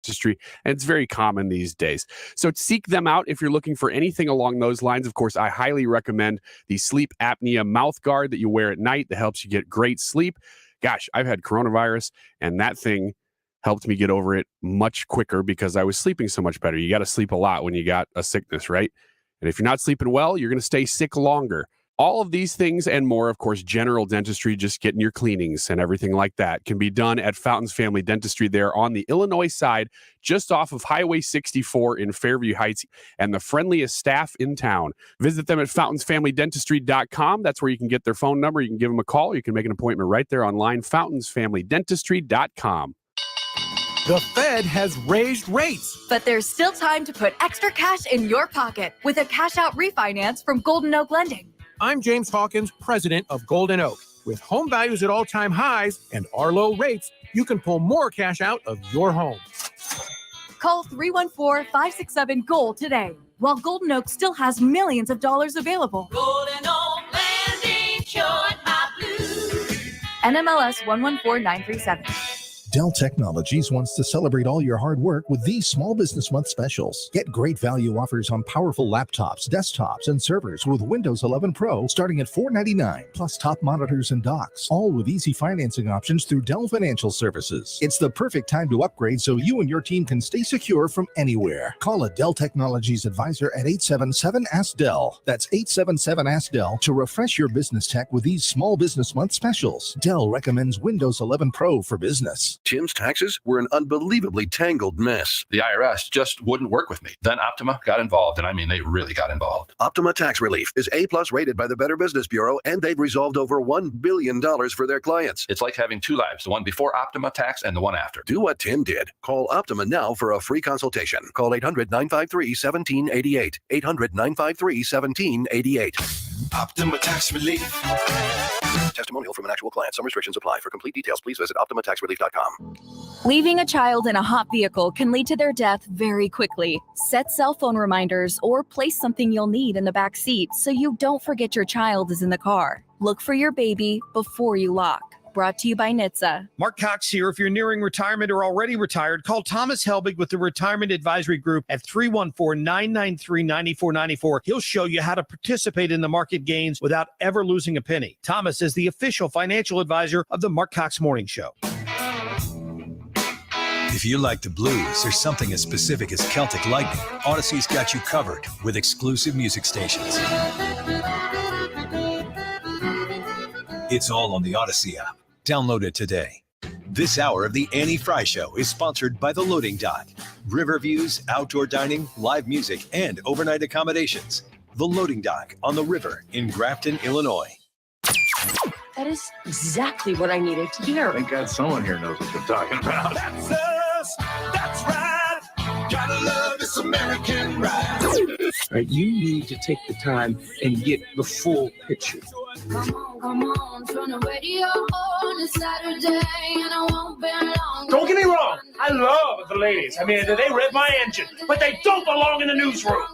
dentistry, and it's very common these days. So seek them out if you're looking for anything along those lines. Of course, I highly recommend the sleep apnea mouth guard that you wear at night that helps you get great sleep. Gosh, I've had coronavirus, and that thing helped me get over it much quicker because I was sleeping so much better. You got to sleep a lot when you got a sickness, right? And if you're not sleeping well, you're going to stay sick longer. All of these things and more, of course, general dentistry, just getting your cleanings and everything like that, can be done at Fountains Family Dentistry there on the Illinois side, just off of Highway 64 in Fairview Heights, and the friendliest staff in town. Visit them at fountainsfamilydentistry.com. That's where you can get their phone number. You can give them a call. You can make an appointment right there online, fountainsfamilydentistry.com. The Fed has raised rates. But there's still time to put extra cash in your pocket with a cash-out refinance from Golden Oak Lending. I'm James Hawkins, president of Golden Oak. With home values at all-time highs and our low rates, you can pull more cash out of your home. Call 314-567-GOLD today, while Golden Oak still has millions of dollars available. Golden Oak Lending, cured my blues. NMLS 114937. Dell Technologies wants to celebrate all your hard work with these Small Business Month specials. Get great value offers on powerful laptops, desktops, and servers with Windows 11 Pro starting at $499, plus top monitors and docks, all with easy financing options through Dell Financial Services. It's the perfect time to upgrade so you and your team can stay secure from anywhere. Call a Dell Technologies advisor at 877-ASK-DELL. That's 877-ASK-DELL to refresh your business tech with these Small Business Month specials. Dell recommends Windows 11 Pro for business. Tim's taxes were an unbelievably tangled mess. The IRS just wouldn't work with me. Then Optima got involved, and I mean, they really got involved. Optima Tax Relief is A+ rated by the Better Business Bureau, and they've resolved over $1 billion for their clients. It's like having two lives, the one before Optima Tax and the one after. Do what Tim did. Call Optima now for a free consultation. Call 800-953-1788. 800-953-1788. Optima Tax Relief. Testimonial from an actual client. Some restrictions apply. For complete details, please visit OptimaTaxRelief.com. Leaving a child in a hot vehicle can lead to their death very quickly. Set cell phone reminders or place something you'll need in the back seat so you don't forget your child is in the car. Look for your baby before you lock. Brought to you by NHTSA. Mark Cox here. If you're nearing retirement or already retired, call Thomas Helbig with the Retirement Advisory Group at 314-993-9494. He'll show you how to participate in the market gains without ever losing a penny. Thomas is the official financial advisor of the Mark Cox Morning Show. If you like the blues or something as specific as Celtic Lightning, Odyssey's got you covered with exclusive music stations. It's all on the Odyssey app. Download it today. This hour of the Annie Frey Show is sponsored by The Loading Dock. River views, outdoor dining, live music, and overnight accommodations. The Loading Dock on the river in Grafton, Illinois. That is exactly what I needed to hear. Thank God someone here knows what they're talking about. That's us. That's right. Gotta love this American ride. Right, you need to take the time and get the full picture. Come on, turn the radio on. It's Saturday and I won't be long. Don't get me wrong, I love the ladies. I mean, they rev my engine, but they don't belong in the newsroom.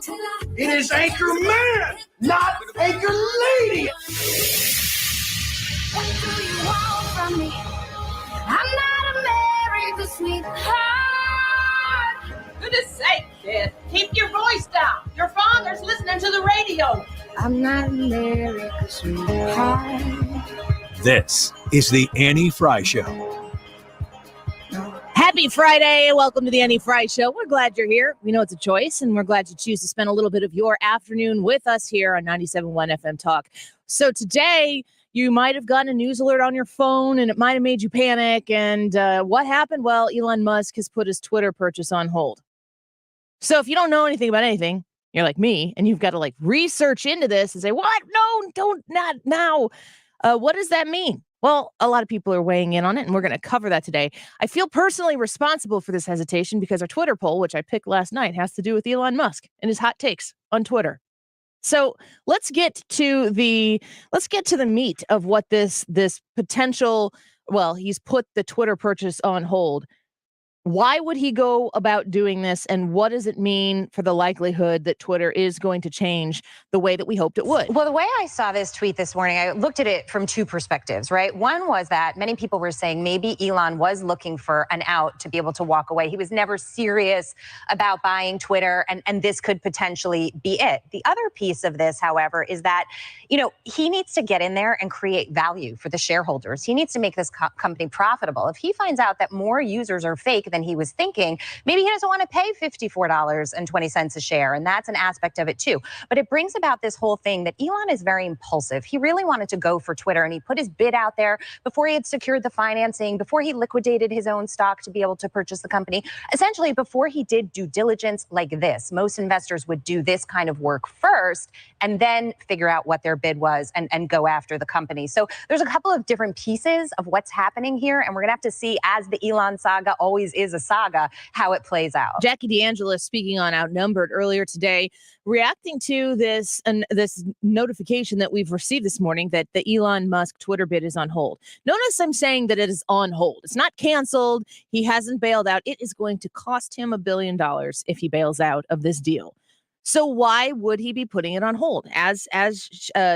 It is Anchor Man, not Anchor Lady. What do you want from me? I'm not America's sweetheart. Goodness sake, kid. Keep your voice down. Your father's listening to the radio. I'm not America's sweetheart. This is the Annie Frey Show. Happy Friday. Welcome to the Annie Frey Show. We're glad you're here. We know it's a choice, and we're glad you choose to spend a little bit of your afternoon with us here on 97.1 FM Talk. So today, you might have gotten a news alert on your phone, and it might have made you panic. And what happened? Well, Elon Musk has put his Twitter purchase on hold. So if you don't know anything about anything, you're like me, and you've got to research into this and say, what? No, don't, not now. What does that mean? Well, a lot of people are weighing in on it, and we're going to cover that today. I feel personally responsible for this hesitation because our Twitter poll, which I picked last night, has to do with Elon Musk and his hot takes on Twitter. So let's get to the meat of what this potential, well, he's put the Twitter purchase on hold. Why would he go about doing this, and what does it mean for the likelihood that Twitter is going to change the way that we hoped it would? Well, the way I saw this tweet this morning, I looked at it from two perspectives, right? One was that many people were saying maybe Elon was looking for an out to be able to walk away. He was never serious about buying Twitter, and this could potentially be it. The other piece of this, however, is that, he needs to get in there and create value for the shareholders. He needs to make this company profitable. If he finds out that more users are fake than he was thinking, maybe he doesn't want to pay $54.20 a share, and that's an aspect of it too. But it brings about this whole thing that Elon is very impulsive. He really wanted to go for Twitter, and he put his bid out there before he had secured the financing, before he liquidated his own stock to be able to purchase the company, essentially before he did due diligence like this. Most investors would do this kind of work first and then figure out what their bid was and go after the company. So there's a couple of different pieces of what's happening here, and we're going to have to see, as the Elon saga always is a saga, how it plays out. Jackie DeAngelo speaking on Outnumbered earlier today, reacting to this notification that we've received this morning that the Elon Musk Twitter bid is on hold. Notice I'm saying that it is on hold. It's not canceled. He hasn't bailed out. It is going to cost him $1 billion if he bails out of this deal. So why would he be putting it on hold? As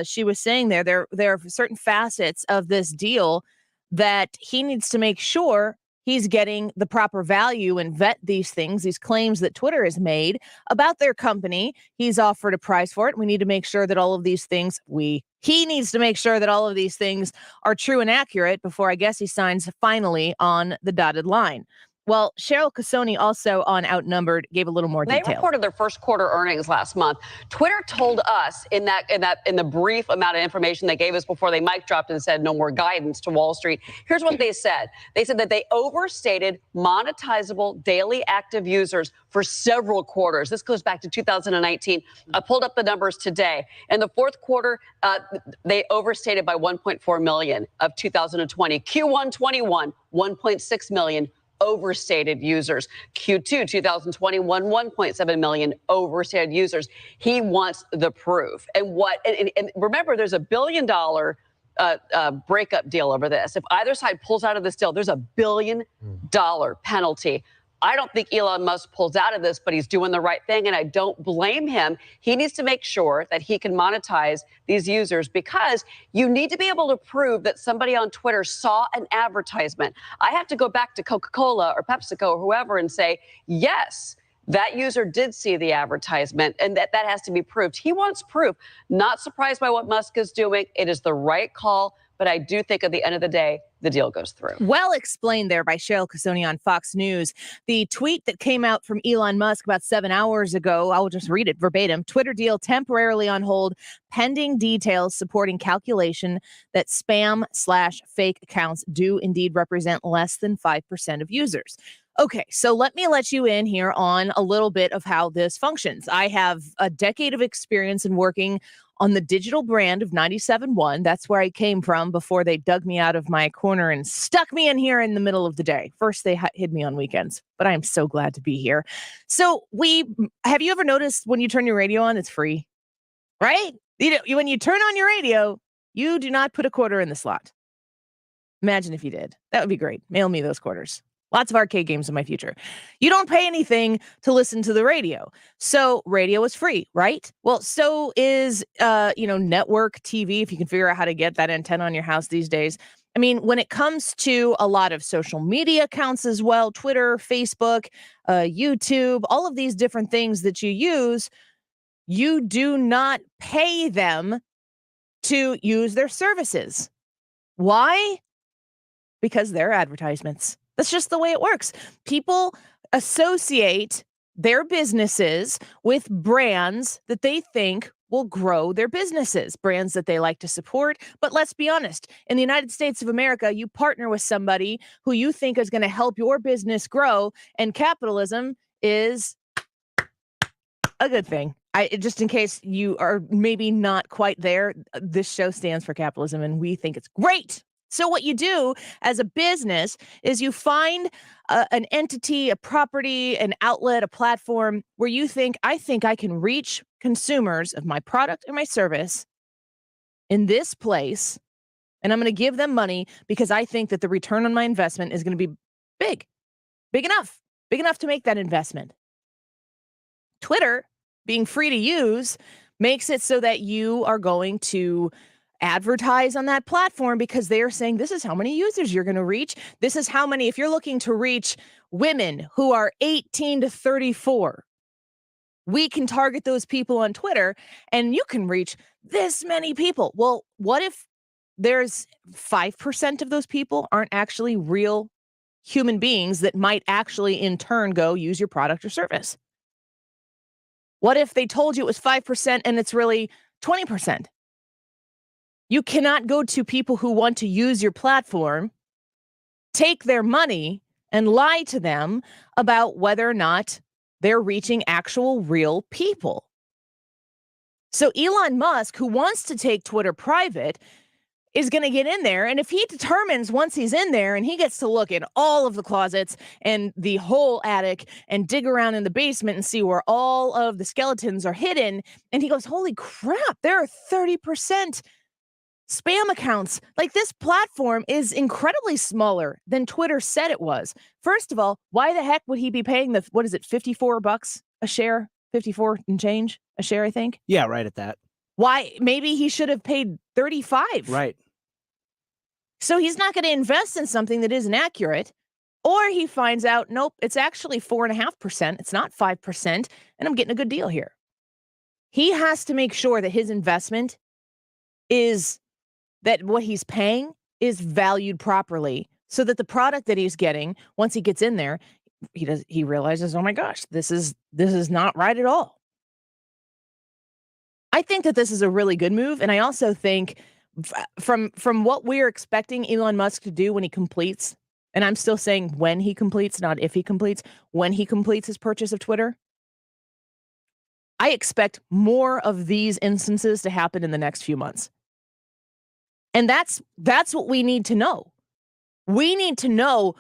she was saying there are certain facets of this deal that he needs to make sure he's getting the proper value and vet these things, these claims that Twitter has made about their company. He's offered a price for it. We need to make sure that all of these things, he needs to make sure that all of these things are true and accurate before I guess he signs finally on the dotted line. Well, Cheryl Casoni also on Outnumbered gave a little more detail. They reported their first quarter earnings last month. Twitter told us in the brief amount of information they gave us before they mic dropped and said no more guidance to Wall Street. Here's what they said. They said that they overstated monetizable daily active users for several quarters. This goes back to 2019. I pulled up the numbers today. In the fourth quarter, they overstated by 1.4 million of 2020. Q1 21, 1.6 million. Overstated users. Q2 2021, 1.7 million overstated users. He wants the proof. And remember, there's $1 billion breakup deal over this. If either side pulls out of this deal, there's $1 billion penalty. I don't think Elon Musk pulls out of this, but he's doing the right thing, and I don't blame him. He needs to make sure that he can monetize these users, because you need to be able to prove that somebody on Twitter saw an advertisement. I have to go back to Coca-Cola or PepsiCo or whoever and say, yes, that user did see the advertisement, and that has to be proved. He wants proof. Not surprised by what Musk is doing. It is the right call, but I do think at the end of the day, the deal goes through. Well explained there by Cheryl Casoni on Fox News. The tweet that came out from Elon Musk about 7 hours ago, I'll just read it verbatim. Twitter deal temporarily on hold, pending details supporting calculation that spam/fake accounts do indeed represent less than 5% of users. Okay, so let me let you in here on a little bit of how this functions. I have a decade of experience in working on the digital brand of 97.1. That's where I came from before they dug me out of my corner and stuck me in here in the middle of the day. First, they hid me on weekends, but I am so glad to be here. So have you ever noticed when you turn your radio on, it's free, right? When you turn on your radio, you do not put a quarter in the slot. Imagine if you did. That would be great. Mail me those quarters. Lots of arcade games in my future. You don't pay anything to listen to the radio. So radio is free, right? Well, so is, network TV, if you can figure out how to get that antenna on your house these days. I mean, when it comes to a lot of social media accounts as well, Twitter, Facebook, YouTube, all of these different things that you use, you do not pay them to use their services. Why? Because they're advertisements. That's just the way it works. People associate their businesses with brands that they think will grow their businesses, brands that they like to support. But let's be honest, in the United States of America, you partner with somebody who you think is going to help your business grow, and capitalism is a good thing. Just in case you are maybe not quite there, this show stands for capitalism, and we think it's great. So what you do as a business is you find an entity, a property, an outlet, a platform where you think, I can reach consumers of my product or my service in this place, and I'm going to give them money because I think that the return on my investment is going to be big enough. big enough to make that investment. Twitter, being free to use, makes it so that you are going to advertise on that platform because they are saying this is how many users you're going to reach. This is how many, if you're looking to reach women who are 18 to 34, we can target those people on Twitter and you can reach this many people. Well, what if there's 5% of those people aren't actually real human beings that might actually in turn go use your product or service? What if they told you it was 5% and it's really 20%? You cannot go to people who want to use your platform, take their money, and lie to them about whether or not they're reaching actual real people. So Elon Musk, who wants to take Twitter private, is going to get in there. And if he determines once he's in there and he gets to look in all of the closets and the whole attic and dig around in the basement and see where all of the skeletons are hidden, and he goes, holy crap, there are 30% spam accounts. Like, this platform is incredibly smaller than Twitter said it was. First of all, why the heck would he be paying the, what is it, $54 a share? 54 and change a share, I think. Yeah, right at that. Why? Maybe he should have paid 35. Right. So he's not going to invest in something that isn't accurate. Or he finds out, nope, it's actually 4.5%. It's not 5%. And I'm getting a good deal here. He has to make sure that his investment is, that what he's paying is valued properly so that the product that he's getting, once he gets in there, he realizes, oh my gosh, this is not right at all. I think that this is a really good move. And I also think from what we're expecting Elon Musk to do when he completes, and I'm still saying when he completes, not if he completes, when he completes his purchase of Twitter, I expect more of these instances to happen in the next few months. And that's what we need to know. We need to know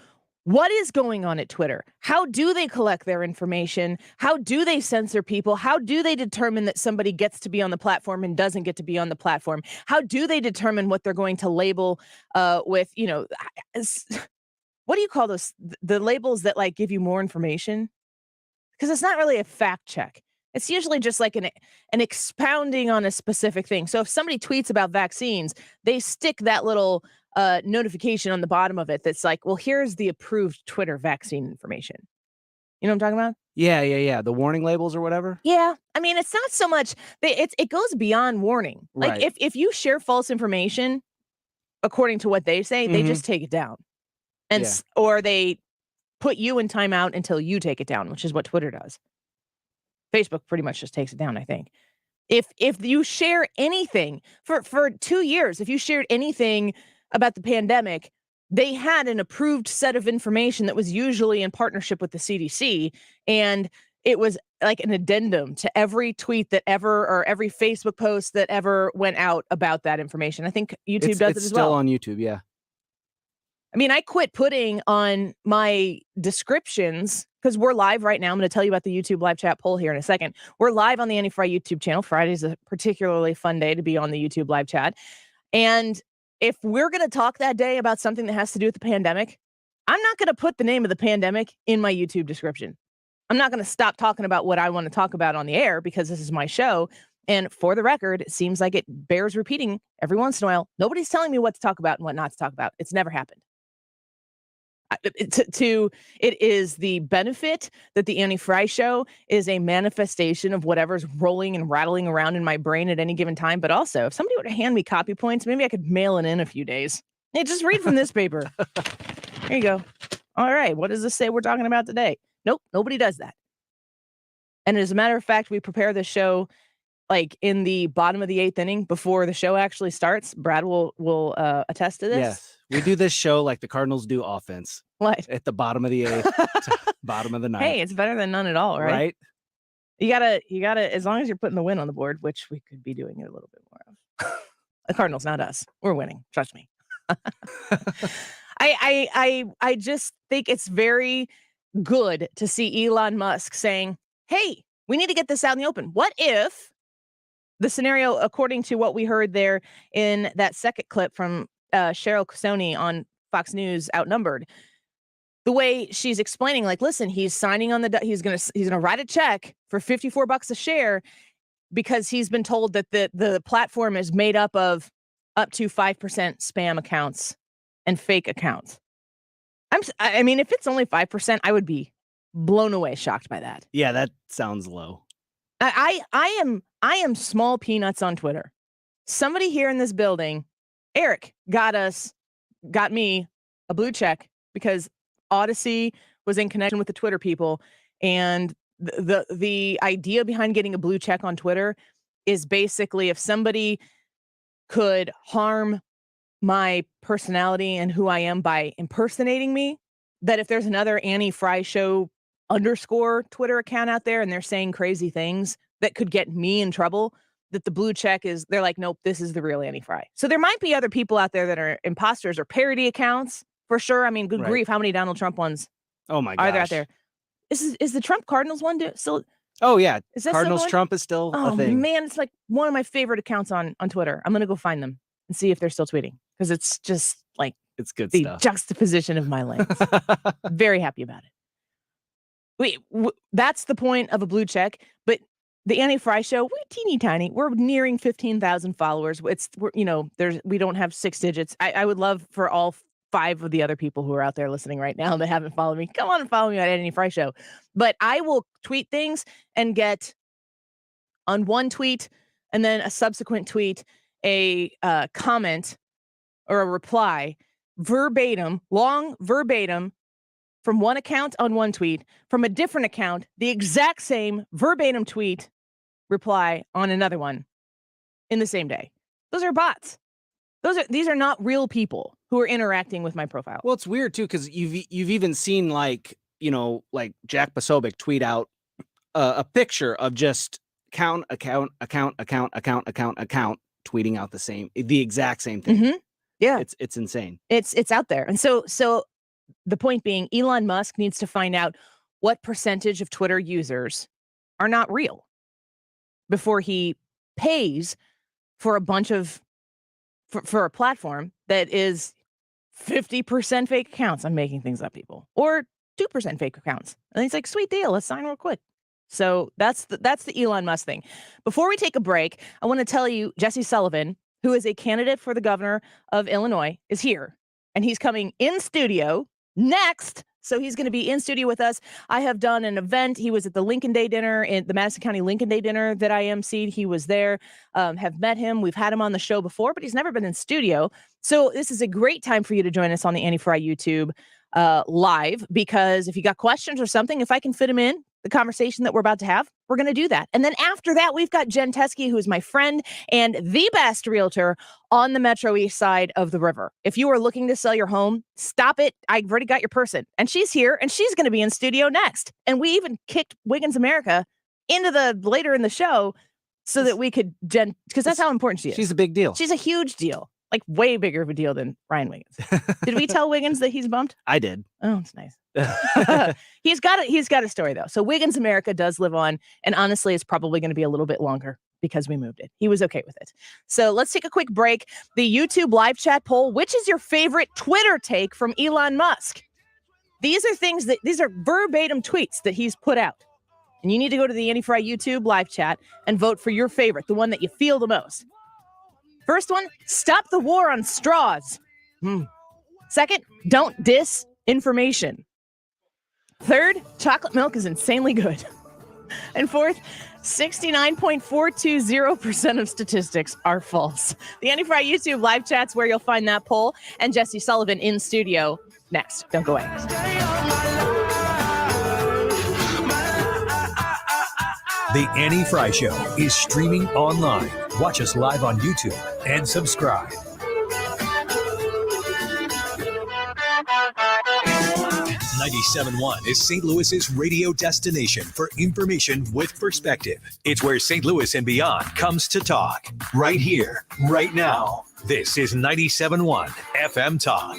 what is going on at Twitter. How do they collect their information? How do they censor people? How do they determine that somebody gets to be on the platform and doesn't get to be on the platform? How do they determine what they're going to label with, what do you call those? The labels that like give you more information? Because it's not really a fact check. It's usually just like an expounding on a specific thing. So if somebody tweets about vaccines, they stick that little notification on the bottom of it that's like, well, here's the approved Twitter vaccine information. You know what I'm talking about? Yeah. The warning labels or whatever. Yeah. I mean, it's not so much, it goes beyond warning. Like Right. if you share false information, according to what they say, they just take it down. And or they put you in timeout until you take it down, which is what Twitter does. Facebook pretty much just takes it down, I think. If you share anything for 2 years, if you shared anything about the pandemic, they had an approved set of information that was usually in partnership with the CDC, and it was like an addendum to every tweet that ever, or every Facebook post that ever went out about that information. I think YouTube does it as well. It's still on YouTube, yeah. I mean, I quit putting on my descriptions because we're live right now. I'm going to tell you about the YouTube live chat poll here in a second. We're live on the Annie Frey YouTube channel. Friday is a particularly fun day to be on the YouTube live chat. And if we're going to talk that day about something that has to do with the pandemic, I'm not going to put the name of the pandemic in my YouTube description. I'm not going to stop talking about what I want to talk about on the air because this is my show. And for the record, it seems like it bears repeating every once in a while. Nobody's telling me what to talk about and what not to talk about. It's never happened. It is the benefit that the Annie Frey show is a manifestation of whatever's rolling and rattling around in my brain at any given time. But also, if somebody were to hand me copy points, maybe I could mail it in a few days. Hey, just read from this paper. Here you go. All right. What does this say we're talking about today? Nope. Nobody does that. And as a matter of fact, we prepare the show like in the bottom of the 8th inning before the show actually starts. Brad will attest to this. Yes. We do this show like the Cardinals do offense. What? At the bottom of the 8th, bottom of the 9th. Hey, it's better than none at all, right? Right? You gotta, as long as you're putting the win on the board, which we could be doing it a little bit more of. The Cardinals, not us. We're winning. Trust me. I just think it's very good to see Elon Musk saying, hey, we need to get this out in the open. What if the scenario, according to what we heard there in that second clip from Cheryl Casoni on Fox News Outnumbered, the way she's explaining, like, listen, he's signing on he's gonna write a check for $54 a share because he's been told that the platform is made up of up to 5% spam accounts and fake accounts. I mean, if it's only 5%, I would be blown away, shocked by that. Yeah, that sounds low. I am small peanuts on Twitter. Somebody here in this building, Eric, got me a blue check because Odyssey was in connection with the Twitter people, and the idea behind getting a blue check on Twitter is basically if somebody could harm my personality and who I am by impersonating me, that if there's another Annie Frey Show _ Twitter account out there and they're saying crazy things that could get me in trouble, that the blue check is, they're like, nope, this is the real Annie Frey. So there might be other people out there that are imposters or parody accounts for sure. I mean, good grief, how many Donald Trump ones are there out there? Is the Trump Cardinals one still? Oh yeah, is that Cardinals Trump is still a thing. Oh man, it's like one of my favorite accounts on Twitter. I'm gonna go find them and see if they're still tweeting because it's just like it's good the stuff. Juxtaposition of my lanes. Very happy about it. That's the point of a blue check. But the Annie Frey Show, we're teeny tiny. We're nearing 15,000 followers. We don't have 6 digits. I would love for all 5 of the other people who are out there listening right now that haven't followed me, come on and follow me at Annie Frey Show. But I will tweet things and get on one tweet and then a subsequent tweet a comment or a reply long verbatim from one account on one tweet, from a different account, the exact same verbatim tweet reply on another one in the same day. Those are bots. These are not real people who are interacting with my profile. Well, it's weird too because you've even seen like Jack Posobiec tweet out a picture of just account, tweeting out the exact same thing. Mm-hmm. Yeah, it's insane. It's out there, and so the point being, Elon Musk needs to find out what percentage of Twitter users are not real before he pays for a bunch of for a platform that is 50% fake accounts. I'm making things up, people, or 2% fake accounts. And he's like, sweet deal, let's sign real quick. So that's the Elon Musk thing. Before we take a break, I want to tell you, Jesse Sullivan, who is a candidate for the governor of Illinois, is here. And he's coming in studio next. So he's going to be in studio with us. I have done an event. He was at the Lincoln Day dinner, in the Madison County Lincoln Day dinner that I emceed. He was there, have met him. We've had him on the show before, but he's never been in studio. So this is a great time for you to join us on the Annie Frey YouTube live, because if you got questions or something, if I can fit him in the conversation that we're about to have, we're going to do that. And then after that, we've got Jen Teske, who is my friend and the best realtor on the Metro East side of the river. If you are looking to sell your home, stop it. I've already got your person. And she's here, and she's going to be in studio next. And we even kicked Wiggins America into later in the show so that we could, Jen, because that's how important she is. She's a big deal. She's a huge deal. Like way bigger of a deal than Ryan Wiggins. Did we tell Wiggins that he's bumped? I did. Oh, it's nice. He's got a story though. So Wiggins America does live on, and honestly, it's probably going to be a little bit longer because we moved it. He was okay with it. So let's take a quick break. The YouTube live chat poll: which is your favorite Twitter take from Elon Musk? These are verbatim tweets that he's put out, and you need to go to the Annie Frey YouTube live chat and vote for your favorite, the one that you feel the most. First one, stop the war on straws. Second, don't diss information. Third, chocolate milk is insanely good. And fourth, 69.420% of statistics are false. The Annie Frey YouTube live chat's where you'll find that poll, and Jesse Sullivan in studio next. Don't go away. The Annie Frey Show is streaming online. Watch us live on YouTube and subscribe. 97.1 is St. Louis's radio destination for information with perspective. It's where St. Louis and beyond comes to talk. Right here, right now. This is 97.1 FM Talk.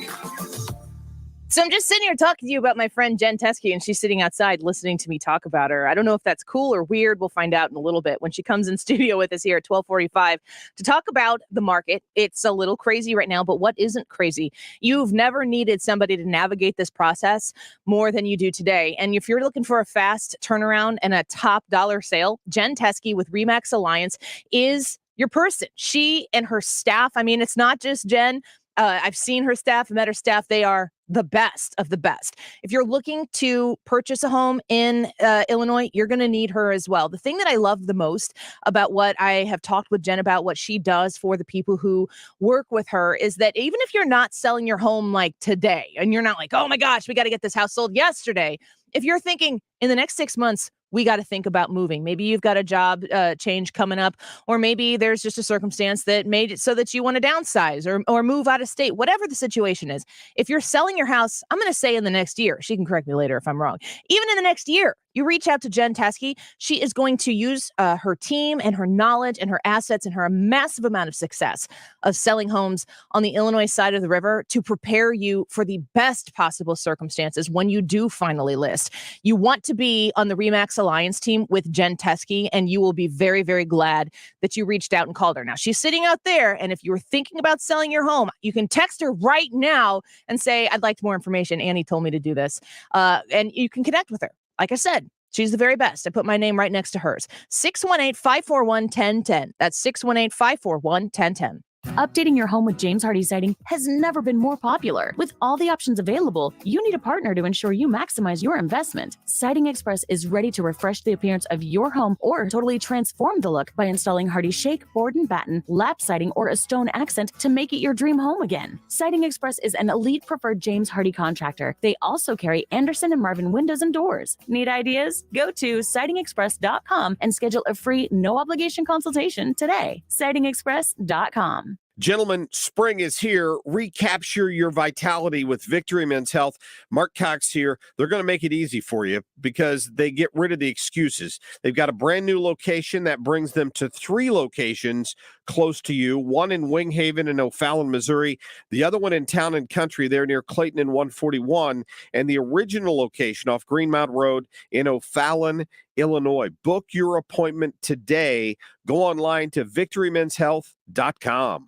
So I'm just sitting here talking to you about my friend Jen Teske, and she's sitting outside listening to me talk about her. I don't know if that's cool or weird. We'll find out in a little bit when she comes in studio with us here at 12:45 to talk about the market. It's a little crazy right now, but what isn't crazy? You've never needed somebody to navigate this process more than you do today. And if you're looking for a fast turnaround and a top dollar sale, Jen Teske with RE/MAX Alliance is your person. She and her staff, I mean, it's not just Jen. I've seen her staff, met her staff. They are the best of the best. If you're looking to purchase a home in Illinois, you're going to need her as well. The thing that I love the most about what I have talked with Jen about, what she does for the people who work with her, is that even if you're not selling your home like today, and you're not like, oh my gosh, we got to get this house sold yesterday. If you're thinking in the next 6 months, we got to think about moving. Maybe you've got a job change coming up, or maybe there's just a circumstance that made it so that you want to downsize or move out of state, whatever the situation is. If you're selling your house, I'm going to say in the next year, she can correct me later if I'm wrong. Even in the next year, you reach out to Jen Teske. She is going to use her team and her knowledge and her assets and her massive amount of success of selling homes on the Illinois side of the river to prepare you for the best possible circumstances when you do finally list. You want to be on the RE/MAX Alliance team with Jen Teske, and you will be very, very glad that you reached out and called her. Now, she's sitting out there, and if you were thinking about selling your home, you can text her right now and say, I'd like more information. Annie told me to do this. And you can connect with her. Like I said, she's the very best. I put my name right next to hers. 618-541-1010. That's 618-541-1010. Updating your home with James Hardie Siding has never been more popular. With all the options available, you need a partner to ensure you maximize your investment. Siding Express is ready to refresh the appearance of your home or totally transform the look by installing Hardie Shake, Board and Batten, lap siding, or a stone accent to make it your dream home again. Siding Express is an elite preferred James Hardie contractor. They also carry Anderson and Marvin windows and doors. Need ideas? Go to sidingexpress.com and schedule a free, no-obligation consultation today. sidingexpress.com. Gentlemen, spring is here. Recapture your vitality with Victory Men's Health. Mark Cox here. They're going to make it easy for you because they get rid of the excuses. They've got a brand new location that brings them to 3 locations close to you, one in Wing Haven and O'Fallon, Missouri, the other one in Town and Country there near Clayton and 141, and the original location off Greenmount Road in O'Fallon, Illinois. Book your appointment today. Go online to victorymenshealth.com.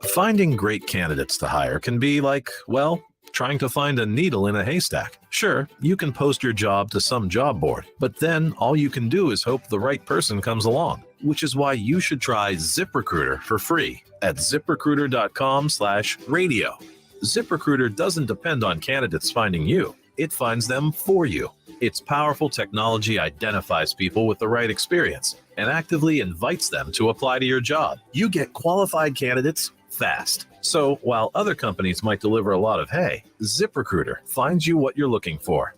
Finding great candidates to hire can be like, well, trying to find a needle in a haystack. Sure, you can post your job to some job board, but then all you can do is hope the right person comes along, which is why you should try ZipRecruiter for free at ZipRecruiter.com/radio. ZipRecruiter doesn't depend on candidates finding you. It finds them for you. Its powerful technology identifies people with the right experience and actively invites them to apply to your job. You get qualified candidates fast. So while other companies might deliver a lot of hay, ZipRecruiter finds you what you're looking for.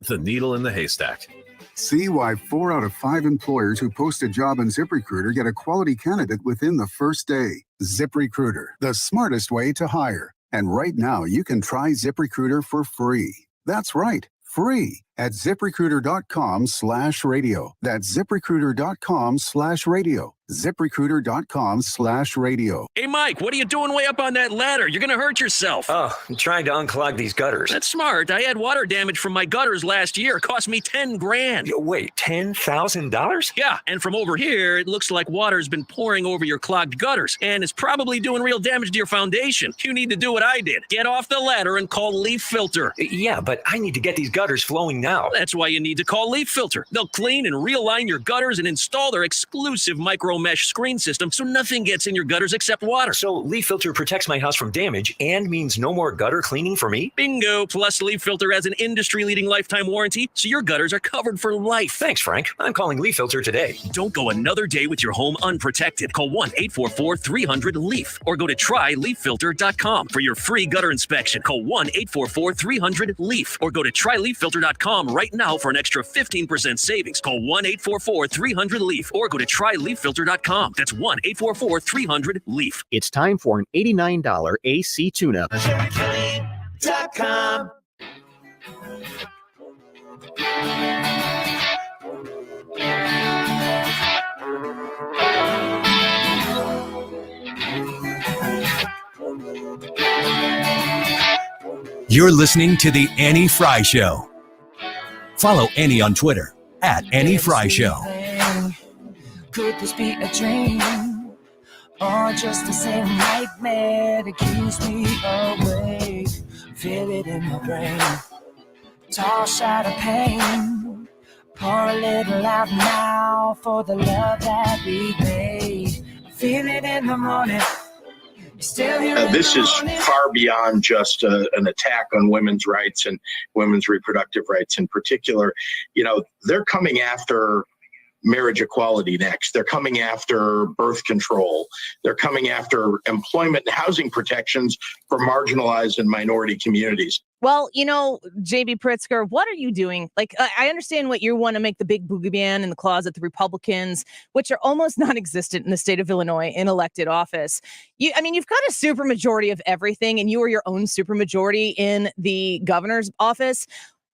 The needle in the haystack. See why 4 out of 5 employers who post a job in ZipRecruiter get a quality candidate within the first day. ZipRecruiter, the smartest way to hire. And right now, you can try ZipRecruiter for free. That's right, free at ZipRecruiter.com/radio. That's ZipRecruiter.com/radio. ZipRecruiter.com/radio. Hey, Mike, what are you doing way up on that ladder? You're going to hurt yourself. Oh, I'm trying to unclog these gutters. That's smart. I had water damage from my gutters last year. It cost me $10,000. Wait, $10,000? Yeah, and from over here, it looks like water's been pouring over your clogged gutters, and it's probably doing real damage to your foundation. You need to do what I did. Get off the ladder and call Leaf Filter. Yeah, but I need to get these gutters flowing now. That's why you need to call Leaf Filter. They'll clean and realign your gutters and install their exclusive micro mesh screen system so nothing gets in your gutters except water. So Leaf Filter protects my house from damage and means no more gutter cleaning for me? Bingo! Plus, Leaf Filter has an industry-leading lifetime warranty, so your gutters are covered for life. Thanks, Frank. I'm calling Leaf Filter today. Don't go another day with your home unprotected. Call 1-844-300-LEAF or go to tryleaffilter.com for your free gutter inspection. Call 1-844-300-LEAF or go to tryleaffilter.com right now for an extra 15% savings. Call 1-844-300-LEAF or go to tryleaffilter.com. That's 1-844-300-LEAF. It's time for an $89 AC tune-up. ChevroletCarry.com. You're listening to The Annie Frey Show. Follow Annie on Twitter at Annie Frey Show. Could this be a dream? Or just the same nightmare that keeps me awake? Feel it in my brain. Tall shot of pain. Pour a little out now for the love that we made. Feel it in the morning. Still here. This is far beyond just an attack on women's rights and women's reproductive rights in particular. They're coming after marriage equality next. They're coming after birth control. They're coming after employment and housing protections for marginalized and minority communities. Well, JB Pritzker, what are you doing? Like, I understand what you want to make the big boogeyman in the closet, the Republicans, which are almost non-existent in the state of Illinois in elected office. You've got a supermajority of everything, and you are your own supermajority in the governor's office.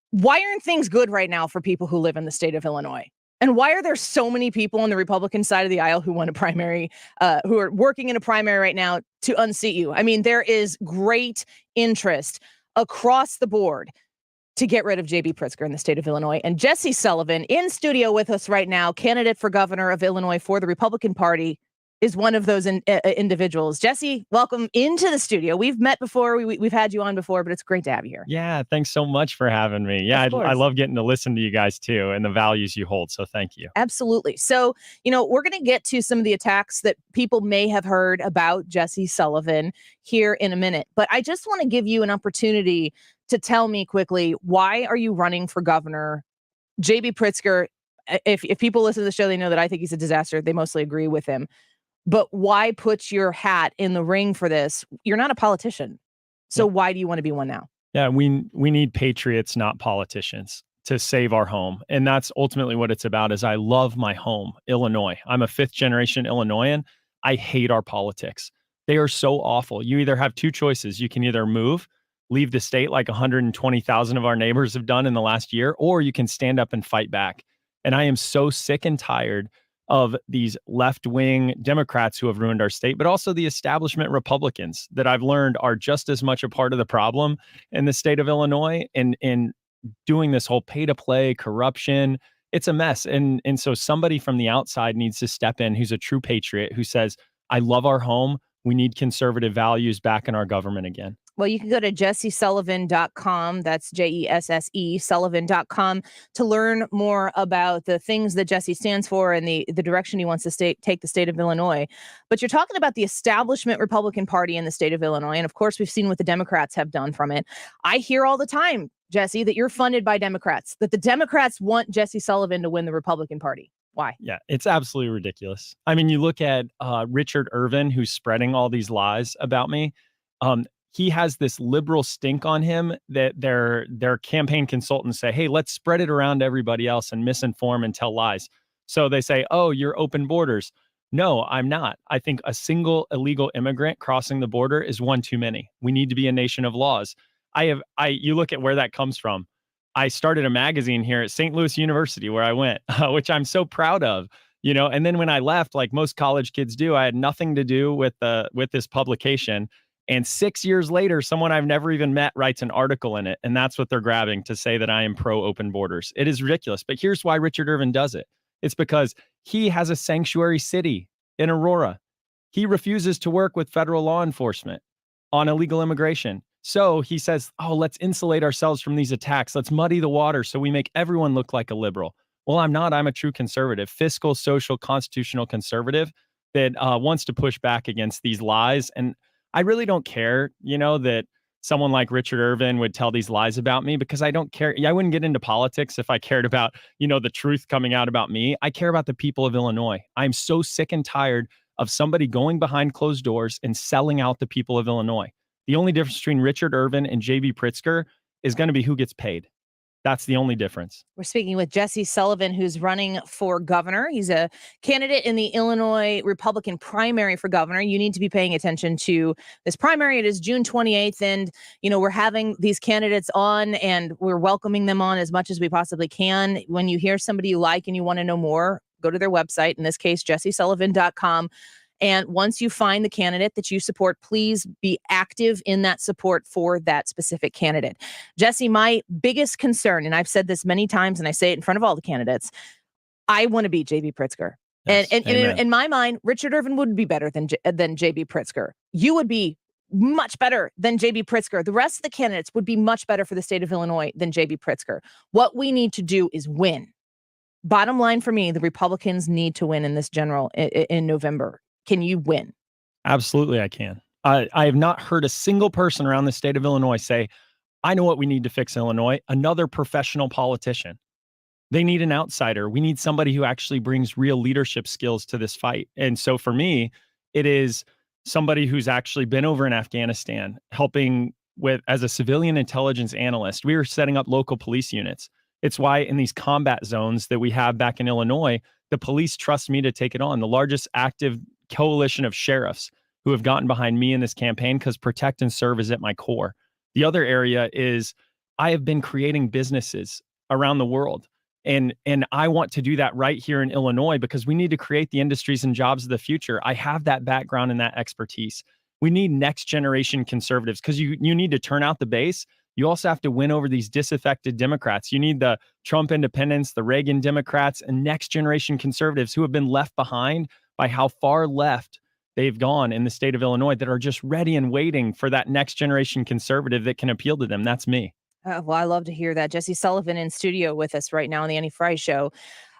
Why aren't things good right now for people who live in the state of Illinois? And why are there so many people on the Republican side of the aisle who want a primary, who are working in a primary right now to unseat you? I mean, there is great interest across the board to get rid of JB Pritzker in the state of Illinois. And Jesse Sullivan in studio with us right now, candidate for governor of Illinois for the Republican Party, is one of those individuals. Jesse, welcome into the studio. We've met before. We've had you on before, but it's great to have you here. Yeah, thanks so much for having me. Yeah, I love getting to listen to you guys too and the values you hold. So thank you. Absolutely. So, we're going to get to some of the attacks that people may have heard about Jesse Sullivan here in a minute. But I just want to give you an opportunity to tell me quickly, why are you running for governor? JB Pritzker, if people listen to the show, they know that I think he's a disaster. They mostly agree with him. But why put your hat in the ring for this? You're not a politician. So why do you want to be one now? Yeah, we need patriots, not politicians, to save our home. And that's ultimately what it's about. Is I love my home, Illinois. I'm a 5th generation Illinoisan. I hate our politics. They are so awful. You either have two choices. You can either leave the state like 120,000 of our neighbors have done in the last year, or you can stand up and fight back. And I am so sick and tired of these left-wing Democrats who have ruined our state, but also the establishment Republicans that I've learned are just as much a part of the problem in the state of Illinois and in doing this whole pay-to-play corruption. It's a mess. And so somebody from the outside needs to step in who's a true patriot who says, I love our home. We need conservative values back in our government again. Well, you can go to jessesullivan.com. That's JESSE Sullivan.com to learn more about the things that Jesse stands for and the direction he wants to take the state of Illinois. But you're talking about the establishment Republican Party in the state of Illinois. And of course, we've seen what the Democrats have done from it. I hear all the time, Jesse, that you're funded by Democrats, that the Democrats want Jesse Sullivan to win the Republican Party. Why? Yeah, it's absolutely ridiculous. I mean, you look at Richard Irvin, who's spreading all these lies about me. He has this liberal stink on him that their campaign consultants say, hey, let's spread it around to everybody else and misinform and tell lies. So they say, oh, you're open borders. No, I'm not. I think a single illegal immigrant crossing the border is one too many. We need to be a nation of laws. You look at where that comes from. I started a magazine here at St. Louis University where I went, which I'm so proud of, and then when I left, like most college kids do, I had nothing to do with this publication. And 6 years later, someone I've never even met writes an article in it. And that's what they're grabbing to say that I am pro open borders. It is ridiculous. But here's why Richard Irvin does it. It's because he has a sanctuary city in Aurora. He refuses to work with federal law enforcement on illegal immigration. So he says, oh, let's insulate ourselves from these attacks. Let's muddy the water so we make everyone look like a liberal. Well, I'm not. I'm a true conservative, fiscal, social, constitutional conservative that wants to push back against these lies. And I really don't care, that someone like Richard Irvin would tell these lies about me because I don't care. I wouldn't get into politics if I cared about, the truth coming out about me. I care about the people of Illinois. I'm so sick and tired of somebody going behind closed doors and selling out the people of Illinois. The only difference between Richard Irvin and JB Pritzker is going to be who gets paid. That's the only difference. We're speaking with Jesse Sullivan, who's running for governor. He's a candidate in the Illinois Republican primary for governor. You need to be paying attention to this primary. It is June 28th. And, we're having these candidates on and we're welcoming them on as much as we possibly can. When you hear somebody you like and you want to know more, go to their website, in this case, jessesullivan.com. And once you find the candidate that you support, please be active in that support for that specific candidate. Jesse, my biggest concern, and I've said this many times and I say it in front of all the candidates, I want to beat J.B. Pritzker. Yes, and in my mind, Richard Irvin would be better than J.B. Pritzker. You would be much better than J.B. Pritzker. The rest of the candidates would be much better for the state of Illinois than J.B. Pritzker. What we need to do is win. Bottom line for me, the Republicans need to win in this general in November. Can you win? Absolutely, I can. I have not heard a single person around the state of Illinois say, I know what we need to fix Illinois, another professional politician. They need an outsider. We need somebody who actually brings real leadership skills to this fight. And so for me, it is somebody who's actually been over in Afghanistan, helping with as a civilian intelligence analyst. We were setting up local police units. It's why in these combat zones that we have back in Illinois, the police trust me to take it on. The largest active coalition of sheriffs who have gotten behind me in this campaign because protect and serve is at my core. The other area is I have been creating businesses around the world. And I want to do that right here in Illinois because we need to create the industries and jobs of the future. I have that background and that expertise. We need next generation conservatives because you need to turn out the base. You also have to win over these disaffected Democrats. You need the Trump independents, the Reagan Democrats, and next generation conservatives who have been left behind by how far left they've gone in the state of Illinois that are just ready and waiting for that next generation conservative that can appeal to them. That's me. Well, I love to hear that. Jesse Sullivan in studio with us right now on the Annie Frey Show.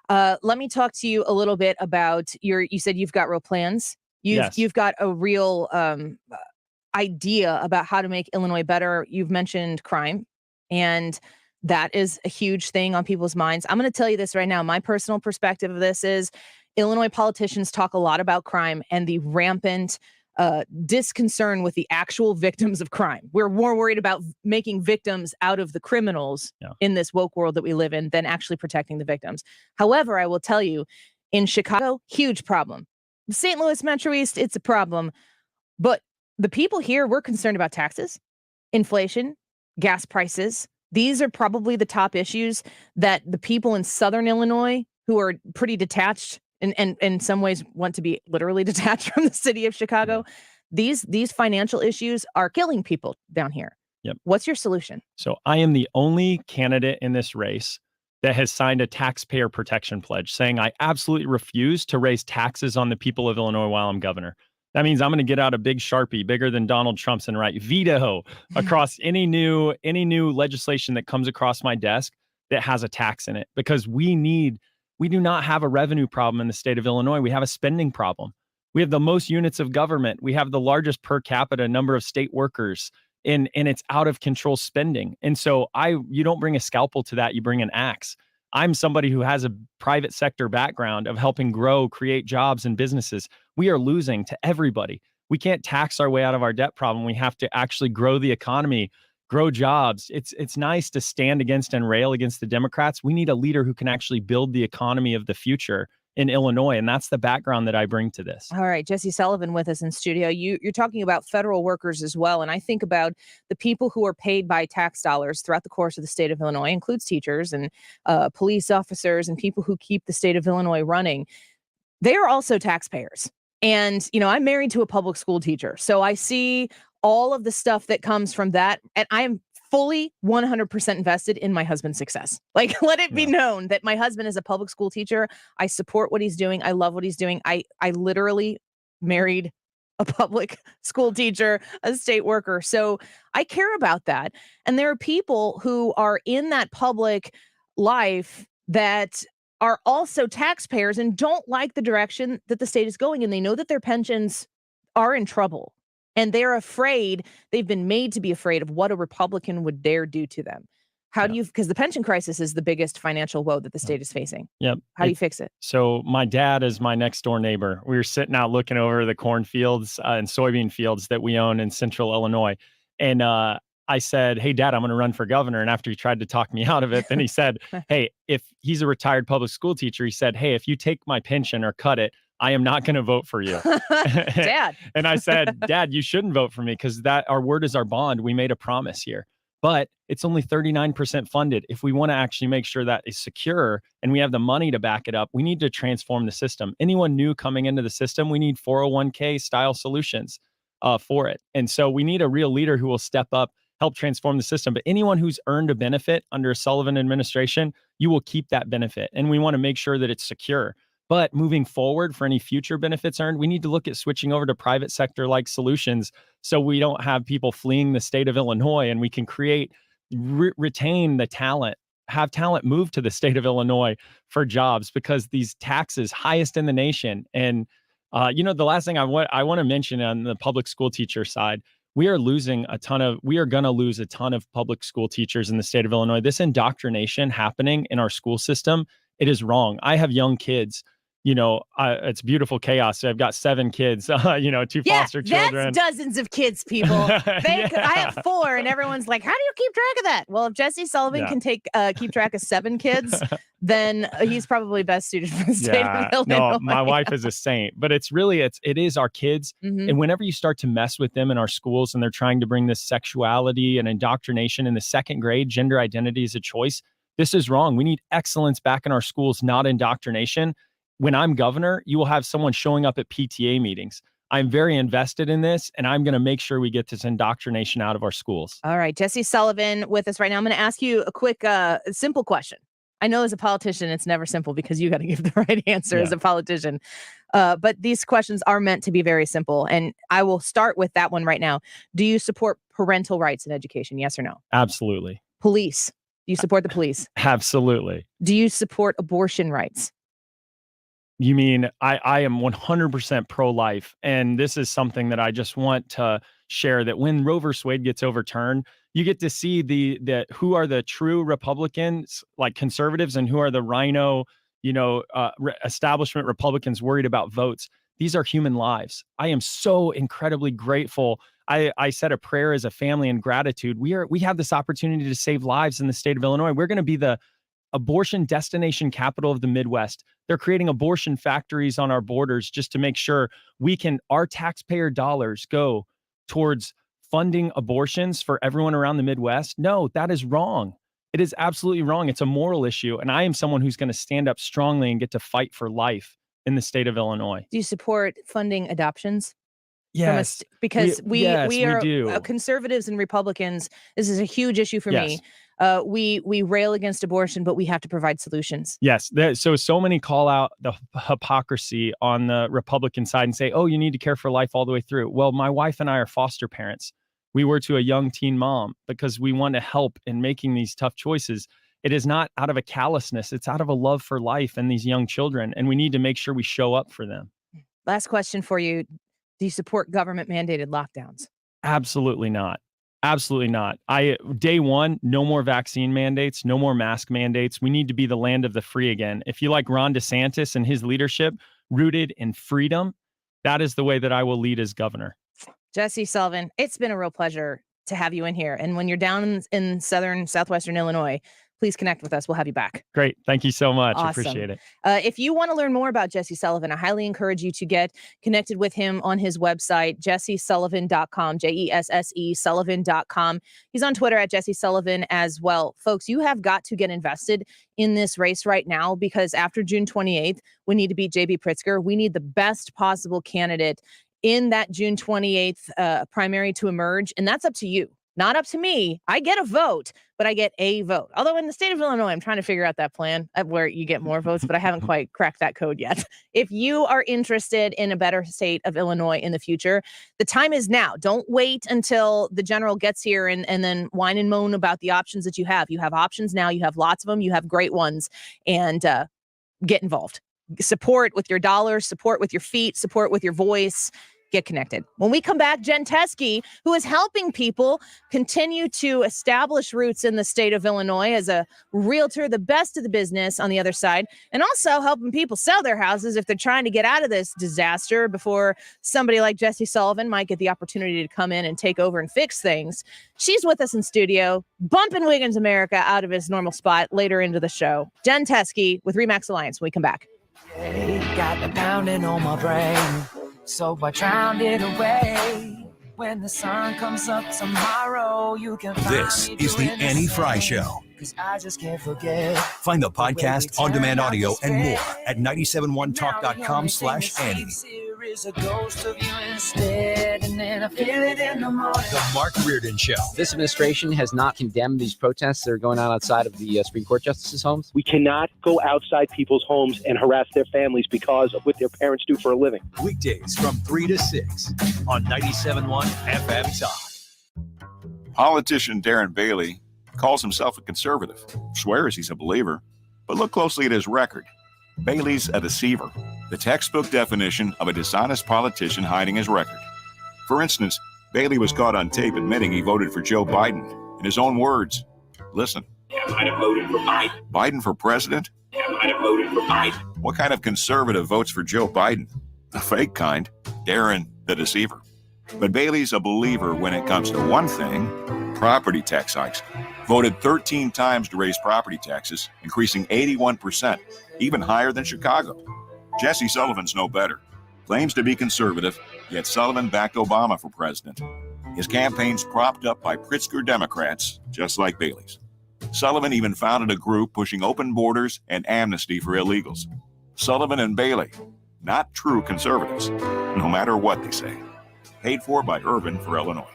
Let me talk to you a little bit about you said you've got real plans. You've got a real idea about how to make Illinois better. You've mentioned crime, and that is a huge thing on people's minds. I'm going to tell you this right now. My personal perspective of this is Illinois politicians talk a lot about crime and the rampant disconcern with the actual victims of crime. We're more worried about making victims out of the criminals in this woke world that we live in than actually protecting the victims. However, I will tell you, in Chicago, huge problem. St. Louis Metro East, it's a problem. But the people here, we're concerned about taxes, inflation, gas prices. These are probably the top issues that the people in Southern Illinois who are pretty detached and in some ways want to be literally detached from the city of Chicago. These financial issues are killing people down here. Yep. What's your solution? So I am the only candidate in this race that has signed a taxpayer protection pledge saying I absolutely refuse to raise taxes on the people of Illinois while I'm governor. That means I'm going to get out a big Sharpie, bigger than Donald Trump's, and write veto across any new legislation that comes across my desk that has a tax in it, because we do not have a revenue problem in the state of Illinois. We have a spending problem. We have the most units of government. We have the largest per capita number of state workers, and it's out of control spending. And so you don't bring a scalpel to that, you bring an axe. I'm somebody who has a private sector background of helping grow, create jobs and businesses. We are losing to everybody. We can't tax our way out of our debt problem. We have to actually grow the economy, grow jobs. It's nice to stand against and rail against the Democrats. We need a leader who can actually build the economy of the future in Illinois. And that's the background that I bring to this. All right. Jesse Sullivan with us in studio. You're talking about federal workers as well. And I think about the people who are paid by tax dollars throughout the course of the state of Illinois, includes teachers and police officers and people who keep the state of Illinois running. They are also taxpayers. And, I'm married to a public school teacher. So I see all of the stuff that comes from that. And I am fully 100% invested in my husband's success. Like, let it be known that my husband is a public school teacher. I support what he's doing. I love what he's doing. I literally married a public school teacher, a state worker. So I care about that. And there are people who are in that public life that are also taxpayers and don't like the direction that the state is going. And they know that their pensions are in trouble. And they're afraid, they've been made to be afraid of what a Republican would dare do to them. How do you, because the pension crisis is the biggest financial woe that the state is facing. Yep. How do you fix it? So my dad is my next door neighbor. We were sitting out looking over the cornfields and soybean fields that we own in central Illinois. And I said, hey, Dad, I'm going to run for governor. And after he tried to talk me out of it, then he said, hey, if he's a retired public school teacher, he said, hey, if you take my pension or cut it, I am not going to vote for you. Dad. And I said, Dad, you shouldn't vote for me because that our word is our bond. We made a promise here. but it's only 39% funded. If we want to actually make sure that is secure and we have the money to back it up, we need to transform the system. Anyone new coming into the system, we need 401k style solutions for it. And so we need a real leader who will step up, help transform the system. But anyone who's earned a benefit under a Sullivan administration, you will keep that benefit. And we want to make sure that it's secure. But moving forward, for any future benefits earned, we need to look at switching over to private sector like solutions so we don't have people fleeing the state of Illinois, and we can create, retain the talent, have talent move to the state of Illinois for jobs, because these taxes, highest in the nation. And, the last thing I want to mention on the public school teacher side, we are going to lose a ton of public school teachers in the state of Illinois. This indoctrination happening in our school system, it is wrong. I have young kids. It's beautiful chaos. So I've got 7 kids, 2 foster children. That's dozens of kids, people. I have 4, and everyone's like, how do you keep track of that? Well, if Jesse Sullivan can keep track of 7 kids, then he's probably best suited for the state of Illinois. No, my wife is a saint, but it is our kids. Mm-hmm. And whenever you start to mess with them in our schools and they're trying to bring this sexuality and indoctrination in the 2nd grade, gender identity is a choice. This is wrong. We need excellence back in our schools, not indoctrination. When I'm governor, you will have someone showing up at PTA meetings. I'm very invested in this, and I'm going to make sure we get this indoctrination out of our schools. All right. Jesse Sullivan with us right now. I'm going to ask you a quick, simple question. I know as a politician, it's never simple because you got to give the right answer as a politician. But these questions are meant to be very simple. And I will start with that one right now. Do you support parental rights in education? Yes or no? Absolutely. Police. Do you support the police? Absolutely. Do you support abortion rights? You mean I am 100% pro-life, and this is something that I just want to share, that when Roe v. Wade gets overturned, you get to see who are the true Republicans, like conservatives, and who are the rhino, establishment Republicans worried about votes. These are human lives. I am so incredibly grateful. I said a prayer as a family in gratitude. We have this opportunity to save lives in the state of Illinois. We're going to be the abortion destination capital of the Midwest. They're creating abortion factories on our borders just to make sure our taxpayer dollars go towards funding abortions for everyone around the Midwest. No, that is wrong. It is absolutely wrong. It's a moral issue. And I am someone who's going to stand up strongly and get to fight for life in the state of Illinois. Do you support funding adoptions? Yes. Because we do. Conservatives and Republicans, this is a huge issue for me. We rail against abortion, but we have to provide solutions. Yes. So many call out the hypocrisy on the Republican side and say, oh, you need to care for life all the way through. Well, my wife and I are foster parents. We were to a young teen mom because we want to help in making these tough choices. It is not out of a callousness. It's out of a love for life and these young children. And we need to make sure we show up for them. Last question for you. Do you support government mandated lockdowns? Absolutely not. Absolutely not. Day one, no more vaccine mandates, no more mask mandates. We need to be the land of the free again. If you like Ron DeSantis and his leadership rooted in freedom, that is the way that I will lead as governor. Jesse Sullivan, it's been a real pleasure to have you in here. And when you're down in southwestern Illinois, please connect with us. We'll have you back. Great. Thank you so much. Awesome. Appreciate it. If you want to learn more about Jesse Sullivan, I highly encourage you to get connected with him on his website, jessesullivan.com, Jesse Sullivan.com. He's on Twitter at Jesse Sullivan as well. Folks, you have got to get invested in this race right now, because after June 28th, we need to beat J.B. Pritzker. We need the best possible candidate in that June 28th primary to emerge. And that's up to you. Not up to me. I get a vote, but I get a vote. Although in the state of Illinois, I'm trying to figure out that plan where you get more votes, but I haven't quite cracked that code yet. If you are interested in a better state of Illinois in the future, the time is now. Don't wait until the general gets here and then whine and moan about the options that you have. You have options now. You have lots of them. You have great ones. And get involved. Support with your dollars, support with your feet, support with your voice. Get connected. When we come back, Jen Teske, who is helping people continue to establish roots in the state of Illinois as a realtor, the best of the business on the other side, and also helping people sell their houses if they're trying to get out of this disaster before somebody like Jesse Sullivan might get the opportunity to come in and take over and fix things. She's with us in studio, bumping Wiggins America out of his normal spot later into the show. Jen Teske with RE/MAX Alliance when we come back. Got the pounding on my brain, so I drowned it away When the sun comes up tomorrow, you can find This me is the doing Annie same. Frey Show. 'Cause I just can't forget. Find the podcast, on-demand audio, and more at 971talk.com/Annie. Here is a ghost of you instead, and then I feel it in the morning. The Mark Reardon Show. This administration has not condemned these protests that are going on outside of the Supreme Court justices' homes. We cannot go outside people's homes and harass their families because of what their parents do for a living. Weekdays from 3 to 6 on 97.1 FM Talk. Politician Darren Bailey calls himself a conservative, swears he's a believer, but look closely at his record. Bailey's a deceiver, the textbook definition of a dishonest politician hiding his record. For instance, Bailey was caught on tape admitting he voted for Joe Biden. In his own words, listen. I might have voted for Biden. Biden for president? I might have voted for Biden. What kind of conservative votes for Joe Biden? The fake kind. Darren, the deceiver. But Bailey's a believer when it comes to one thing, property tax hikes. Voted 13 times to raise property taxes, increasing 81%, even higher than Chicago. Jesse Sullivan's no better. Claims to be conservative, yet Sullivan backed Obama for president. His campaign's propped up by Pritzker Democrats, just like Bailey's. Sullivan even founded a group pushing open borders and amnesty for illegals. Sullivan and Bailey, not true conservatives, no matter what they say. Paid for by Urban for Illinois.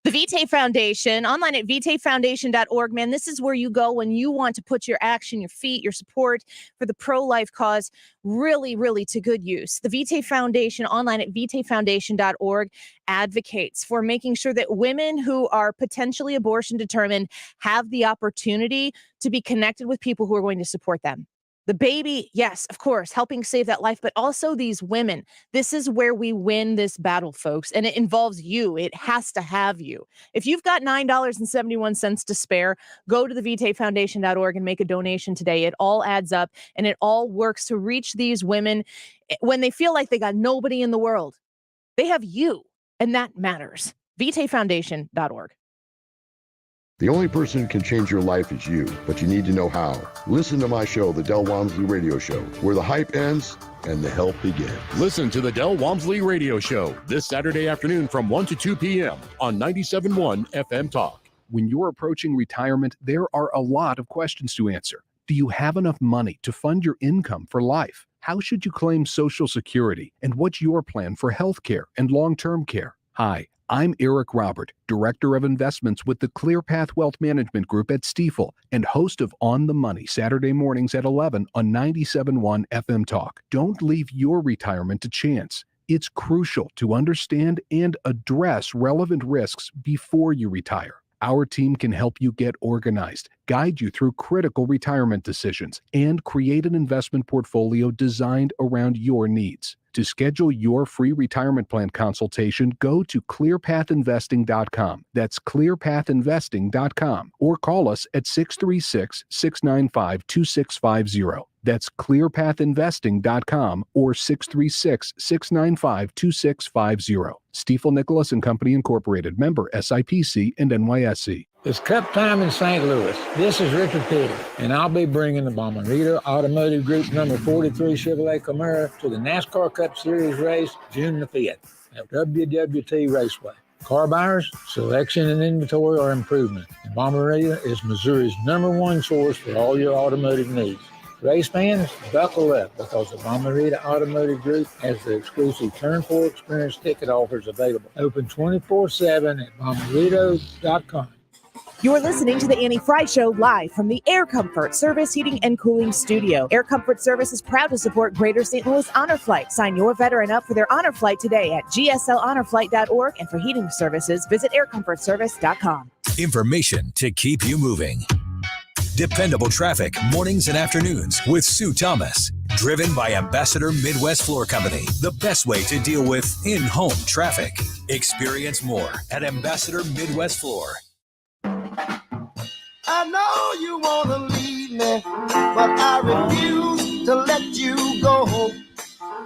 The Vitae Foundation, online at vitaefoundation.org. Man, this is where you go when you want to put your action, your feet, your support for the pro-life cause really, really to good use. The Vitae Foundation, online at vitaefoundation.org, advocates for making sure that women who are potentially abortion determined have the opportunity to be connected with people who are going to support them. The baby, yes, of course, helping save that life, but also these women. This is where we win this battle, folks, and it involves you. It has to have you. If you've got $9.71 to spare, go to the vitaefoundation.org and make a donation today. It all adds up, and it all works to reach these women when they feel like they got nobody in the world. They have you, and that matters. vitaefoundation.org. The only person who can change your life is you, but you need to know how. Listen to my show, The Del Walmsley Radio Show, where the hype ends and the help begins. Listen to The Del Walmsley Radio Show this Saturday afternoon from 1 to 2 p.m. on 97.1 FM Talk. When you're approaching retirement, there are a lot of questions to answer. Do you have enough money to fund your income for life? How should you claim Social Security? And what's your plan for health care and long-term care? Hi, I'm Eric Robert, Director of Investments with the ClearPath Wealth Management Group at Stifel and host of On the Money Saturday mornings at 11 on 97.1 FM Talk. Don't leave your retirement to chance. It's crucial to understand and address relevant risks before you retire. Our team can help you get organized, guide you through critical retirement decisions, and create an investment portfolio designed around your needs. To schedule your free retirement plan consultation, go to clearpathinvesting.com. That's clearpathinvesting.com, or call us at 636-695-2650. That's clearpathinvesting.com or 636-695-2650. Stifel Nicholas and Company Incorporated, member SIPC and NYSE. It's Cup time in St. Louis. This is Richard Petty, and I'll be bringing the Bomarito Automotive Group number 43 Chevrolet Camaro to the NASCAR Cup Series race June the 5th at WWT Raceway. Car buyers, selection and inventory are improvement, and Bomarito is Missouri's #1 source for all your automotive needs. Race fans, buckle up because the Bomarito Automotive Group has the exclusive Turn 4 Experience ticket offers available. Open 24/7 at bomarito.com. You're listening to the Annie Frey Show live from the Air Comfort Service Heating and Cooling Studio. Air Comfort Service is proud to support Greater St. Louis Honor Flight. Sign your veteran up for their honor flight today at gslhonorflight.org, and for heating services, visit aircomfortservice.com. Information to keep you moving. Dependable traffic, mornings and afternoons with Sue Thomas. Driven by Ambassador Midwest Floor Company, the best way to deal with in-home traffic. Experience more at Ambassador Midwest Floor. I know you want to leave me, but I refuse to let you go.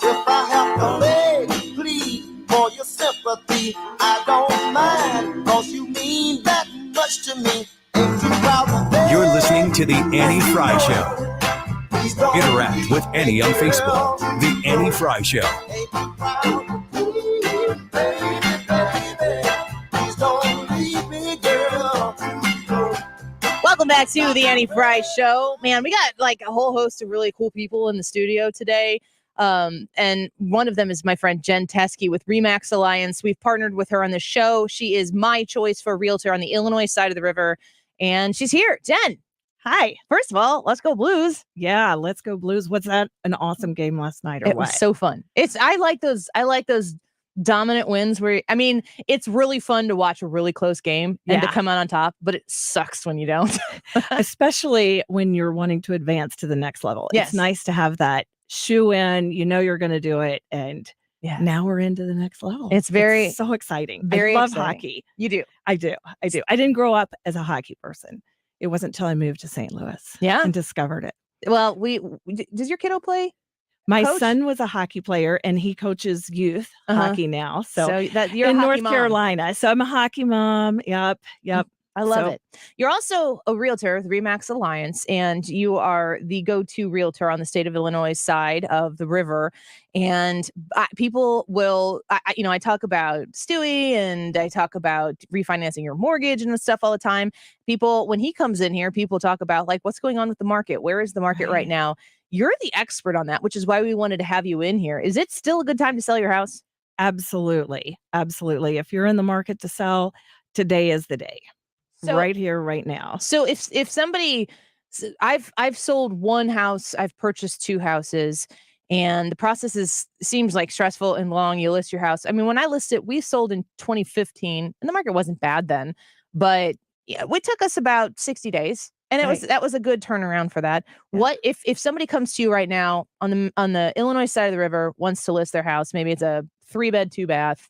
If I have to beg, plead for your sympathy, I don't mind, cause you mean that much to me. You're listening to The Annie Frey Show. Interact with Annie on Facebook. The Annie Frey Show. back to the Annie Frey Show. Man, we got like a whole host of really cool people in the studio today. And one of them is my friend Jen Teske with Remax Alliance. We've partnered with her on the show. She is my choice for a realtor on the Illinois side of the river. And she's here. Jen. Hi. First of all, let's go Blues. Yeah, let's go Blues. Was that an awesome game last night or It what? was so fun. I like those dominant wins where, I mean, it's really fun to watch a really close game and to come out on top, but it sucks when you don't. Especially when you're wanting to advance to the next level. Yes. It's nice to have that shoe in, you're going to do it. And now we're into the next level. It's so exciting. Very I love exciting. hockey. You do. I do. I didn't grow up as a hockey person. It wasn't until I moved to St. Louis and discovered it. Well, does your kiddo play? My Coach? son was a hockey player and he coaches youth hockey now. So that you're in a hockey North mom. Carolina. So I'm a hockey mom. Yep. I love it. You're also a realtor with Remax Alliance, and you are the go-to realtor on the state of Illinois side of the river. And people will, I talk about Stewie and I talk about refinancing your mortgage and stuff all the time. People, when he comes in here, people talk about like, what's going on with the market? Where is the market right now? You're the expert on that, which is why we wanted to have you in here. Is it still a good time to sell your house? Absolutely. Absolutely. If you're in the market to sell, today is the day. So, right here, right now. So if somebody, I've sold one house, I've purchased two houses, and the process seems like stressful and long. You list your house. I mean, when I listed, we sold in 2015, and the market wasn't bad then, but it took us about 60 days. And that was a good turnaround for that. Yeah. What if somebody comes to you right now on the Illinois side of the river, wants to list their house, maybe it's a 3-bed, 2-bath,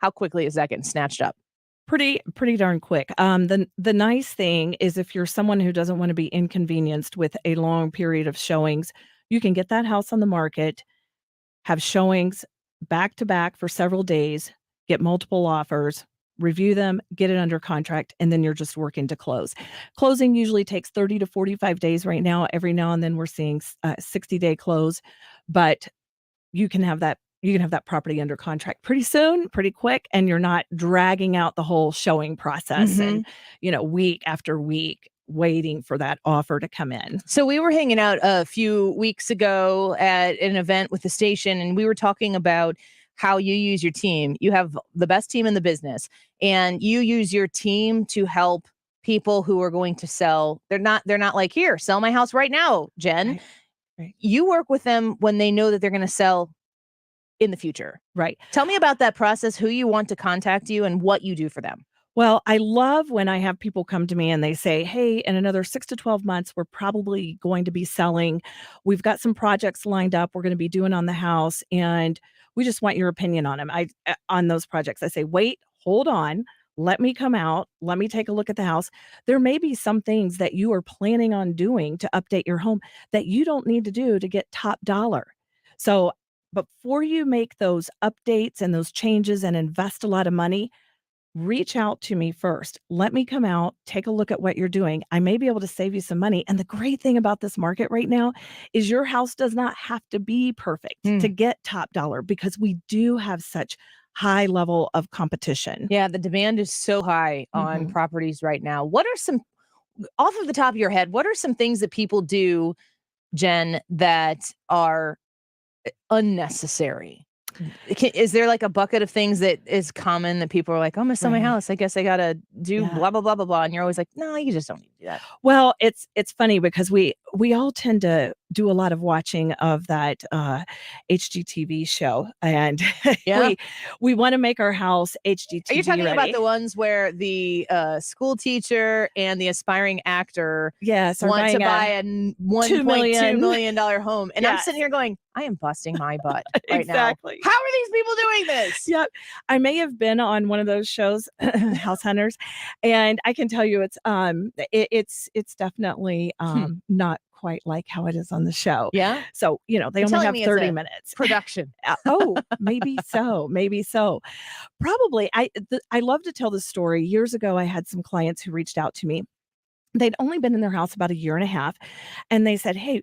how quickly is that getting snatched up? Pretty darn quick. The nice thing is if you're someone who doesn't want to be inconvenienced with a long period of showings, you can get that house on the market, have showings back to back for several days, get multiple offers, review them, get it under contract, and then you're just working to close. Closing usually takes 30 to 45 days right now. Every now and then we're seeing 60-day close, but you can have that property under contract pretty soon, pretty quick, and you're not dragging out the whole showing process and, week after week waiting for that offer to come in. So we were hanging out a few weeks ago at an event with the station, and we were talking about how you use your team. You have the best team in the business, and you use your team to help people who are going to sell. They're not like, here, sell my house right now, Jen. Right. You work with them when they know that they're going to sell in the future. Right. Tell me about that process, who you want to contact you and what you do for them. Well, I love when I have people come to me and they say, hey, in another 6 to 12 months, we're probably going to be selling. We've got some projects lined up we're going to be doing on the house, and we just want your opinion on them. On those projects, I say, wait, hold on. Let me come out. Let me take a look at the house. There may be some things that you are planning on doing to update your home that you don't need to do to get top dollar. So before you make those updates and those changes and invest a lot of money, reach out to me first. Let me come out, take a look at what you're doing. I may be able to save you some money. And the great thing about this market right now is your house does not have to be perfect to get top dollar, because we do have such high level of competition. Yeah, the demand is so high on properties right now. What are some, off of the top of your head, what are some things that people do, Jen, that are unnecessary? Is there like a bucket of things that is common that people are like, oh, I'm gonna sell my house, I guess I gotta do blah blah blah blah blah, and you're always like, no, you just don't need to do that? Well, it's funny because we all tend to do a lot of watching of that HGTV show, and we want to make our house HGTV Are you talking ready. about the ones where the school teacher and the aspiring actor want to buy a $1.2 million home? And I'm sitting here going, I am busting my butt right now. How are these people doing this? Yep. I may have been on one of those shows, House Hunters, and I can tell you it's definitely not quite like how it is on the show. Yeah. So, they only have 30 minutes. Production. Maybe so. Maybe so. Probably. I love to tell this story. Years ago, I had some clients who reached out to me. They'd only been in their house about a year and a half, and they said, hey,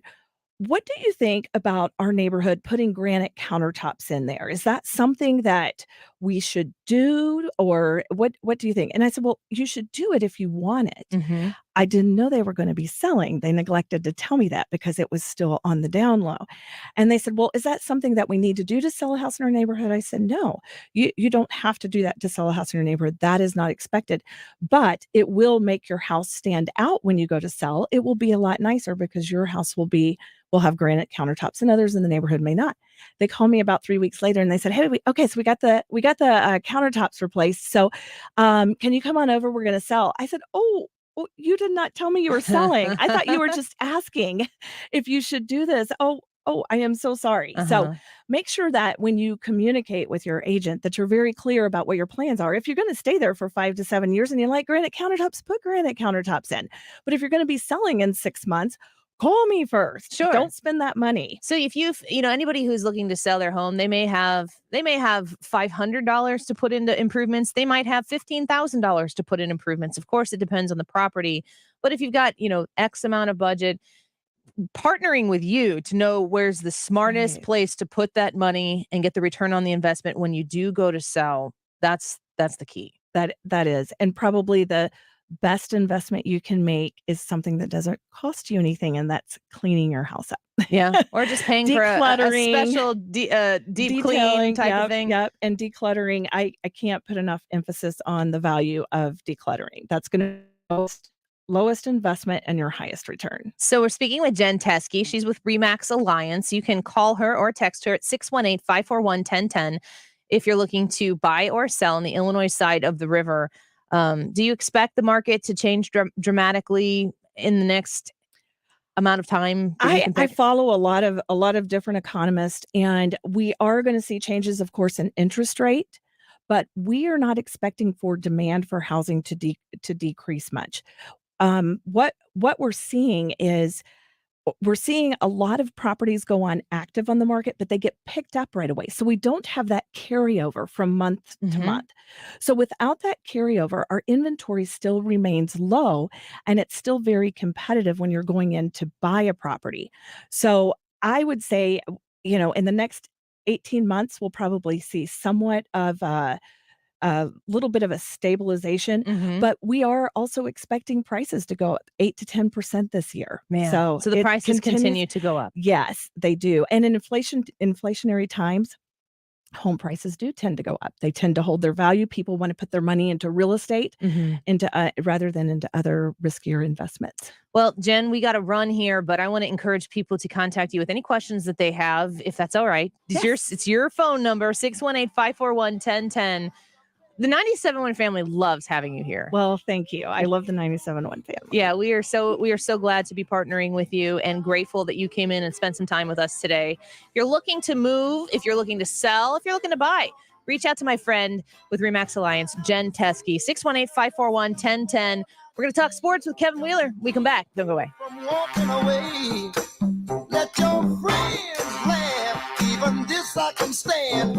what do you think about our neighborhood putting granite countertops in there? Is that something that we should do, or what do you think? And I said, well, you should do it if you want it. Mhm. I didn't know they were going to be selling. They neglected to tell me that because it was still on the down low. And they said, well, is that something that we need to do to sell a house in our neighborhood? I said, no, you don't have to do that to sell a house in your neighborhood. That is not expected, but it will make your house stand out when you go to sell. It will be a lot nicer because your house will have granite countertops, and others in the neighborhood may not. They called me about 3 weeks later and they said, hey, so we got the countertops replaced. So can you come on over? We're going to sell. I said, oh, you did not tell me you were selling. I thought you were just asking if you should do this. Oh, I am so sorry. So make sure that when you communicate with your agent that you're very clear about what your plans are. If you're going to stay there for 5 to 7 years and you like granite countertops, put granite countertops in. But if you're going to be selling in 6 months, call me first. Sure. Don't spend that money. So if anybody who's looking to sell their home, they may have $500 to put into improvements. They might have $15,000 to put in improvements. Of course, it depends on the property. But if you've got, X amount of budget, partnering with you to know where's the smartest place to put that money and get the return on the investment when you do go to sell, that's the key. That is. And probably the best investment you can make is something that doesn't cost you anything, and that's cleaning your house up. Yeah, or just paying for a special deep clean type of thing. Yep, and decluttering. I can't put enough emphasis on the value of decluttering. That's going to be lowest investment and your highest return. So we're speaking with Jen Teske. She's with RE/MAX Alliance. You can call her or text her at 618-541-1010 if you're looking to buy or sell on the Illinois side of the river. Do you expect the market to change dramatically in the next amount of time? I follow a lot of different economists, and we are going to see changes, of course, in interest rate, but we are not expecting for demand for housing to decrease much. What we're seeing is a lot of properties go on active on the market, but they get picked up right away. So we don't have that carryover from month to month. So without that carryover, our inventory still remains low, and it's still very competitive when you're going in to buy a property. So I would say, in the next 18 months, we'll probably see somewhat of a little bit of a stabilization, but we are also expecting prices to go up 8 to 10% this year. Man. So the prices continue to go up. Yes, they do. And in inflationary times, home prices do tend to go up. They tend to hold their value. People want to put their money into real estate rather than into other riskier investments. Well, Jen, we got to run here, but I want to encourage people to contact you with any questions that they have, if that's all right. Yes. It's your phone number, 618-541-1010. The 97.1 family loves having you here. Well, thank you. I love the 97.1 family. Yeah, we are so glad to be partnering with you and grateful that you came in and spent some time with us today. If you're looking to move, if you're looking to sell, if you're looking to buy, reach out to my friend with RE/MAX Alliance, Jen Teske, 618-541-1010. We're going to talk sports with Kevin Wheeler. We come back. Don't go away. From walking away, let your friends laugh. Even this I can stand.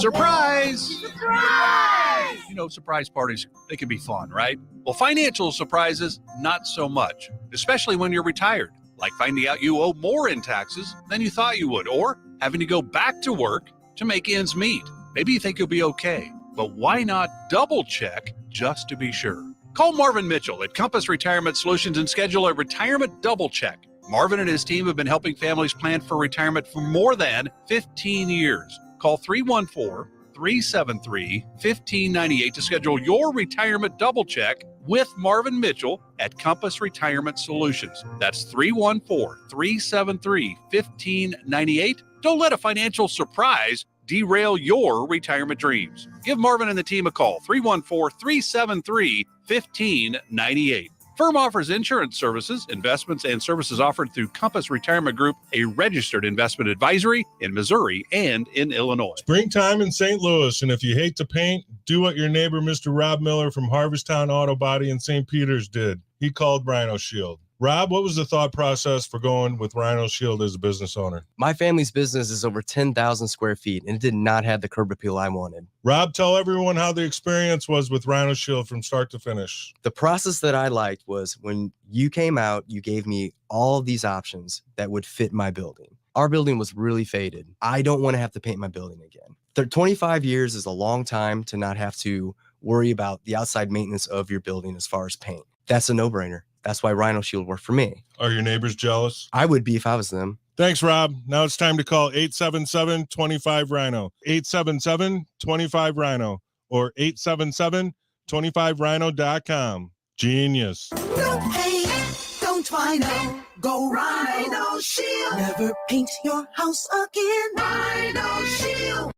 Surprise! Surprise parties, they can be fun, right? Well, financial surprises, not so much, especially when you're retired, like finding out you owe more in taxes than you thought you would, or having to go back to work to make ends meet. Maybe you think you'll be okay, but why not double check just to be sure? Call Marvin Mitchell at Compass Retirement Solutions and schedule a retirement double check. Marvin and his team have been helping families plan for retirement for more than 15 years. Call 314-373-1598 to schedule your retirement double check with Marvin Mitchell at Compass Retirement Solutions. That's 314-373-1598. Don't let a financial surprise derail your retirement dreams. Give Marvin and the team a call, 314-373-1598. Firm offers insurance services, investments, and services offered through Compass Retirement Group, a registered investment advisory in Missouri and in Illinois. Springtime in St. Louis, and if you hate to paint, do what your neighbor Mr. Rob Miller from Harvesttown Auto Body in St. Peters did. He called Rhino Shield. Rob, what was the thought process for going with Rhino Shield as a business owner? My family's business is over 10,000 square feet, and it did not have the curb appeal I wanted. Rob, tell everyone how the experience was with Rhino Shield from start to finish. The process that I liked was when you came out, you gave me all of these options that would fit my building. Our building was really faded. I don't want to have to paint my building again. 25 years is a long time to not have to worry about the outside maintenance of your building as far as paint. That's a no-brainer. That's why Rhino Shield worked for me. Are your neighbors jealous? I would be if I was them. Thanks, Rob. Now it's time to call 877-25-RHINO, 877-25-RHINO, or 877-25rhino.com. Genius. Don't paint, don't Rhino. Go Rhino Shield. Never paint your house again. Rhino Shield.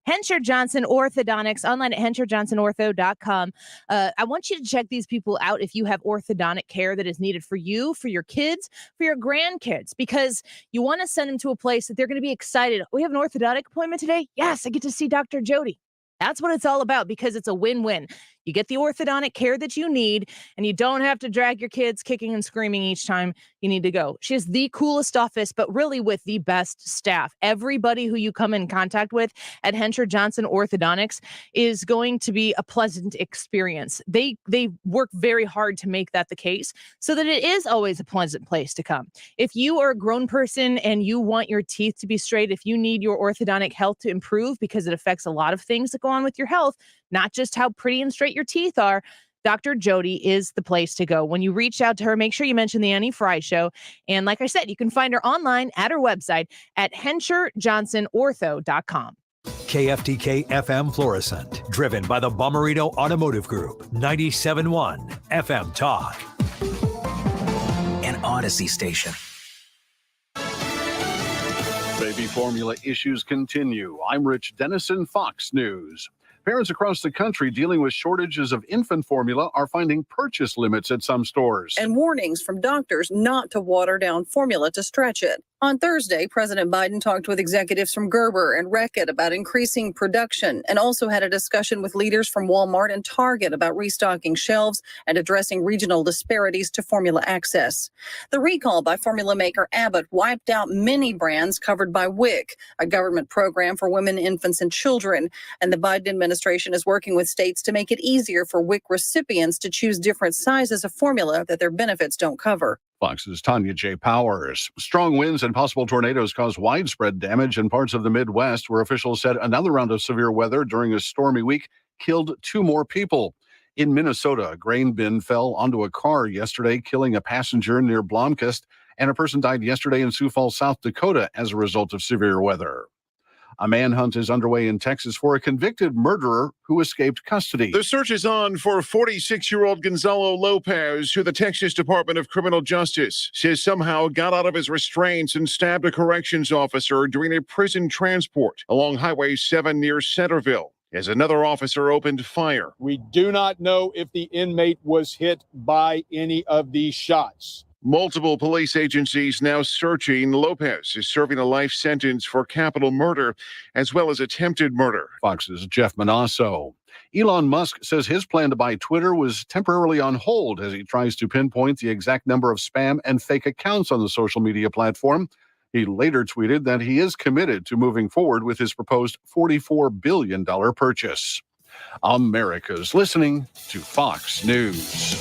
Hensher Johnson Orthodontics, online at HensherJohnsonOrtho.com. I want you to check these people out if you have orthodontic care that is needed for you, for your kids, for your grandkids, because you want to send them to a place that they're going to be excited. We have an orthodontic appointment today. Yes, I get to see Dr. Jody. That's what it's all about, because it's a win-win. You get the orthodontic care that you need, and you don't have to drag your kids kicking and screaming each time you need to go. She has the coolest office, but really with the best staff. Everybody who you come in contact with at Hensher Johnson Orthodontics is going to be a pleasant experience. They work very hard to make that the case so that it is always a pleasant place to come. If you are a grown person and you want your teeth to be straight, if you need your orthodontic health to improve, because it affects a lot of things that go on with your health, not just how pretty and straight your teeth are, Dr. Jody is the place to go. When you reach out to her, make sure you mention the Annie Frey Show. And like I said, you can find her online at her website at HensherJohnsonOrtho.com. KFTK FM Florissant, driven by the Bommarito Automotive Group, 97.1 FM Talk. An Odyssey station. Baby formula issues continue. I'm Rich Dennison, Fox News. Parents across the country dealing with shortages of infant formula are finding purchase limits at some stores. And warnings from doctors not to water down formula to stretch it. On Thursday, President Biden talked with executives from Gerber and Reckitt about increasing production, and also had a discussion with leaders from Walmart and Target about restocking shelves and addressing regional disparities to formula access. The recall by formula maker Abbott wiped out many brands covered by WIC, a government program for women, infants, and children. And the Biden administration is working with states to make it easier for WIC recipients to choose different sizes of formula that their benefits don't cover. Fox's Tanya J. Powers. Strong winds and possible tornadoes caused widespread damage in parts of the Midwest, where officials said another round of severe weather during a stormy week killed 2 more people. In Minnesota, a grain bin fell onto a car yesterday, killing a passenger near Blomkist, and a person died yesterday in Sioux Falls, South Dakota, as a result of severe weather. A manhunt is underway in Texas for a convicted murderer who escaped custody. The search is on for 46-year-old Gonzalo Lopez, who the Texas Department of Criminal Justice says somehow got out of his restraints and stabbed a corrections officer during a prison transport along Highway 7 near Centerville, as another officer opened fire. We do not know if the inmate was hit by any of these shots. Multiple police agencies now searching. Lopez is serving a life sentence for capital murder as well as attempted murder. Fox's Jeff Manasso. Elon Musk says his plan to buy Twitter was temporarily on hold as he tries to pinpoint the exact number of spam and fake accounts on the social media platform. He later tweeted that he is committed to moving forward with his proposed $44 billion purchase. America's listening to Fox News.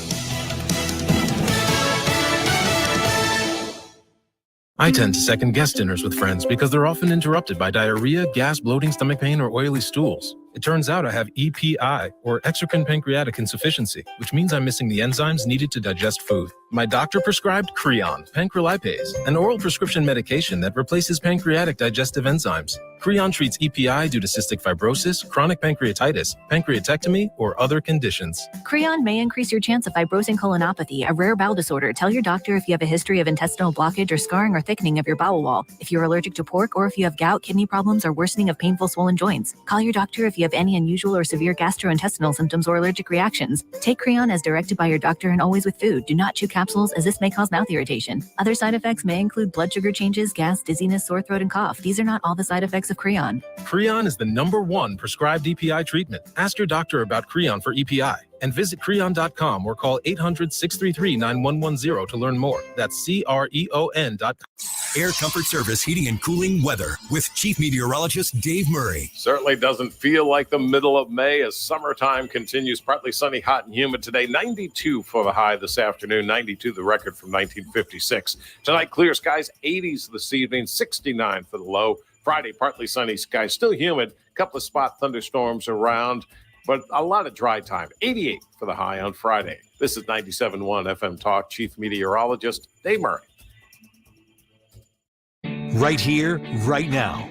I tend to second-guess dinners with friends because they're often interrupted by diarrhea, gas, bloating, stomach pain, or oily stools. It turns out I have EPI, or exocrine pancreatic insufficiency, which means I'm missing the enzymes needed to digest food. My doctor prescribed Creon, pancrelipase, an oral prescription medication that replaces pancreatic digestive enzymes. Creon treats EPI due to cystic fibrosis, chronic pancreatitis, pancreatectomy, or other conditions. Creon may increase your chance of fibrosing colonopathy, a rare bowel disorder. Tell your doctor if you have a history of intestinal blockage or scarring or thickening of your bowel wall, if you're allergic to pork, or if you have gout, kidney problems, or worsening of painful swollen joints. Call your doctor if you have any unusual or severe gastrointestinal symptoms or allergic reactions. Take Creon as directed by your doctor and always with food. Do not chew capsules, as this may cause mouth irritation. Other side effects may include blood sugar changes, gas, dizziness, sore throat, and cough. These are not all the side effects products of Creon. Creon is the #1 prescribed EPI treatment. Ask your doctor about Creon for EPI and visit Creon.com or call 800-633-9110 to learn more. That's CREON.com. Air Comfort Service Heating and Cooling weather with Chief Meteorologist Dave Murray. Certainly doesn't feel like the middle of May as summertime continues. Partly sunny, hot, and humid today. 92 for the high this afternoon. 92 the record from 1956. Tonight, clear skies. 80s this evening. 69 for the low. Friday, partly sunny skies. Still humid. Couple of spot thunderstorms around, but a lot of dry time. 88 for the high on Friday. This is 97.1 FM Talk. Chief Meteorologist Dave Murray. Right here, right now.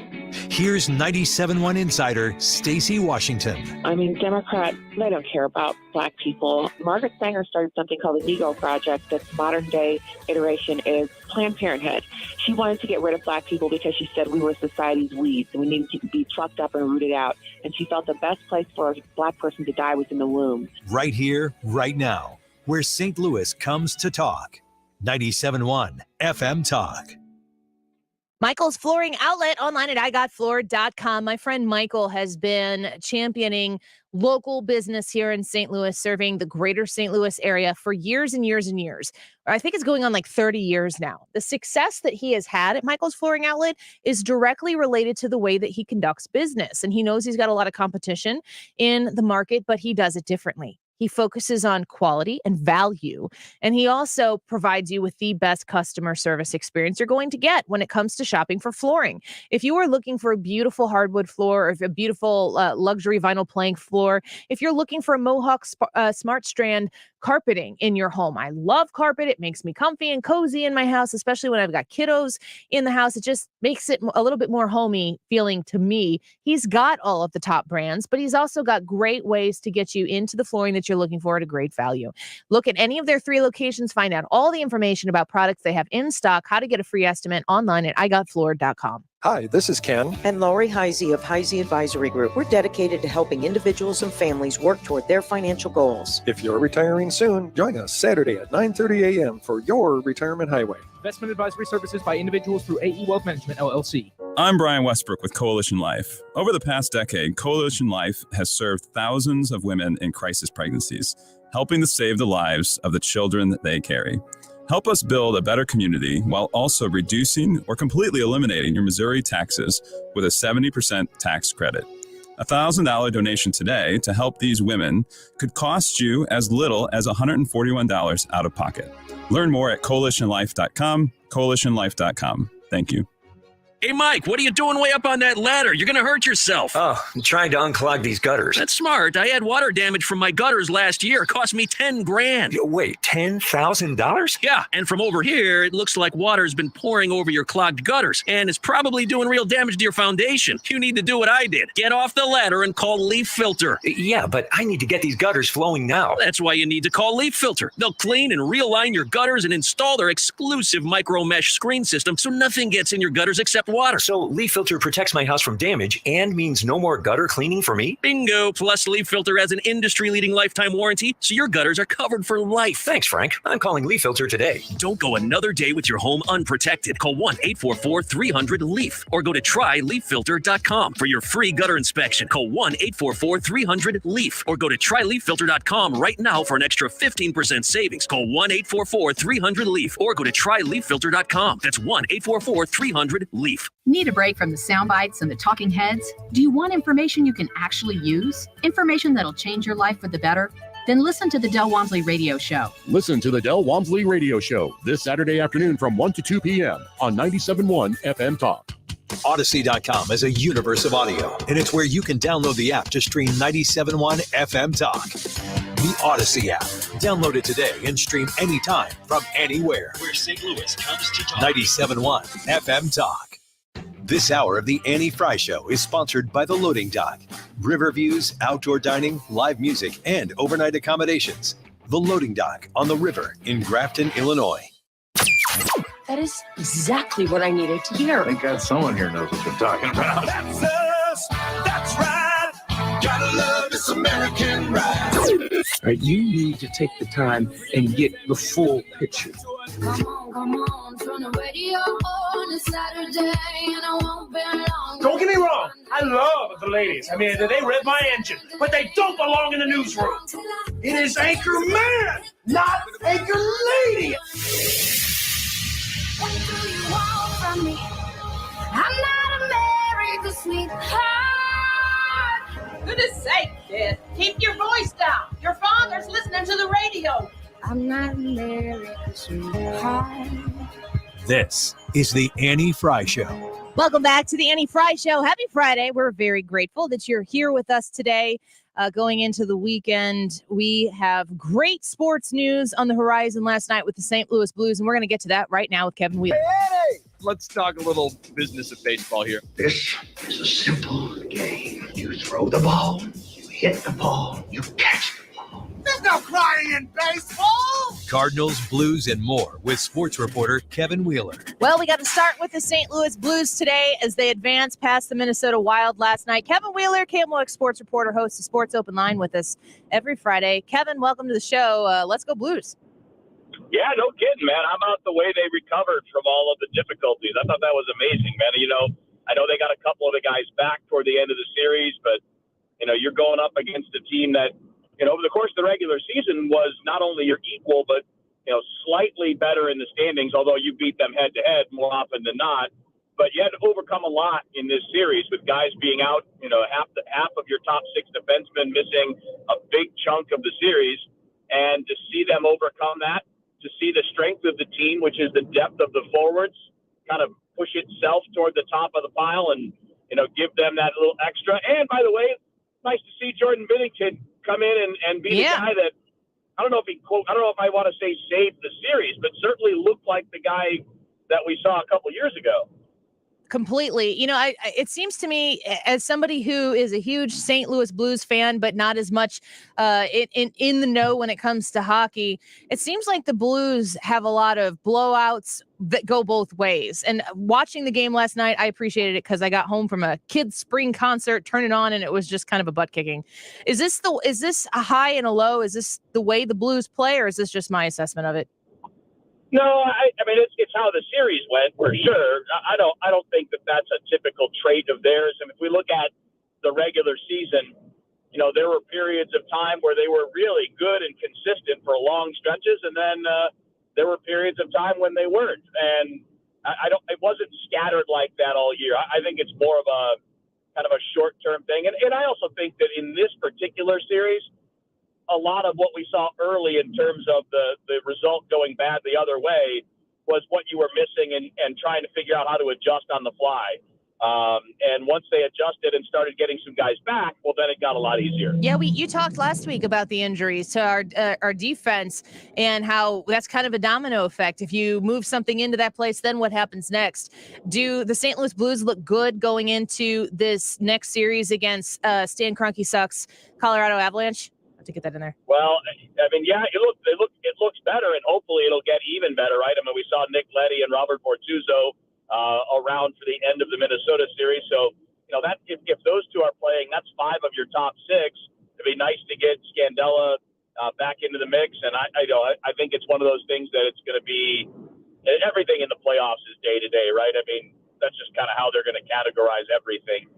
Here's 97.1 Insider Stacey Washington. I mean, Democrats, they don't care about Black people. Margaret Sanger started something called the Negro Project. That's modern-day iteration is Planned Parenthood. She wanted to get rid of Black people because she said we were society's weeds and we needed to be trucked up and rooted out. And she felt the best place for a Black person to die was in the womb. Right here, right now, where St. Louis comes to talk. 97.1 FM Talk. Michael's Flooring Outlet online at igotfloored.com. My friend Michael has been championing local business here in St. Louis, serving the greater St. Louis area for years and years and years. I think it's going on like 30 years now. The success that he has had at Michael's Flooring Outlet is directly related to the way that he conducts business. And he knows he's got a lot of competition in the market, but he does it differently. He focuses on quality and value, and he also provides you with the best customer service experience you're going to get when it comes to shopping for flooring. If you are looking for a beautiful hardwood floor or a beautiful luxury vinyl plank floor, if you're looking for a Mohawk Smart Strand carpeting in your home, I love carpet. It makes me comfy and cozy in my house, especially when I've got kiddos in the house. It just makes it a little bit more homey feeling to me. He's got all of the top brands, but he's also got great ways to get you into the flooring that you're looking for at a great value. Look at any of their 3 locations, find out all the information about products they have in stock, how to get a free estimate online at igotfloored.com. Hi, this is Ken. And Lori Heisey of Heisey Advisory Group. We're dedicated to helping individuals and families work toward their financial goals. If you're retiring soon, join us Saturday at 9:30 a.m. for your Retirement Highway. Investment advisory services by individuals through AE Wealth Management, LLC. I'm Brian Westbrook with Coalition Life. Over the past decade, Coalition Life has served thousands of women in crisis pregnancies, helping to save the lives of the children that they carry. Help us build a better community while also reducing or completely eliminating your Missouri taxes with a 70% tax credit. A $1,000 donation today to help these women could cost you as little as $141 out of pocket. Learn more at coalitionlife.com, coalitionlife.com. Thank you. Hey, Mike, what are you doing way up on that ladder? You're going to hurt yourself. Oh, I'm trying to unclog these gutters. That's smart. I had water damage from my gutters last year. It cost me $10,000. Wait, $10,000? Yeah, and from over here, it looks like water's been pouring over your clogged gutters, and it's probably doing real damage to your foundation. You need to do what I did. Get off the ladder and call Leaf Filter. Yeah, but I need to get these gutters flowing now. That's why you need to call Leaf Filter. They'll clean and realign your gutters and install their exclusive micro mesh screen system so nothing gets in your gutters except water. So Leaf Filter protects my house from damage and means no more gutter cleaning for me? Bingo! Plus, Leaf Filter has an industry-leading lifetime warranty, so your gutters are covered for life. Thanks, Frank. I'm calling Leaf Filter today. Don't go another day with your home unprotected. Call 1-844-300-LEAF or go to tryleaffilter.com for your free gutter inspection. Call 1-844-300-LEAF or go to tryleaffilter.com right now for an extra 15% savings. Call 1-844-300-LEAF or go to tryleaffilter.com. That's 1-844-300-LEAF. Need a break from the sound bites and the talking heads? Do you want information you can actually use? Information that'll change your life for the better? Then listen to the Del Walmsley Radio Show. Listen to the Del Walmsley Radio Show this Saturday afternoon from 1 to 2 p.m. on 97.1 FM Talk. Odyssey.com is a universe of audio, and it's where you can download the app to stream 97.1 FM Talk. The Odyssey app. Download it today and stream anytime from anywhere. Where St. Louis comes to talk. 97.1 FM Talk. This hour of the Annie Frey Show is sponsored by The Loading Dock. River views, outdoor dining, live music, and overnight accommodations. The Loading Dock on the river in Grafton, Illinois. That is exactly what I needed to hear. Thank God someone here knows what they're talking about. That's us. That's right. Gotta love this American ride. All right, you need to take the time and get the full picture. Come on, turn the radio on. It's Saturday and I won't be long. Don't get me wrong, I love the ladies. I mean, they rev my engine, but they don't belong in the newsroom. It is Anchor Man, not Anchor Lady. What do you want from me? I'm not America's sweetheart. Goodness sake, kid. Keep your voice down. Your father's listening to the radio. I'm not America's sweetheart. This is the Annie Frey Show. Welcome back to the Annie Frey Show. Happy Friday. We're very grateful that you're here with us today. Going into the weekend, we have great sports news on the horizon last night with the St. Louis Blues, and we're going to get to that right now with Kevin Wheeler. Hey! Let's talk a little business of baseball here. This is a simple game. You throw the ball, you hit the ball, you catch the ball. There's no crying in baseball. Cardinals, Blues, and more with sports reporter Kevin Wheeler. Well, we got to start with the St. Louis Blues today as they advance past the Minnesota Wild last night. Kevin Wheeler, KMOX sports reporter, hosts the Sports Open Line with us every Friday. Kevin, welcome to the show. Let's go Blues. Yeah, no kidding, man. How about the way they recovered from all of the difficulties? I thought that was amazing, man. You know, I know they got a couple of the guys back toward the end of the series, but, you know, you're going up against a team that, you know, over the course of the regular season was not only your equal, but, you know, slightly better in the standings, although you beat them head-to-head more often than not. But you had to overcome a lot in this series with guys being out, you know, half of your top six defensemen missing a big chunk of the series. And to see them overcome that, to see the strength of the team, which is the depth of the forwards, kind of push itself toward the top of the pile and, you know, give them that little extra. And, by the way, nice to see Jordan Binnington come in and be the guy that, I don't know if I want to say saved the series, but certainly looked like the guy that we saw a couple years ago. Completely. You know, it seems to me, as somebody who is a huge St. Louis Blues fan, but not as much in the know when it comes to hockey, it seems like the Blues have a lot of blowouts that go both ways. And watching the game last night, I appreciated it because I got home from a kids' spring concert, turned it on, and it was just kind of a butt kicking. Is this a high and a low? Is this the way the Blues play, or is this just my assessment of it? No, I mean it's how the series went for sure. I don't think that that's a typical trait of theirs. I mean, if we look at the regular season, you know, there were periods of time where they were really good and consistent for long stretches, and then there were periods of time when they weren't. And it wasn't scattered like that all year. I think it's more of a kind of a short-term thing. And I also think that in this particular series, a lot of what we saw early in terms of the result going bad the other way was what you were missing and trying to figure out how to adjust on the fly. And once they adjusted and started getting some guys back, well, then it got a lot easier. Yeah, you talked last week about the injuries to our defense and how that's kind of a domino effect. If you move something into that place, then what happens next? Do the St. Louis Blues look good going into this next series against Stan Kroenke sucks Colorado Avalanche? To get that in there. Well, I mean, yeah, it looks better, and hopefully it'll get even better, right? I mean, we saw Nick Leddy and Robert Bortuzzo around for the end of the Minnesota series, so you know that if those two are playing, that's 5 of your top 6. It'd be nice to get Scandella back into the mix, and I think it's one of those things that it's going to be everything in the playoffs is day to day, right? I mean, that's just kind of how they're going to categorize everything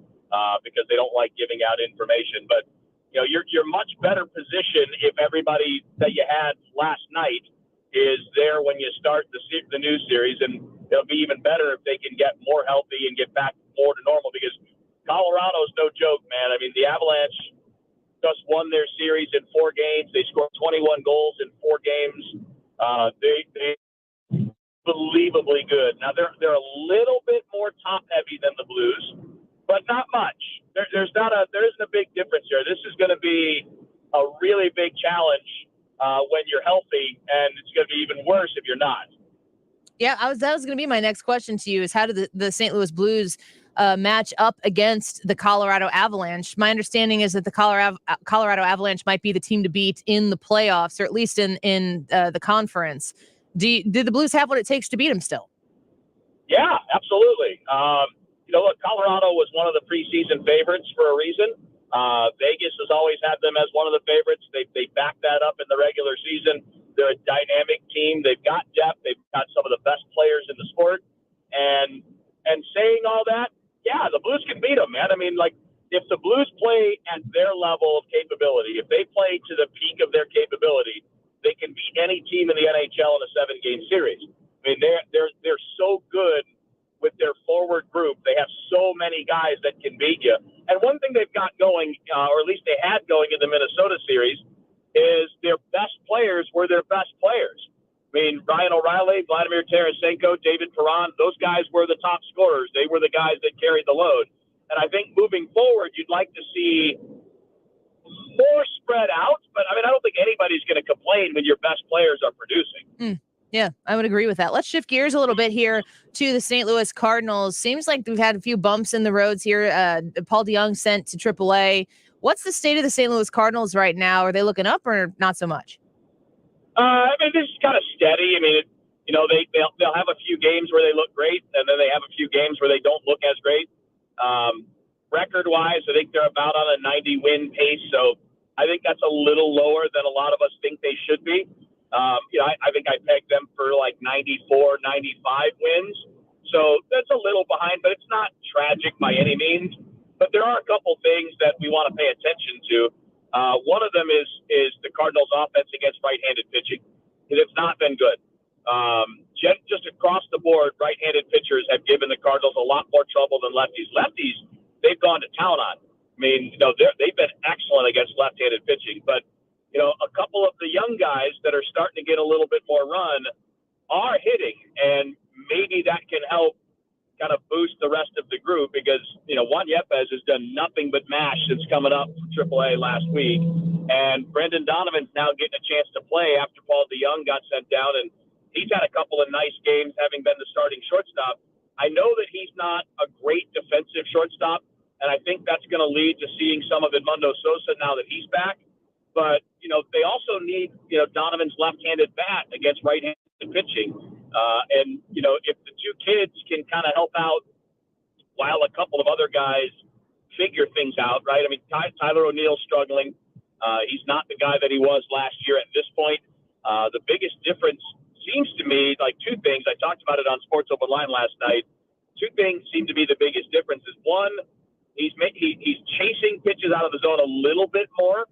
because they don't like giving out information, but. You know, you're much better positioned if everybody that you had last night is there when you start the new series, and it'll be even better if they can get more healthy and get back more to normal because Colorado's no joke, man. I mean, the Avalanche just won their series in 4 games. They scored 21 goals in 4 games. They unbelievably good. Now they're a little bit more top heavy than the Blues, but not much. There isn't a big difference here. This is going to be a really big challenge when you're healthy, and it's going to be even worse if you're not. Yeah, that was going to be my next question to you: is how do the St. Louis Blues match up against the Colorado Avalanche? My understanding is that the Colorado Avalanche might be the team to beat in the playoffs, or at least in the conference. Did the Blues have what it takes to beat them still? Yeah, absolutely. You know, look, Colorado was one of the preseason favorites for a reason. Vegas has always had them as one of the favorites. They backed that up in the regular season. They're a dynamic team. They've got depth. They've got some of the best players in the sport. And saying all that, yeah, the Blues can beat them, man. I mean, like, if the Blues play at their level of capability, if they play to the peak of their capability, they can beat any team in the NHL in a 7-game series. I mean, they're so good with their forward group. They have so many guys that can beat you. And one thing they've got going, or at least they had going in the Minnesota series, is their best players were their best players. I mean, Ryan O'Reilly, Vladimir Tarasenko, David Perron, those guys were the top scorers. They were the guys that carried the load. And I think moving forward, you'd like to see more spread out. But, I mean, I don't think anybody's going to complain when your best players are producing. Yeah, I would agree with that. Let's shift gears a little bit here to the St. Louis Cardinals. Seems like we've had a few bumps in the roads here. Paul DeJong sent to AAA. What's the state of the St. Louis Cardinals right now? Are they looking up or not so much? I mean, this is kind of steady. I mean, they'll have a few games where they look great, and then they have a few games where they don't look as great. Record-wise, I think they're about on a 90-win pace, so I think that's a little lower than a lot of us think they should be. I think I pegged them for like 94, 95 wins. So that's a little behind, but it's not tragic by any means. But there are a couple things that we want to pay attention to. One of them is the Cardinals' offense against right-handed pitching, because it's not been good. Just across the board, right-handed pitchers have given the Cardinals a lot more trouble than lefties. Lefties, they've gone to town on. I mean, they've been excellent against left-handed pitching, but a couple of the young guys that are starting to get a little bit more run are hitting, and maybe that can help kind of boost the rest of the group, because, Juan Yepes has done nothing but mash since coming up from AAA last week. And Brendan Donovan's now getting a chance to play after Paul DeJong got sent down, and he's had a couple of nice games having been the starting shortstop. I know that he's not a great defensive shortstop, and I think that's going to lead to seeing some of Edmundo Sosa now that he's back. But, they also need, Donovan's left-handed bat against right-handed pitching. And if the two kids can kind of help out while a couple of other guys figure things out, right? I mean, Tyler O'Neill's struggling. He's not the guy that he was last year at this point. The biggest difference seems to me, like two things. I talked about it on Sports Open Line last night. Two things seem to be the biggest differences. One, he's chasing pitches out of the zone a little bit more,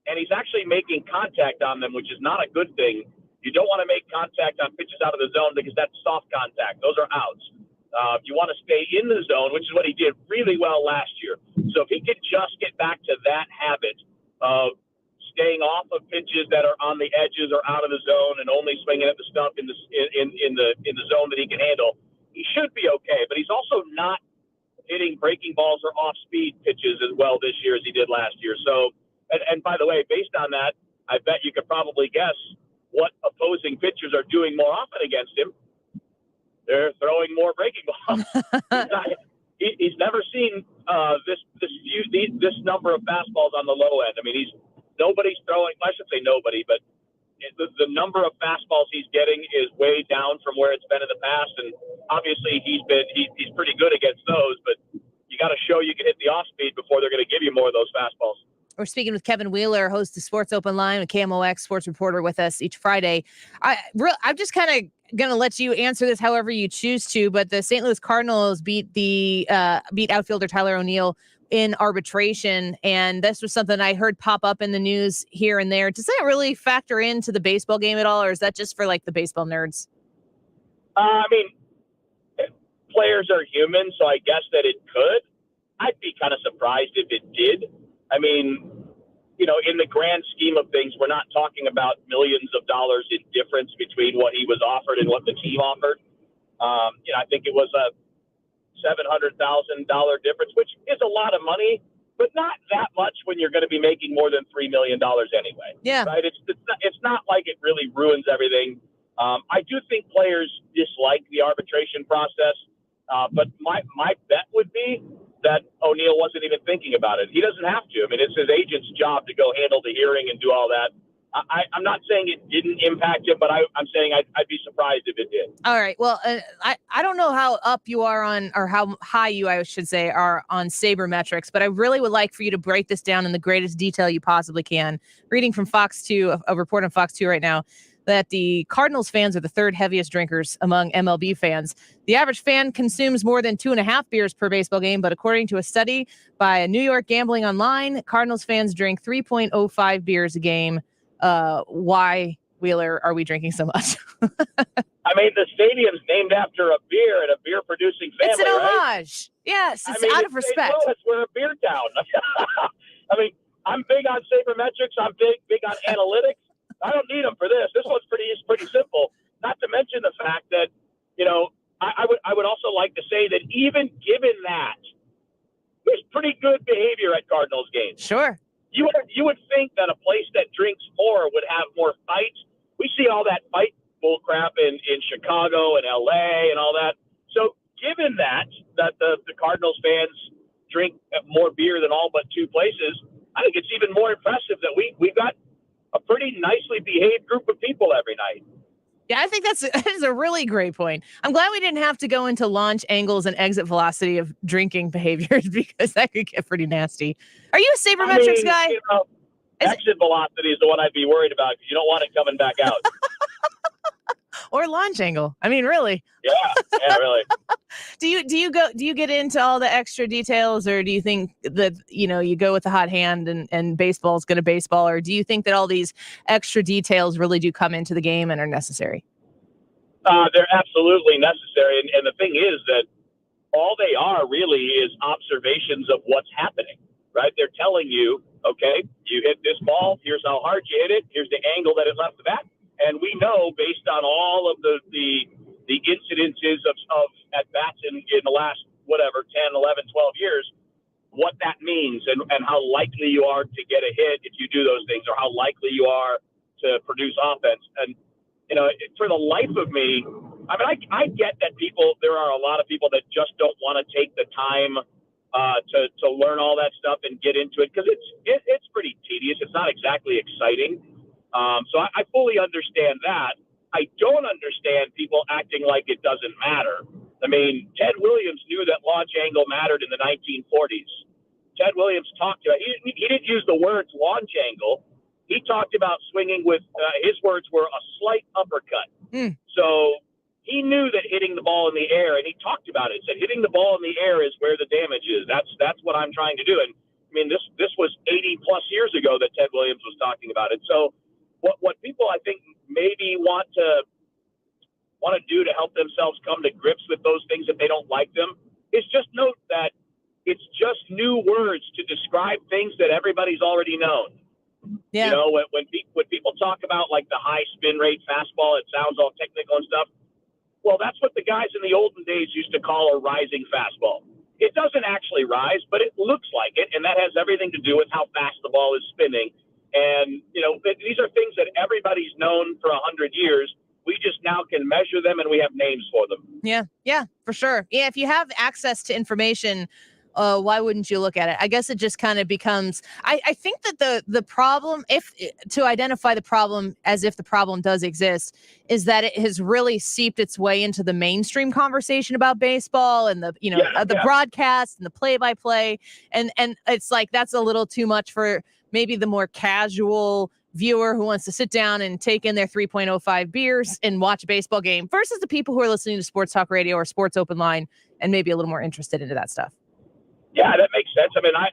and he's actually making contact on them, which is not a good thing. You don't want to make contact on pitches out of the zone because that's soft contact. Those are outs. You want to stay in the zone, which is what he did really well last year. So if he could just get back to that habit of staying off of pitches that are on the edges or out of the zone and only swinging at the stump in the zone that he can handle, he should be okay. But he's also not hitting breaking balls or off-speed pitches as well this year as he did last year. So, and by the way, based on that, I bet you could probably guess what opposing pitchers are doing more often against him. They're throwing more breaking balls. He's never seen this number of fastballs on the low end. I mean, nobody's throwing. I should say nobody, but the number of fastballs he's getting is way down from where it's been in the past. And obviously, he's pretty good against those. But you got to show you can hit the off speed before they're going to give you more of those fastballs. We're speaking with Kevin Wheeler, host of Sports Open Line, a KMOX sports reporter with us each Friday. I'm just kind of going to let you answer this however you choose to, but the St. Louis Cardinals beat outfielder Tyler O'Neill in arbitration, and this was something I heard pop up in the news here and there. Does that really factor into the baseball game at all, or is that just for like the baseball nerds? I mean, players are human, so I guess that it could. I'd be kind of surprised if it did. I mean, in the grand scheme of things, we're not talking about millions of dollars in difference between what he was offered and what the team offered. I think it was a $700,000 difference, which is a lot of money, but not that much when you're going to be making more than $3 million anyway. Yeah. Right? It's not like it really ruins everything. I do think players dislike the arbitration process, but my bet would be that O'Neill wasn't even thinking about it. He doesn't have to. I mean, it's his agent's job to go handle the hearing and do all that. I'm not saying it didn't impact him, but I'm saying I'd be surprised if it did. All right. Well, I don't know how up you are on, or how high you, I should say, are on sabermetrics, but I really would like for you to break this down in the greatest detail you possibly can. Reading from Fox 2, a report on Fox 2 right now. that the Cardinals fans are the third heaviest drinkers among MLB fans. The average fan consumes more than 2.5 beers per baseball game, but according to a study by New York Gambling Online, Cardinals fans drink 3.05 beers a game. Why, Wheeler, are we drinking so much? I mean, the stadium's named after a beer and a beer-producing family, It's an right? homage. Yes, it's I mean, out of respect. We're a beer town. I mean, I'm big on sabermetrics. I'm big on analytics. I don't need them for this. This one's pretty simple. Not to mention the fact that, you know, I would also like to say that even given that, there's pretty good behavior at Cardinals games. Sure. You would think that a place that drinks more would have more fights. We see all that fight bull crap in Chicago and LA and all that. So given that the Cardinals fans drink more beer than all but two places, I think it's even more impressive that we've got a pretty nicely behaved group of people every night. Yeah, I think that is a really great point. I'm glad we didn't have to go into launch angles and exit velocity of drinking behaviors because that could get pretty nasty. Are you a sabermetrics guy? You know, exit velocity is the one I'd be worried about because you don't want it coming back out. Or launch angle. I mean, really. Yeah, really. Do you get into all the extra details, or do you think that, you know, you go with the hot hand and baseball's going to baseball, or do you think that all these extra details really do come into the game and are necessary? They're absolutely necessary. And the thing is that all they are really is observations of what's happening, right? They're telling you, okay, you hit this ball. Here's how hard you hit it. Here's the angle that it left the bat. And we know based on all of the incidences of at-bats in the last, 10, 11, 12 years, what that means and how likely you are to get a hit if you do those things, or how likely you are to produce offense. And, you know, for the life of me, I mean, I get that there are a lot of people that just don't want to take the time to learn all that stuff and get into it because it's pretty tedious. It's not exactly exciting. So I fully understand that. I don't understand people acting like it doesn't matter. I mean, Ted Williams knew that launch angle mattered in the 1940s. Ted Williams talked about, he didn't use the words launch angle. He talked about swinging with, his words were a slight uppercut. So he knew that hitting the ball in the air, and he talked about it. He said, hitting the ball in the air is where the damage is. That's what I'm trying to do. And I mean, this was 80 plus years ago that Ted Williams was talking about it. So what people I think maybe want to do to help themselves come to grips with those things if they don't like them is just note that it's just new words to describe things that everybody's already known. Yeah. You know, when people talk about like the high spin rate fastball, it sounds all technical and stuff. Well, that's what the guys in the olden days used to call a rising fastball. It doesn't actually rise, but it looks like it, and that has everything to do with how fast the ball is spinning. And, you know, these are things that everybody's known for 100 years. We just now can measure them and we have names for them. Yeah, for sure. Yeah, if you have access to information, why wouldn't you look at it? I guess it just kind of becomes, I think that the problem, to identify the problem as if the problem does exist, is that it has really seeped its way into the mainstream conversation about baseball and the broadcast and the play-by-play. And it's like, that's a little too much for maybe the more casual viewer who wants to sit down and take in their 3.05 beers and watch a baseball game versus the people who are listening to sports talk radio or sports open line and maybe a little more interested into that stuff. Yeah, that makes sense. I mean, I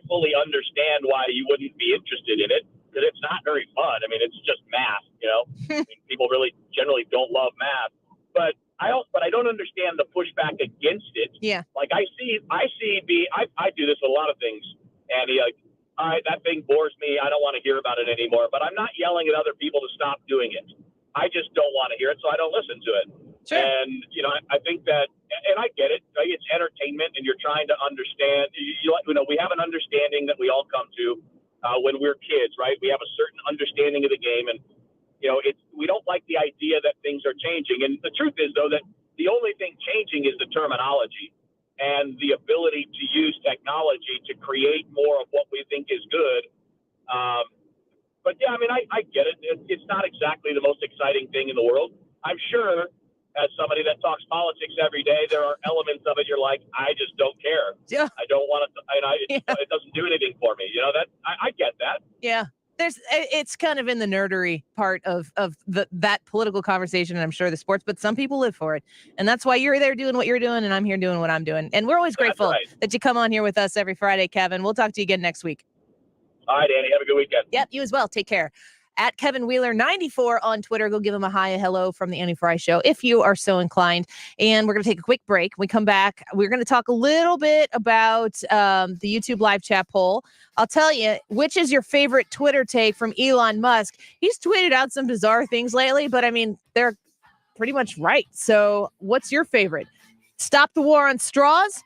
fully understand why you wouldn't be interested in it because it's not very fun. I mean, it's just math, you know. I mean, people really generally don't love math, but I don't understand the pushback against it. Yeah. Like I do this with a lot of things, Andy. Like, all right, that thing bores me. I don't want to hear about it anymore. But I'm not yelling at other people to stop doing it. I just don't want to hear it, so I don't listen to it. Sure. And, you know, I think that, and I get it. Right? It's entertainment, and you're trying to understand. You know, we have an understanding that we all come to when we're kids, right? We have a certain understanding of the game, and, you know, we don't like the idea that things are changing. And the truth is, though, that the only thing changing is the terminology and the ability to use technology to create more of what we think is good. But yeah, I mean, I get it. It's not exactly the most exciting thing in the world. I'm sure as somebody that talks politics every day, there are elements of it you're like, I just don't care. Yeah. I don't want to, it doesn't do anything for me. You know, that I get that. Yeah. it's kind of in the nerdery part of that political conversation, and I'm sure the sports, but some people live for it. And that's why you're there doing what you're doing, and I'm here doing what I'm doing. And we're always grateful that you come on here with us every Friday, Kevin. We'll talk to you again next week. All right, Annie. Have a good weekend. Yep, you as well. Take care. At Kevin Wheeler 94 on Twitter. Go give him a hi, a hello from the Annie Frey Show if you are so inclined. And we're going to take a quick break. When we come back, we're going to talk a little bit about the YouTube live chat poll. I'll tell you, which is your favorite Twitter take from Elon Musk? He's tweeted out some bizarre things lately, but I mean, they're pretty much right. So what's your favorite? Stop the war on straws?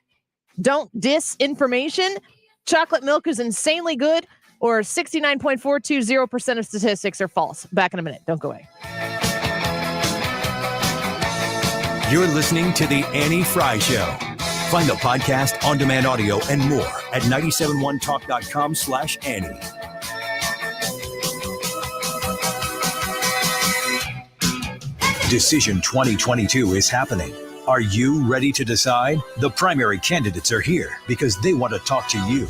Don't disinformation? Chocolate milk is insanely good? Or 69.420% of statistics are false. Back in a minute. Don't go away. You're listening to The Annie Frey Show. Find the podcast, on-demand audio, and more at 971talk.com/Annie. Decision 2022 is happening. Are you ready to decide? The primary candidates are here because they want to talk to you.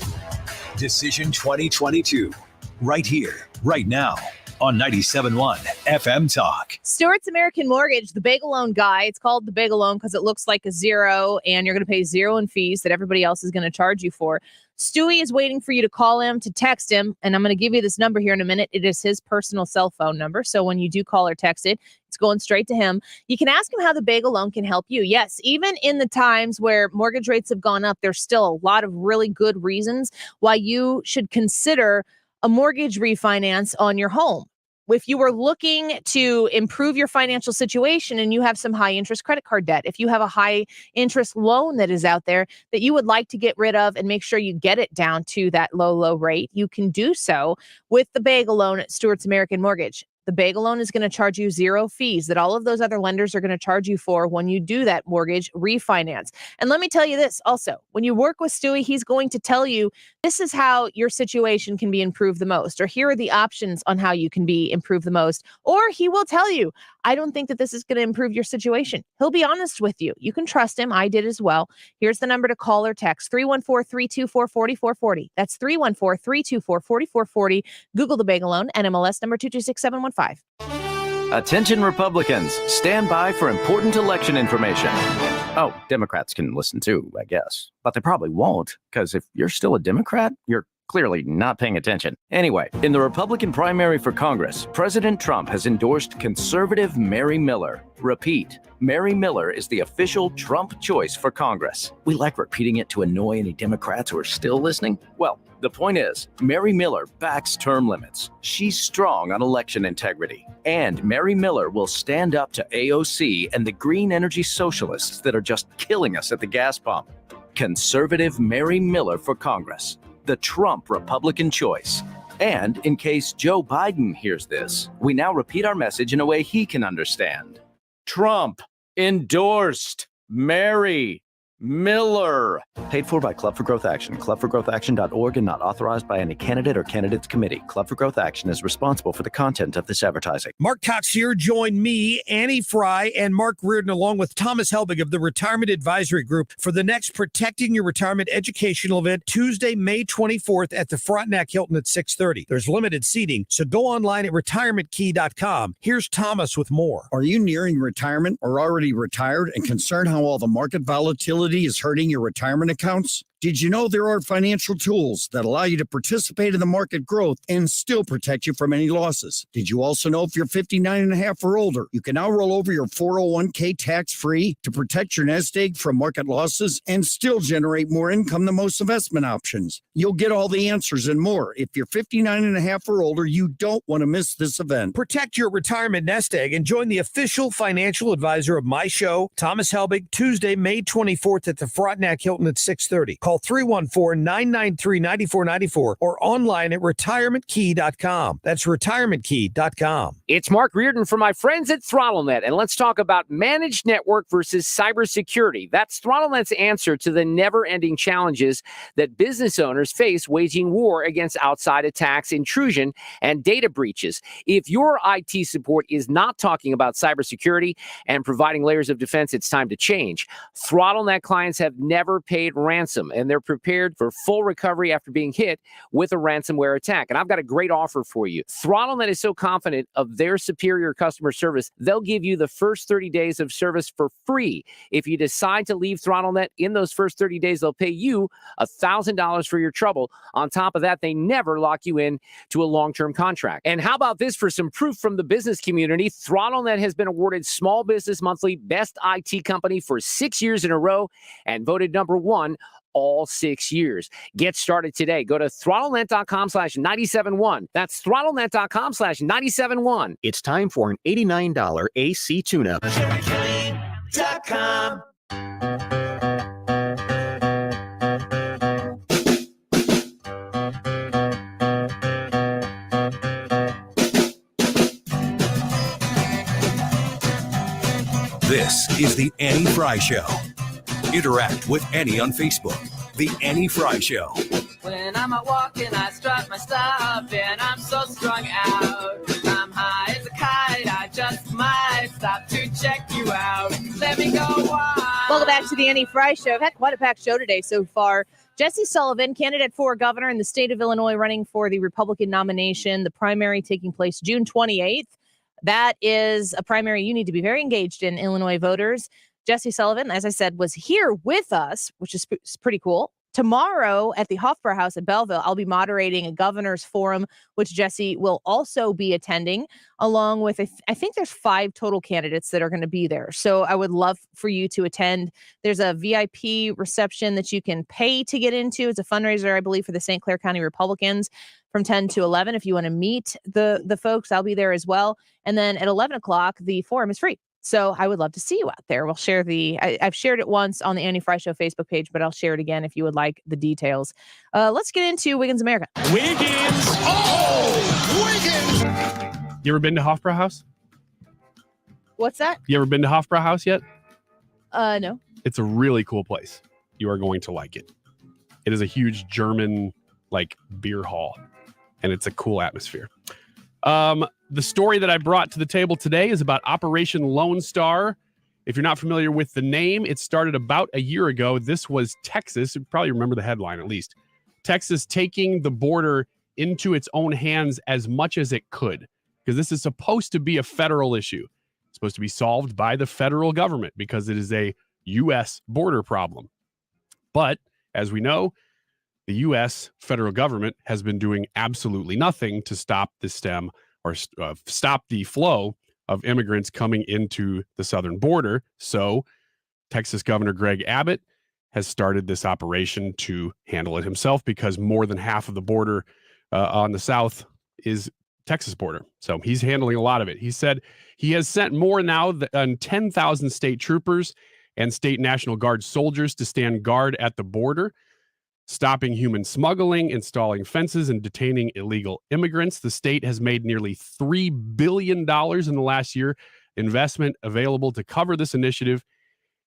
Decision 2022, right here, right now, on 97.1 FM Talk. Stewart's American Mortgage, the bagel loan guy. It's called the bagel loan because it looks like a zero, and you're going to pay zero in fees that everybody else is going to charge you for. Stewie is waiting for you to call him, to text him, and I'm going to give you this number here in a minute. It is his personal cell phone number, so when you do call or text it, it's going straight to him. You can ask him how the bagel loan can help you. Yes, even in the times where mortgage rates have gone up, there's still a lot of really good reasons why you should consider a mortgage refinance on your home. If you were looking to improve your financial situation and you have some high interest credit card debt, if you have a high interest loan that is out there that you would like to get rid of and make sure you get it down to that low rate, you can do so with the bagel loan at Stewart's American Mortgage. The bagel loan is going to charge you zero fees that all of those other lenders are going to charge you for when you do that mortgage refinance. And let me tell you this also, when you work with Stewie, he's going to tell you this is how your situation can be improved the most, or here are the options on how you can be improved the most, or he will tell you, I don't think that this is going to improve your situation. He'll be honest with you. You can trust him. I did as well. Here's the number to call or text, 314-324-4440. That's 314-324-4440. Google the bagel loan, NMLS number 226715. Attention Republicans, stand by for important election information. Oh, Democrats can listen too, I guess. But they probably won't, because if you're still a Democrat, you're clearly not paying attention. Anyway, in the Republican primary for Congress, President Trump has endorsed conservative Mary Miller. Repeat, Mary Miller is the official Trump choice for Congress. We like repeating it to annoy any Democrats who are still listening. Well, the point is, Mary Miller backs term limits. She's strong on election integrity. And Mary Miller will stand up to AOC and the green energy socialists that are just killing us at the gas pump. Conservative Mary Miller for Congress. The Trump Republican choice. And in case Joe Biden hears this, we now repeat our message in a way he can understand. Trump endorsed Mary Miller. Paid for by Club for Growth Action, clubforgrowthaction.org, and not authorized by any candidate or candidates committee. Club for Growth Action is responsible for the content of this advertising. Mark Cox here. Join me, Annie Frey, and Mark Reardon, along with Thomas Helbig of the Retirement Advisory Group for the next Protecting Your Retirement educational event, Tuesday, May 24th at the Frontenac Hilton at 6:30. There's limited seating, so go online at retirementkey.com. Here's Thomas with more. Are you nearing retirement or already retired and concerned how all the market volatility is hurting your retirement accounts? Did you know there are financial tools that allow you to participate in the market growth and still protect you from any losses? Did you also know if you're 59 and a half or older, you can now roll over your 401k tax-free to protect your nest egg from market losses and still generate more income than most investment options? You'll get all the answers and more. If you're 59 and a half or older, you don't want to miss this event. Protect your retirement nest egg and join the official financial advisor of my show, Thomas Helbig, Tuesday, May 24th at the Frontenac Hilton at 6:30. Call 314-993-9494 or online at retirementkey.com. That's retirementkey.com. It's Mark Reardon for my friends at ThrottleNet, and let's talk about managed network versus cybersecurity. That's ThrottleNet's answer to the never-ending challenges that business owners face waging war against outside attacks, intrusion, and data breaches. If your IT support is not talking about cybersecurity and providing layers of defense, it's time to change. ThrottleNet clients have never paid ransom, and and they're prepared for full recovery after being hit with a ransomware attack. And I've got a great offer for you. ThrottleNet is so confident of their superior customer service, they'll give you the first 30 days of service for free. If you decide to leave ThrottleNet in those first 30 days, they'll pay you $1,000 for your trouble. On top of that, they never lock you in to a long-term contract. And how about this for some proof from the business community? ThrottleNet has been awarded Small Business Monthly Best IT Company for 6 years in a row and voted #1 all 6 years. Get started today. Go to throttlenet.com/971. That's throttlenet.com/971. It's time for an $89 AC tune-up. This is the Annie Frey Show. Interact with Annie on Facebook. The Annie Frey Show. When I'm out walking, I strut my stuff, and I'm so strung out. I'm high as a kite, I just might stop to check you out. Let me go on. Welcome back to the Annie Frey Show. I've had quite a packed show today so far. Jesse Sullivan, candidate for governor in the state of Illinois, running for the Republican nomination. The primary taking place June 28th. That is a primary you need to be very engaged in, Illinois voters. Jesse Sullivan, as I said, was here with us, which is pretty cool. Tomorrow at the Hofbrauhaus at Belleville, I'll be moderating a governor's forum, which Jesse will also be attending, along with, I think there's 5 total candidates that are going to be there. So I would love for you to attend. There's a VIP reception that you can pay to get into. It's a fundraiser, I believe, for the St. Clair County Republicans from 10 to 11. If you want to meet the folks, I'll be there as well. And then at 11 o'clock, the forum is free. So I would love to see you out there. We'll share I've shared it once on the Annie Frey Show Facebook page, but I'll share it again if you would like the details. Let's get into Wiggins America. Wiggins! Oh, Wiggins! You ever been to Hofbrauhaus? What's that? You ever been to Hofbrauhaus yet? No. It's a really cool place. You are going to like it. It is a huge German, beer hall, and it's a cool atmosphere. The story that I brought to the table today is about Operation Lone Star. If you're not familiar with the name, it started about a year ago. This was Texas. You probably remember the headline at least. Texas taking the border into its own hands as much as it could, because this is supposed to be a federal issue. It's supposed to be solved by the federal government because it is a U.S. border problem. But as we know, the U.S. federal government has been doing absolutely nothing to stop the stem or stop the flow of immigrants coming into the southern border. So Texas Governor Greg Abbott has started this operation to handle it himself, because more than half of the border on the south is Texas border. So he's handling a lot of it. He said he has sent more now than 10,000 state troopers and state National Guard soldiers to stand guard at the border, stopping human smuggling, installing fences, and detaining illegal immigrants. The state has made nearly $3 billion in the last year investment available to cover this initiative.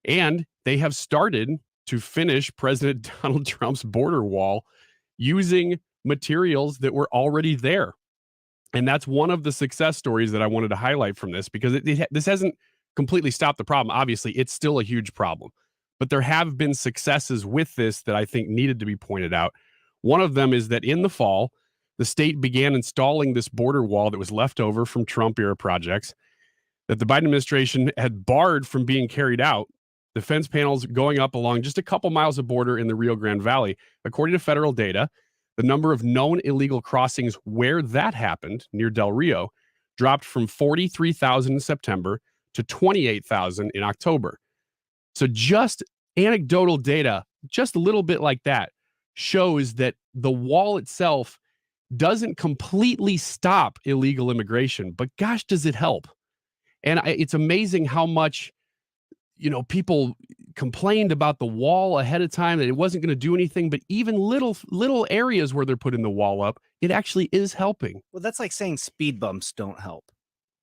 And they have started to finish President Donald Trump's border wall using materials that were already there. And that's one of the success stories that I wanted to highlight from this, because this hasn't completely stopped the problem. Obviously, it's still a huge problem. But there have been successes with this that I think needed to be pointed out. One of them is that in the fall, the state began installing this border wall that was left over from Trump-era projects that the Biden administration had barred from being carried out. The fence panels going up along just a couple miles of border in the Rio Grande Valley. According to federal data, the number of known illegal crossings where that happened, near Del Rio, dropped from 43,000 in September to 28,000 in October. So just anecdotal data, just a little bit like that, shows that the wall itself doesn't completely stop illegal immigration, but gosh, does it help? And it's amazing how much, people complained about the wall ahead of time, that it wasn't going to do anything, but even little areas where they're putting the wall up, it actually is helping. Well, that's like saying speed bumps don't help.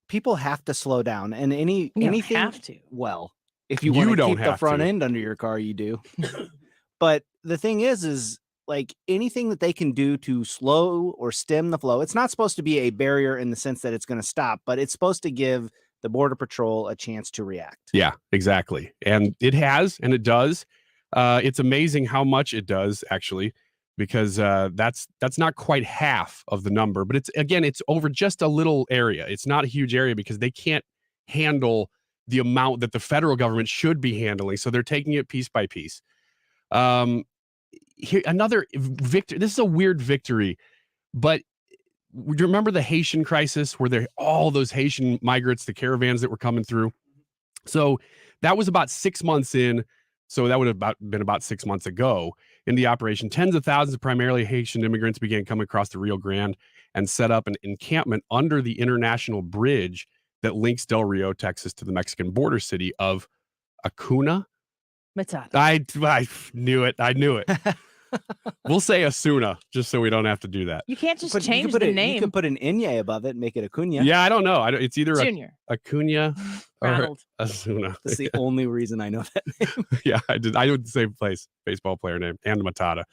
People have to slow down, and anything have to. Well, if you want to keep the front end under your car, you do. But the thing is like anything that they can do to slow or stem the flow, it's not supposed to be a barrier in the sense that it's going to stop, but it's supposed to give the Border Patrol a chance to react. Yeah, exactly. And it has, and it does. It's amazing how much it does, actually, because that's not quite half of the number. But it's over just a little area. It's not a huge area because they can't handle the amount that the federal government should be handling. So they're taking it piece by piece. Here, another victory. This is a weird victory, but do you remember the Haitian crisis where there all those Haitian migrants, the caravans that were coming through? So that was about 6 months in. So that would have been about 6 months ago in the operation. Tens of thousands of primarily Haitian immigrants began coming across the Rio Grande and set up an encampment under the international bridge that links Del Rio, Texas, to the Mexican border city of Acuna. Matata. I knew it. I knew it. We'll say Asuna, just so we don't have to do that. You can't just change the name. You can put an Inye above it and make it Acuna. Yeah, I don't know. It's either Junior. Acuna or Ronald. Asuna. That's the only reason I know that name. Yeah, I did the same place, baseball player name, and Matata.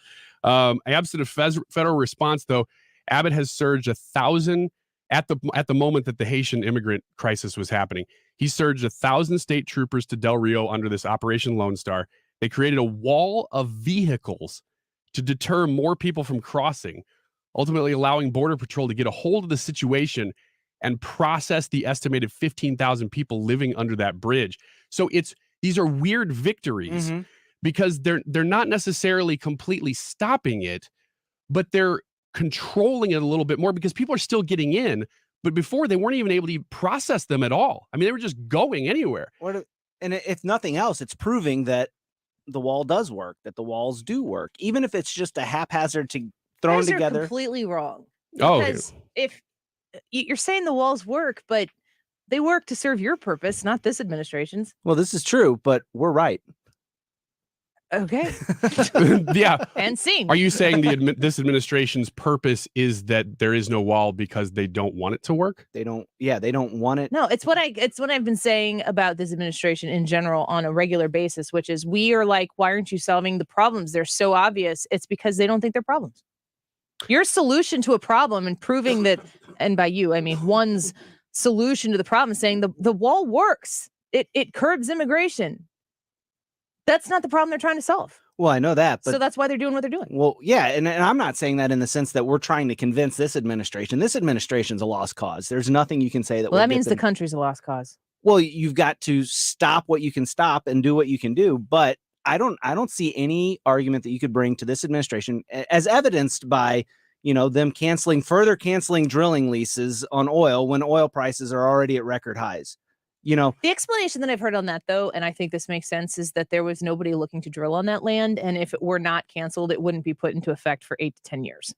Absent of federal response, though, Abbott has surged 1,000 at the moment that the Haitian immigrant crisis was happening. He surged 1,000 state troopers to Del Rio under this Operation Lone Star. They created a wall of vehicles to deter more people from crossing, ultimately allowing Border Patrol to get a hold of the situation and process the estimated 15,000 people living under that bridge. So these are weird victories because they're not necessarily completely stopping it, but they're controlling it a little bit more because people are still getting in. But before, they weren't even able to process them at all. I mean, they were just going anywhere. And if nothing else, it's proving that the wall does work, that the walls do work, even if it's just a haphazard thrown together. You're completely wrong. Oh, because if you're saying the walls work, but they work to serve your purpose, not this administration's. Well, this is true, but we're right. Okay. Yeah. And scene. Are you saying this administration's purpose is that there is no wall because they don't want it to work? They don't want it. No, it's what I've been saying about this administration in general on a regular basis, which is we are like, why aren't you solving the problems? They're so obvious. It's because they don't think they're problems. Your solution to a problem and proving that, and by you, I mean one's solution to the problem, saying the wall works. It curbs immigration. That's not the problem they're trying to solve. Well, I know that, but so that's why they're doing what they're doing. Well, yeah, and I'm not saying that in the sense that we're trying to convince this administration. This administration's a lost cause. There's nothing you can say that. Well, that means the country's a lost cause. Well, you've got to stop what you can stop and do what you can do. But I don't see any argument that you could bring to this administration, as evidenced by them further canceling drilling leases on oil when oil prices are already at record highs. The explanation that I've heard on that, though, and I think this makes sense, is that there was nobody looking to drill on that land. And if it were not canceled, it wouldn't be put into effect for 8 to 10 years.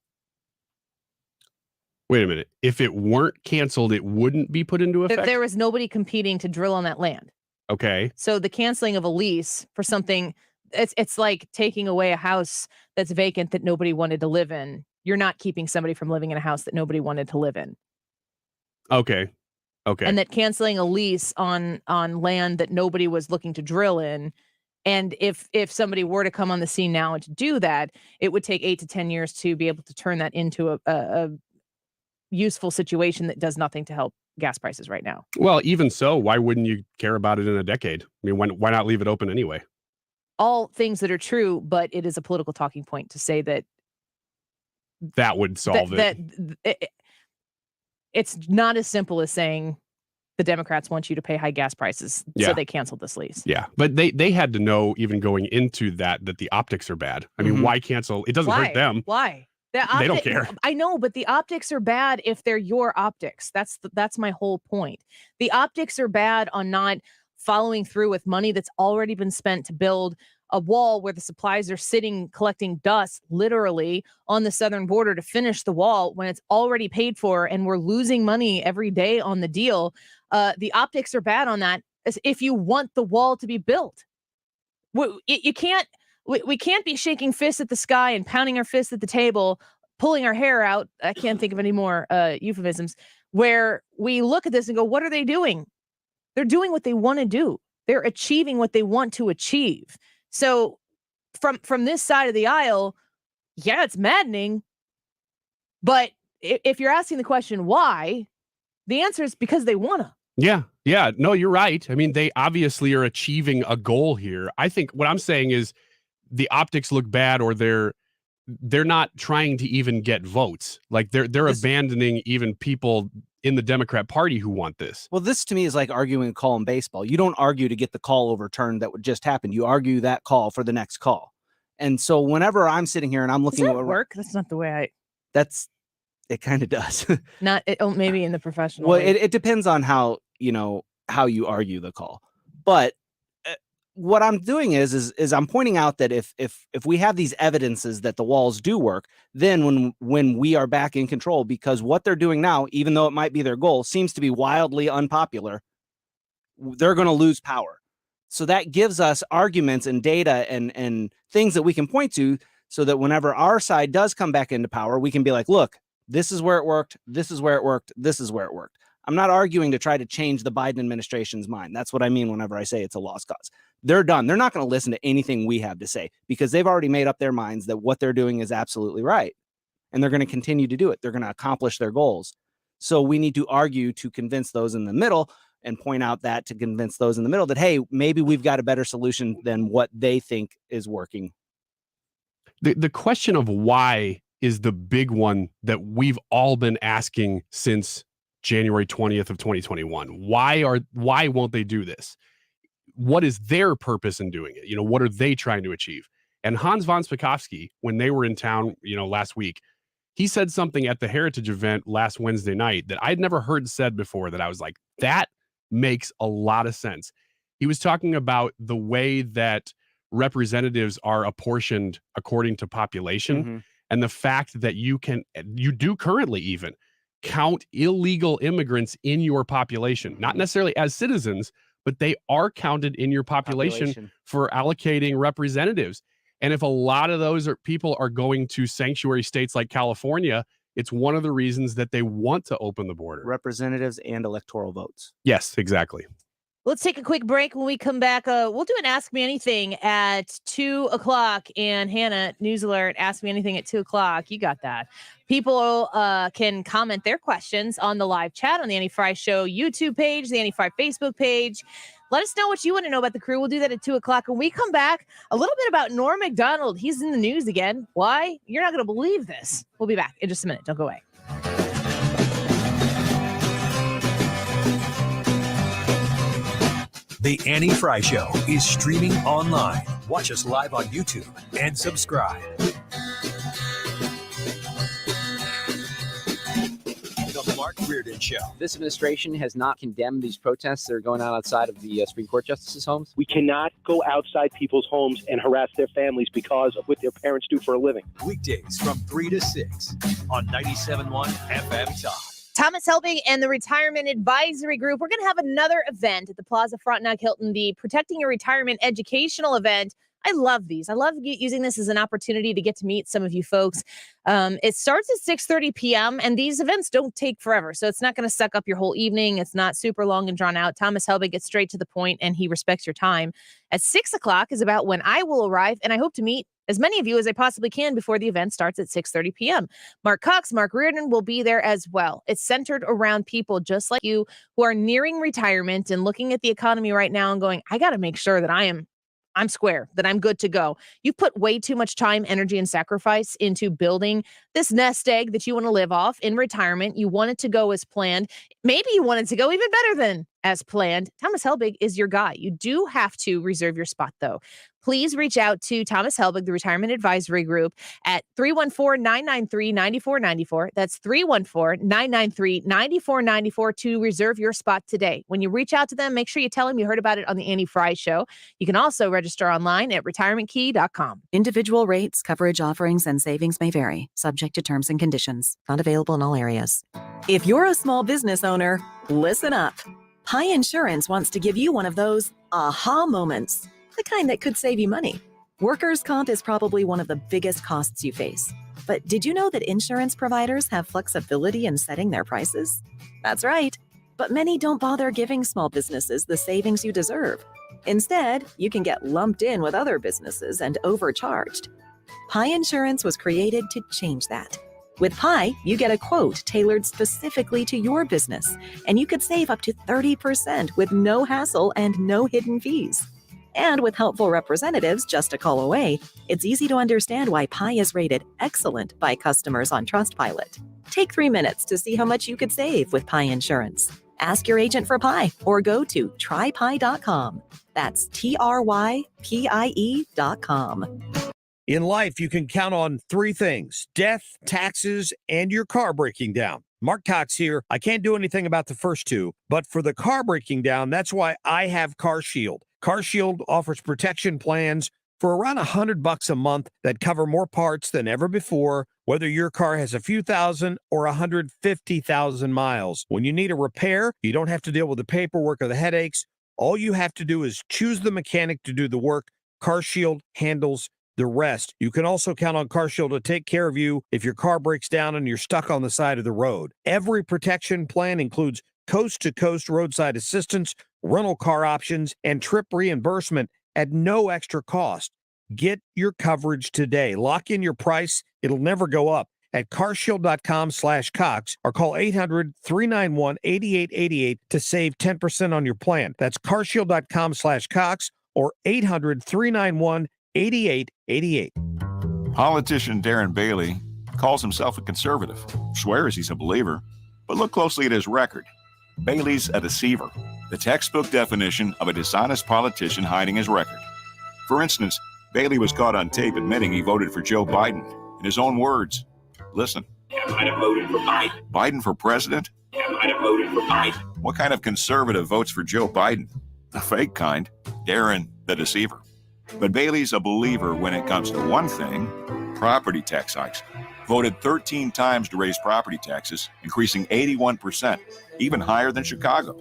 Wait a minute. If it weren't canceled, it wouldn't be put into effect? If there was nobody competing to drill on that land. Okay. So the canceling of a lease for something, it's like taking away a house that's vacant that nobody wanted to live in. You're not keeping somebody from living in a house that nobody wanted to live in. Okay. And that canceling a lease on land that nobody was looking to drill in. And if somebody were to come on the scene now and to do that, it would take 8 to 10 years to be able to turn that into a useful situation that does nothing to help gas prices right now. Well, even so, why wouldn't you care about it in a decade? I mean, why not leave it open anyway? All things that are true, but it is a political talking point to say that would solve it. It's not as simple as saying the Democrats want you to pay high gas prices, so they canceled this lease. Yeah, but they had to know even going into that the optics are bad. I mean, why cancel? It doesn't hurt them. Why? They don't care. I know, but the optics are bad if they're your optics. That's my whole point. The optics are bad on not following through with money that's already been spent to build a wall where the supplies are sitting collecting dust literally on the southern border to finish the wall when it's already paid for and we're losing money every day on the deal. The optics are bad on that if you want the wall to be built. We can't be shaking fists at the sky and pounding our fists at the table, pulling our hair out. I can't think of any more euphemisms where we look at this and go, what are they doing? They're doing what they want to do. They're achieving what they want to achieve. So from this side of the aisle, yeah, it's maddening. But if you're asking the question, why, the answer is because they want to. Yeah. No, you're right. I mean, they obviously are achieving a goal here. I think what I'm saying is the optics look bad, or they're not trying to even get votes. Like they're abandoning even people in the Democrat Party who want this. Well, this to me is like arguing a call in baseball. You don't argue to get the call overturned that would just happen. You argue that call for the next call. And so whenever I'm sitting here and I'm looking at what work, that's not the way it kind of does. Maybe in the professional. Well, way. it depends on how you argue the call. But what I'm doing is I'm pointing out that if we have these evidences that the walls do work, then when we are back in control, because what they're doing now, even though it might be their goal, seems to be wildly unpopular, they're going to lose power. So that gives us arguments and data and things that we can point to, so that whenever our side does come back into power, we can be like, look, this is where it worked. This is where it worked. This is where it worked. I'm not arguing to try to change the Biden administration's mind. That's what I mean whenever I say it's a lost cause. They're done. They're not going to listen to anything we have to say, because they've already made up their minds that what they're doing is absolutely right. And they're going to continue to do it. They're going to accomplish their goals. So we need to argue to convince those in the middle, and point out that to convince those in the middle that, hey, maybe we've got a better solution than what they think is working. The question of why is the big one that we've all been asking since January 20th of 2021. Why won't they do this? What is their purpose in doing it? What are they trying to achieve? And Hans von Spakovsky, when they were in town, last week, he said something at the Heritage event last Wednesday night that I'd never heard said before, that I was like, that makes a lot of sense. He was talking about the way that representatives are apportioned according to population, and the fact that you do currently even count illegal immigrants in your population, not necessarily as citizens, but they are counted in your population for allocating representatives. And if a lot of those people are going to sanctuary states like California, it's one of the reasons that they want to open the border. Representatives and electoral votes. Yes, exactly. Let's take a quick break. When we come back, we'll do an Ask Me Anything at 2 o'clock. And Hannah, news alert, Ask Me Anything at 2 o'clock. You got that. People can comment their questions on the live chat on the Annie Frey Show YouTube page, the Annie Frey Facebook page. Let us know what you want to know about the crew. We'll do that at 2 o'clock. When we come back, a little bit about Norm Macdonald. He's in the news again. Why? You're not going to believe this. We'll be back in just a minute. Don't go away. The Annie Frey Show is streaming online. Watch us live on YouTube and subscribe. The Mark Reardon Show. This administration has not condemned these protests that are going on outside of the Supreme Court justices' homes. We cannot go outside people's homes and harass their families because of what their parents do for a living. Weekdays from 3 to 6 on 97.1 FM Talk. Thomas Helbig and the Retirement Advisory Group. We're going to have another event at the Plaza Frontenac Hilton, the Protecting Your Retirement Educational Event. I love these. I love using this as an opportunity to get to meet some of you folks. It starts at 6:30 p.m. and these events don't take forever. So it's not going to suck up your whole evening. It's not super long and drawn out. Thomas Helbig gets straight to the point and he respects your time. At 6 o'clock is about when I will arrive, and I hope to meet as many of you as I possibly can before the event starts at 6:30 p.m. Mark Cox, Mark Reardon will be there as well. It's centered around people just like you who are nearing retirement and looking at the economy right now and going, I got to make sure that I'm square, that I'm good to go. You've put way too much time, energy, and sacrifice into building this nest egg that you want to live off in retirement. You want it to go as planned. Maybe you want it to go even better than as planned. Thomas Helbig is your guy. You do have to reserve your spot, though. Please reach out to Thomas Helbig, the Retirement Advisory Group, at 314-993-9494. That's 314-993-9494 to reserve your spot today. When you reach out to them, make sure you tell them you heard about it on the Annie Frey Show. You can also register online at retirementkey.com. Individual rates, coverage offerings, and savings may vary, subject to terms and conditions. Not available in all areas. If you're a small business owner, listen up. Pi Insurance wants to give you one of those aha moments. The kind that could save you money. Workers' comp is probably one of the biggest costs you face. But did you know that insurance providers have flexibility in setting their prices? That's right. But many don't bother giving small businesses the savings you deserve. Instead, you can get lumped in with other businesses and overcharged. Pi Insurance was created to change that. With Pi, you get a quote tailored specifically to your business, and you could save up to 30% with no hassle and no hidden fees. And with helpful representatives just a call away, it's easy to understand why Pi is rated excellent by customers on Trustpilot. Take 3 minutes to see how much you could save with Pi Insurance. Ask your agent for Pi or go to trypi.com. That's TRYPIE.com. In life, you can count on 3 things: death, taxes, and your car breaking down. Mark Cox here. I can't do anything about the first 2, but for the car breaking down, that's why I have CarShield. CarShield offers protection plans for around $100 a month that cover more parts than ever before, whether your car has a few thousand or 150,000 miles. When you need a repair, you don't have to deal with the paperwork or the headaches. All you have to do is choose the mechanic to do the work. CarShield handles the rest. You can also count on CarShield to take care of you if your car breaks down and you're stuck on the side of the road. Every protection plan includes coast-to-coast roadside assistance, rental car options, and trip reimbursement at no extra cost. Get your coverage today. Lock in your price. It'll never go up at carshield.com/Cox or call 800-391-8888 to save 10% on your plan. That's carshield.com/Cox or 800-391-8888. Politician Darren Bailey calls himself a conservative, swears he's a believer, but look closely at his record. Bailey's a deceiver, the textbook definition of a dishonest politician hiding his record. For instance, Bailey was caught on tape admitting he voted for Joe Biden. In his own words, listen. I might have voted for Biden. Biden for president? I might have voted for Biden. What kind of conservative votes for Joe Biden? The fake kind. Darren, the deceiver. But Bailey's a believer when it comes to one thing: property tax hikes. Voted 13 times to raise property taxes, increasing 81%, even higher than Chicago.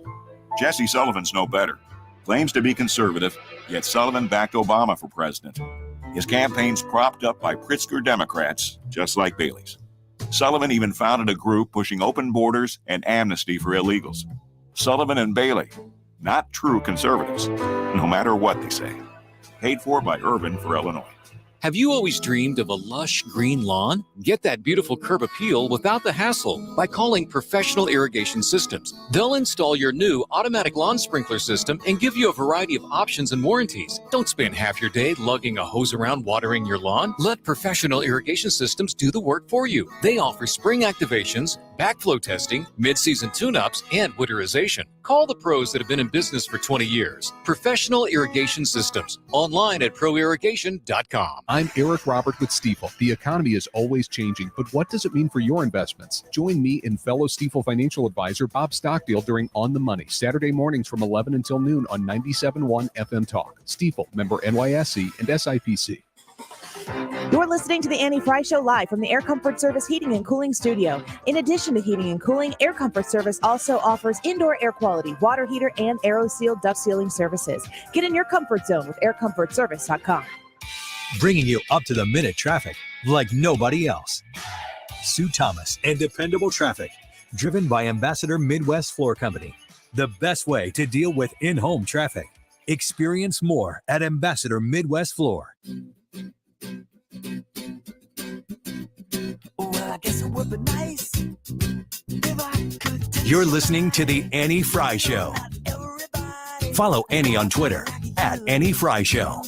Jesse Sullivan's no better. Claims to be conservative, yet Sullivan backed Obama for president. His campaign's propped up by Pritzker Democrats, just like Bailey's. Sullivan even founded a group pushing open borders and amnesty for illegals. Sullivan and Bailey, not true conservatives, no matter what they say. Paid for by Urban for Illinois. Have you always dreamed of a lush green lawn? Get that beautiful curb appeal without the hassle by calling Professional Irrigation Systems. They'll install your new automatic lawn sprinkler system and give you a variety of options and warranties. Don't spend half your day lugging a hose around watering your lawn. Let Professional Irrigation Systems do the work for you. They offer spring activations, backflow testing, mid-season tune-ups, and winterization. Call the pros that have been in business for 20 years. Professional Irrigation Systems. Online at proirrigation.com. I'm Eric Robert with Stifel. The economy is always changing, but what does it mean for your investments? Join me and fellow Stifel financial advisor Bob Stockdale during On the Money, Saturday mornings from 11 until noon on 97.1 FM Talk. Stifel, member NYSE and SIPC. You're listening to the Annie Frey Show live from the Air Comfort Service Heating and Cooling Studio. In addition to heating and cooling, Air Comfort Service also offers indoor air quality, water heater, and AeroSeal duct sealing services. Get in your comfort zone with aircomfortservice.com. Bringing you up-to-the-minute traffic like nobody else. Sue Thomas and dependable traffic, driven by Ambassador Midwest Floor Company. The best way to deal with in-home traffic. Experience more at Ambassador Midwest Floor. Well, I guess it would be nice if I could. You're listening to The Annie Frey Show. Follow Annie on Twitter at Annie Frey Show.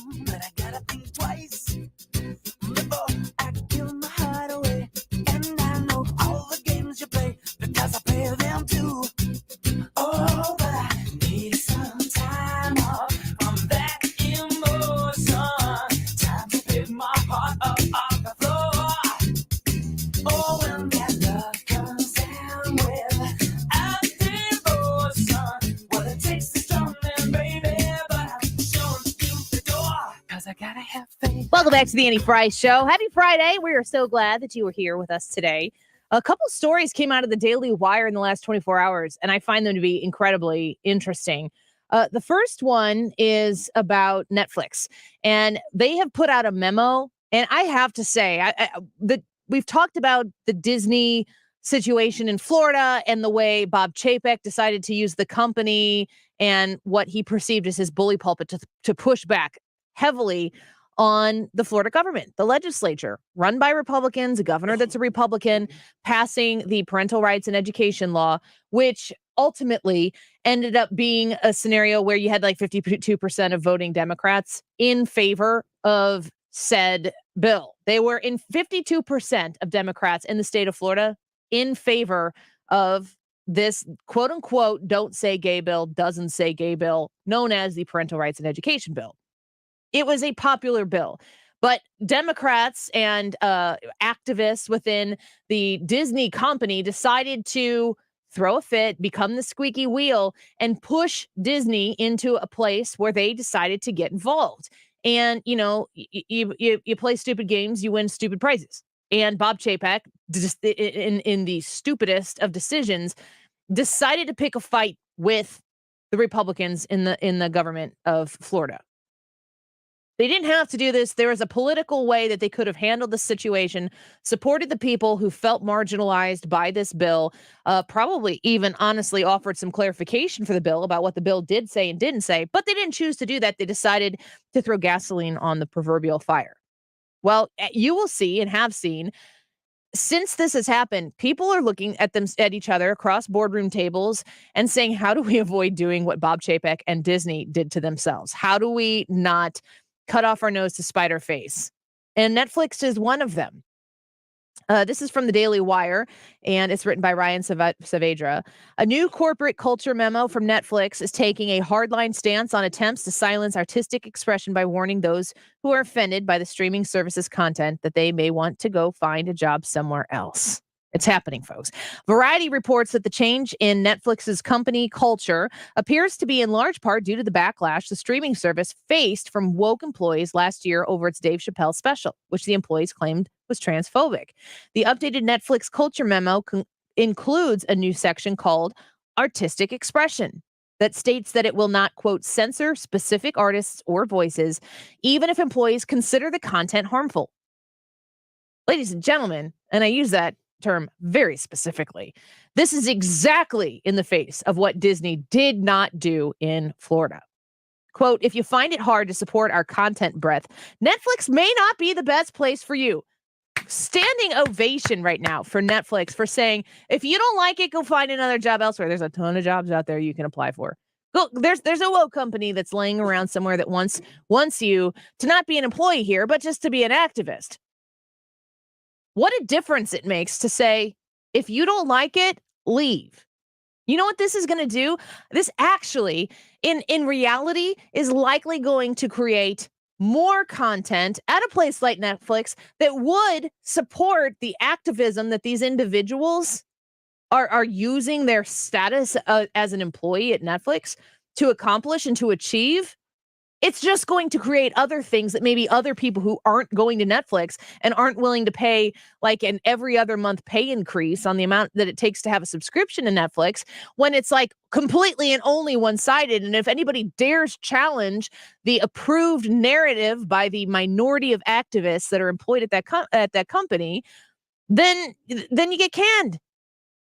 Welcome back to the Annie Frey Show. Happy Friday. We are so glad that you were here with us today. A couple stories came out of the Daily Wire in the last 24 hours, and I find them to be incredibly interesting. The first one is about Netflix, and they have put out a memo. And I have to say that we've talked about the Disney situation in Florida and the way Bob Chapek decided to use the company and what he perceived as his bully pulpit to push back heavily on the Florida government, the legislature, run by Republicans, a governor that's a Republican, passing the parental rights and education law, which ultimately ended up being a scenario where you had like 52% of voting Democrats in favor of said bill. They were in 52% of Democrats in the state of Florida in favor of this quote unquote don't say gay bill, doesn't say gay bill, known as the parental rights and education bill. It was a popular bill, but Democrats and activists within the Disney company decided to throw a fit, become the squeaky wheel, and push Disney into a place where they decided to get involved. And, you know, you play stupid games, you win stupid prizes. And Bob Chapek, just in the stupidest of decisions, decided to pick a fight with the Republicans in the government of Florida. They didn't have to do this. There was a political way that they could have handled the situation, supported the people who felt marginalized by this bill, probably even honestly offered some clarification for the bill about what the bill did say and didn't say, but they didn't choose to do that. They decided to throw gasoline on the proverbial fire. Well, you will see and have seen since this has happened, people are looking at each other across boardroom tables and saying, how do we avoid doing what Bob Chapek and Disney did to themselves? How do we not cut off our nose to spite our face? And Netflix is one of them. This is from the Daily Wire, and it's written by Ryan Saavedra. A new corporate culture memo from Netflix is taking a hardline stance on attempts to silence artistic expression by warning those who are offended by the streaming service's content that they may want to go find a job somewhere else. It's happening, folks. Variety reports that the change in Netflix's company culture appears to be in large part due to the backlash the streaming service faced from woke employees last year over its Dave Chappelle special, which the employees claimed was transphobic. The updated Netflix culture memo includes a new section called Artistic Expression that states that it will not, quote, censor specific artists or voices, even if employees consider the content harmful. Ladies and gentlemen, and I use that term very specifically, this is exactly in the face of what Disney did not do in Florida. Quote, if you find it hard to support our content breadth, Netflix may not be the best place for you. Standing ovation right now for Netflix for saying, if you don't like it, go find another job elsewhere. There's a ton of jobs out there you can apply for. Go, there's a woke company that's laying around somewhere that wants you to not be an employee here, but just to be an activist. What a difference it makes to say, if you don't like it, leave. You know what this is going to do? This actually, in reality, is likely going to create more content at a place like Netflix that would support the activism that these individuals are using their status as an employee at Netflix to accomplish and to achieve. It's just going to create other things that maybe other people who aren't going to Netflix and aren't willing to pay like an every other month pay increase on the amount that it takes to have a subscription to Netflix, when it's like completely and only one-sided. And if anybody dares challenge the approved narrative by the minority of activists that are employed at that company, then you get canned.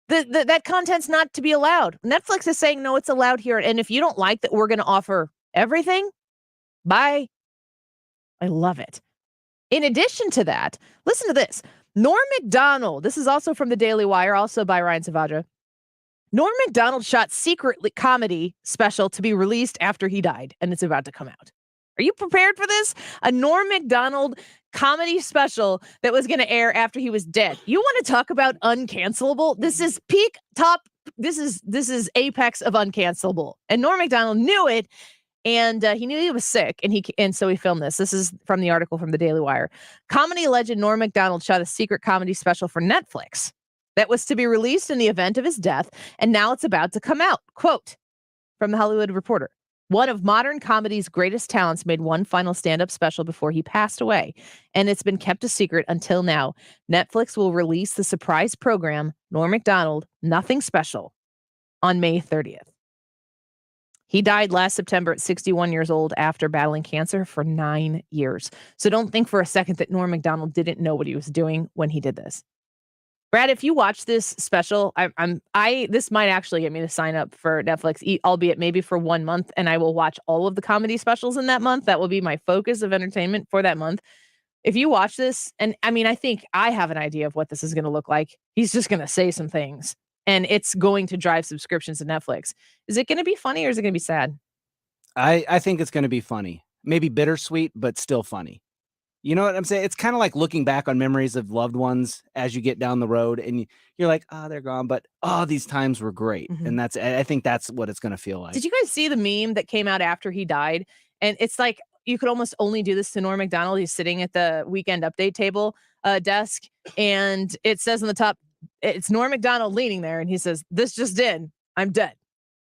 That content's not to be allowed. Netflix is saying, no, it's allowed here. And if you don't like that, we're going to offer everything. Bye. I love it. In addition to that, listen to this. Norm Macdonald, this is also from the Daily Wire, also by Ryan Saavedra. Norm Macdonald shot secretly comedy special to be released after he died, and it's about to come out. Are you prepared for this? A Norm Macdonald comedy special that was going to air after he was dead. You want to talk about uncancelable? This is peak top. This is apex of uncancelable. And Norm Macdonald knew it. And he knew he was sick, and so he filmed this. This is from the article from the Daily Wire. Comedy legend Norm Macdonald shot a secret comedy special for Netflix that was to be released in the event of his death, and now it's about to come out. Quote from the Hollywood Reporter. One of modern comedy's greatest talents made one final stand-up special before he passed away, and it's been kept a secret until now. Netflix will release the surprise program, Norm Macdonald, Nothing Special, on May 30th. He died last September at 61 years old after battling cancer for 9 years. So don't think for a second that Norm Macdonald didn't know what he was doing when he did this. Brad, if you watch this special, this might actually get me to sign up for Netflix, albeit maybe for 1 month, and I will watch all of the comedy specials in that month. That will be my focus of entertainment for that month. If you watch this, and I mean, I think I have an idea of what this is going to look like. He's just going to say some things, and it's going to drive subscriptions to Netflix. Is it going to be funny or is it going to be sad? I think it's going to be funny. Maybe bittersweet, but still funny. You know what I'm saying? It's kind of like looking back on memories of loved ones as you get down the road and you're like, oh, they're gone. But, oh, these times were great. And I think that's what it's going to feel like. Did you guys see the meme that came out after he died? And it's like, you could almost only do this to Norm Macdonald. He's sitting at the Weekend Update table desk. And it says on the top, it's Norm Macdonald leaning there. And he says, this just in, I'm dead.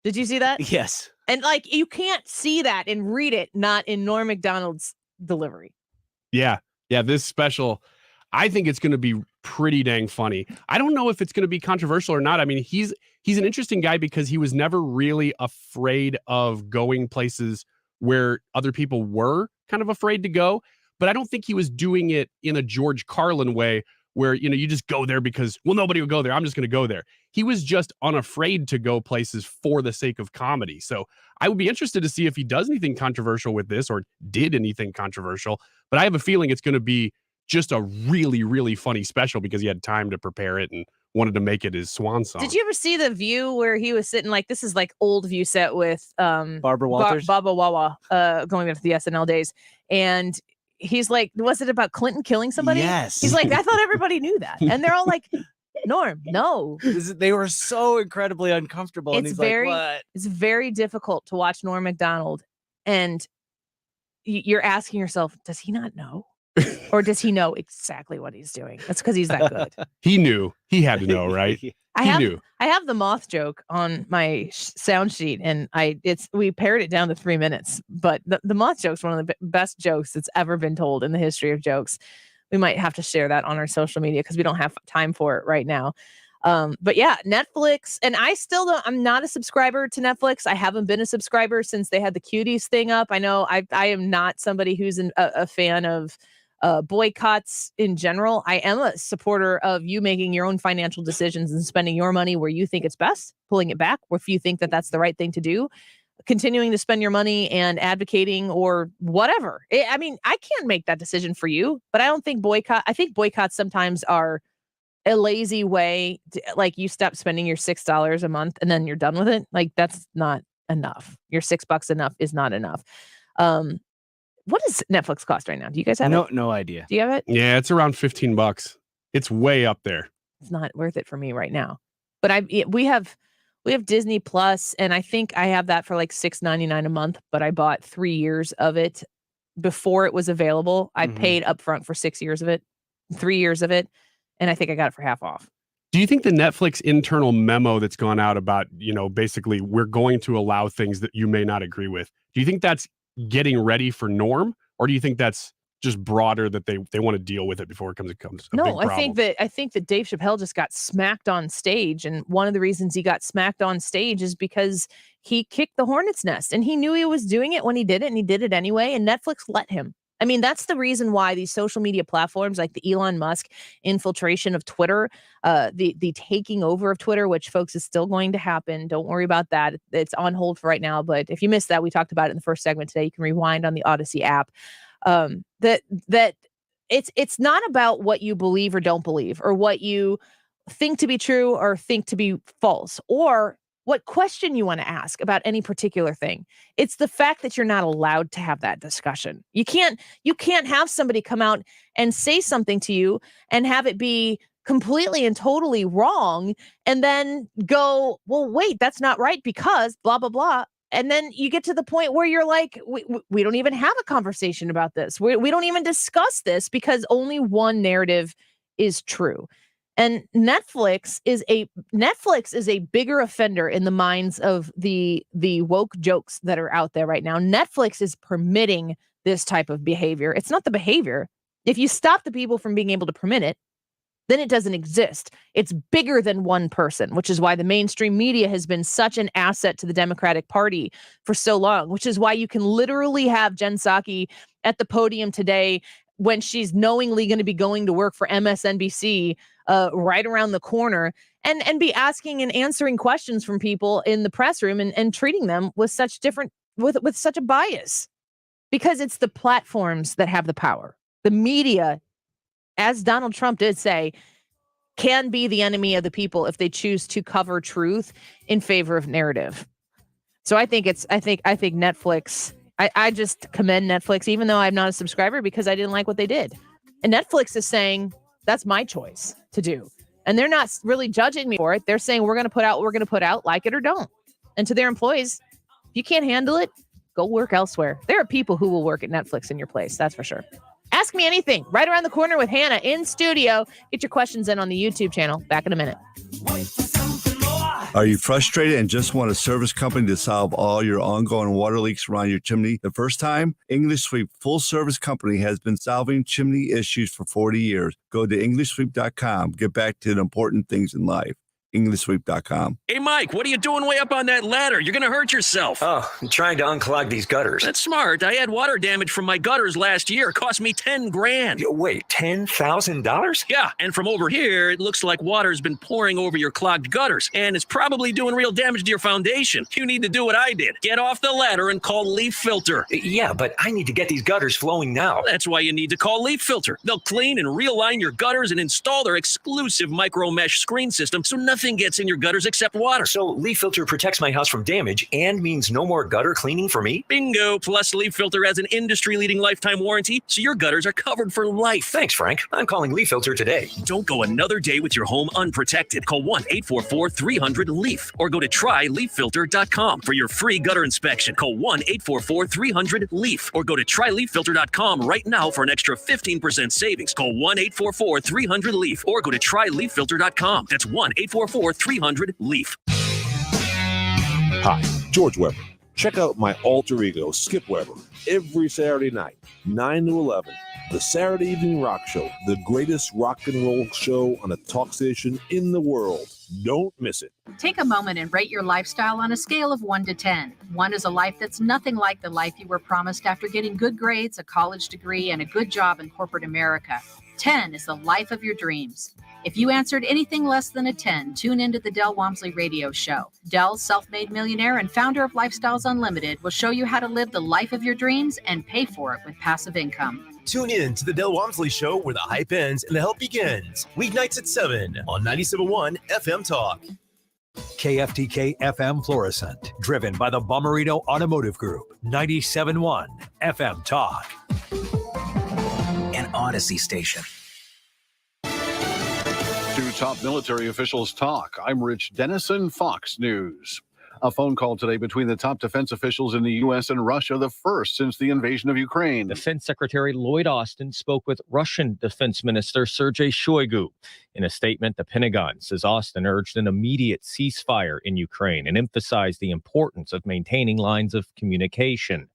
Did you see that? Yes. And like, you can't see that and read it, not in Norm Macdonald's delivery. Yeah. This special, I think it's going to be pretty dang funny. I don't know if it's going to be controversial or not. I mean, he's an interesting guy because he was never really afraid of going places where other people were kind of afraid to go. But I don't think he was doing it in a George Carlin way where, you just go there because, well, nobody will go there. I'm just going to go there. He was just unafraid to go places for the sake of comedy. So I would be interested to see if he does anything controversial with this or did anything controversial. But I have a feeling it's going to be just a really, really funny special because he had time to prepare it and wanted to make it his swan song. Did you ever see the View where he was sitting like, this is like old View set with Barbara Walters? Baba Wawa going back to the SNL days. And he's like, was it about Clinton killing somebody? Yes. He's like, I thought everybody knew that. And they're all like, Norm, no. They were so incredibly uncomfortable. And he's like, what? It's very difficult to watch Norm Macdonald. And you're asking yourself, does he not know? Or does he know exactly what he's doing? That's because he's that good. He knew. He had to know, right? I have the moth joke on my sound sheet, and we pared it down to 3 minutes. But the moth joke's one of the best jokes that's ever been told in the history of jokes. We might have to share that on our social media because we don't have time for it right now. But yeah, Netflix, and I'm not a subscriber to Netflix. I haven't been a subscriber since they had the Cuties thing up. I know I am not somebody who's a fan of boycotts in general. I am a supporter of you making your own financial decisions and spending your money where you think it's best, pulling it back if you think that that's the right thing to do, continuing to spend your money and advocating or whatever. I mean, I can't make that decision for you, but I think boycotts sometimes are a lazy way to, like, you stop spending your $6 a month and then you're done with it. Like, that's not enough. Your $6 enough is not enough. What does Netflix cost right now? Do you guys have it? No idea. Do you have it? Yeah, it's around $15. It's way up there. It's not worth it for me right now. But we have Disney Plus, and I think I have that for like $6.99 a month. But I bought 3 years of it before it was available. I paid upfront for 6 years of it, 3 years of it, and I think I got it for half off. Do you think the Netflix internal memo that's gone out about, basically we're going to allow things that you may not agree with, do you think that's getting ready for Norm, or do you think that's just broader that they want to deal with it before it becomes a big problem? I think that Dave Chappelle just got smacked on stage, and one of the reasons he got smacked on stage is because he kicked the hornet's nest, and he knew he was doing it when he did it, and he did it anyway, and Netflix let him. I mean, that's the reason why these social media platforms like the Elon Musk infiltration of Twitter, the taking over of Twitter, which, folks, is still going to happen. Don't worry about that. It's on hold for right now. But if you missed that, we talked about it in the first segment today. You can rewind on the Odyssey app. That it's not about what you believe or don't believe, or what you think to be true or think to be false, or what question you want to ask about any particular thing. It's the fact that you're not allowed to have that discussion. You can't have somebody come out and say something to you and have it be completely and totally wrong, and then go, well, wait, that's not right because blah, blah, blah. And then you get to the point where you're like, we don't even have a conversation about this. We don't even discuss this because only one narrative is true. And Netflix is a bigger offender in the minds of the woke jokes that are out there right now. Netflix is permitting this type of behavior. It's not the behavior. If you stop the people from being able to permit it, then it doesn't exist. It's bigger than one person, which is why the mainstream media has been such an asset to the Democratic Party for so long, which is why you can literally have Jen Psaki at the podium today when she's knowingly going to be going to work for MSNBC right around the corner and be asking and answering questions from people in the press room and treating them with such with such a bias, because it's the platforms that have the power. The media, as Donald Trump did say, can be the enemy of the people if they choose to cover truth in favor of narrative. So I think Netflix, I just commend Netflix, even though I'm not a subscriber, because I didn't like what they did. And Netflix is saying that's my choice to do. And they're not really judging me for it. They're saying we're going to put out what we're going to put out, like it or don't. And to their employees, if you can't handle it, go work elsewhere. There are people who will work at Netflix in your place. That's for sure. Ask me anything. Right around the corner with Hannah in studio. Get your questions in on the YouTube channel. Back in a minute. Are you frustrated and just want a service company to solve all your ongoing water leaks around your chimney the first time? English Sweep Full Service Company has been solving chimney issues for 40 years. Go to EnglishSweep.com. Get back to the important things in life. EnglishSweep.com. Hey, Mike, what are you doing way up on that ladder? You're going to hurt yourself. Oh, I'm trying to unclog these gutters. That's smart. I had water damage from my gutters last year. It cost me $10,000. Wait, $10,000? Yeah, and from over here, it looks like water's been pouring over your clogged gutters, and it's probably doing real damage to your foundation. You need to do what I did. Get off the ladder and call Leaf Filter. Yeah, but I need to get these gutters flowing now. That's why you need to call Leaf Filter. They'll clean and realign your gutters and install their exclusive micro mesh screen system so nothing gets in your gutters except water. So Leaf Filter protects my house from damage and means no more gutter cleaning for me? Bingo! Plus, Leaf Filter has an industry-leading lifetime warranty, so your gutters are covered for life. Thanks, Frank. I'm calling Leaf Filter today. Don't go another day with your home unprotected. Call 1-844-300-LEAF or go to tryleaffilter.com for your free gutter inspection. Call 1-844-300-LEAF or go to tryleaffilter.com right now for an extra 15% savings. Call 1-844-300-LEAF or go to tryleaffilter.com. That's 1-844-300-LEAF. Hi, George Weber. Check out my alter ego, Skip Weber, every Saturday night, 9 to 11. The Saturday Evening Rock Show, the greatest rock and roll show on a talk station in the world. Don't miss it. Take a moment and rate your lifestyle on a scale of 1 to 10. 1 is a life that's nothing like the life you were promised after getting good grades, a college degree, and a good job in corporate America. 10 is the life of your dreams. If you answered anything less than a 10, tune into the Del Walmsley Radio Show. Del, self-made millionaire and founder of Lifestyles Unlimited, will show you how to live the life of your dreams and pay for it with passive income. Tune in to the Del Walmsley Show, where the hype ends and the help begins. Weeknights at 7 on 97.1 FM Talk. KFTK FM Florissant, driven by the Bomarito Automotive Group. 97.1 FM Talk. An Odyssey station. To top military officials talk. I'm Rich Dennison, Fox News. A phone call today between the top defense officials in the U.S. and Russia, the first since the invasion of Ukraine. Defense Secretary Lloyd Austin spoke with Russian Defense Minister Sergei Shoigu. In a statement, the Pentagon says Austin urged an immediate ceasefire in Ukraine and emphasized the importance of maintaining lines of communication.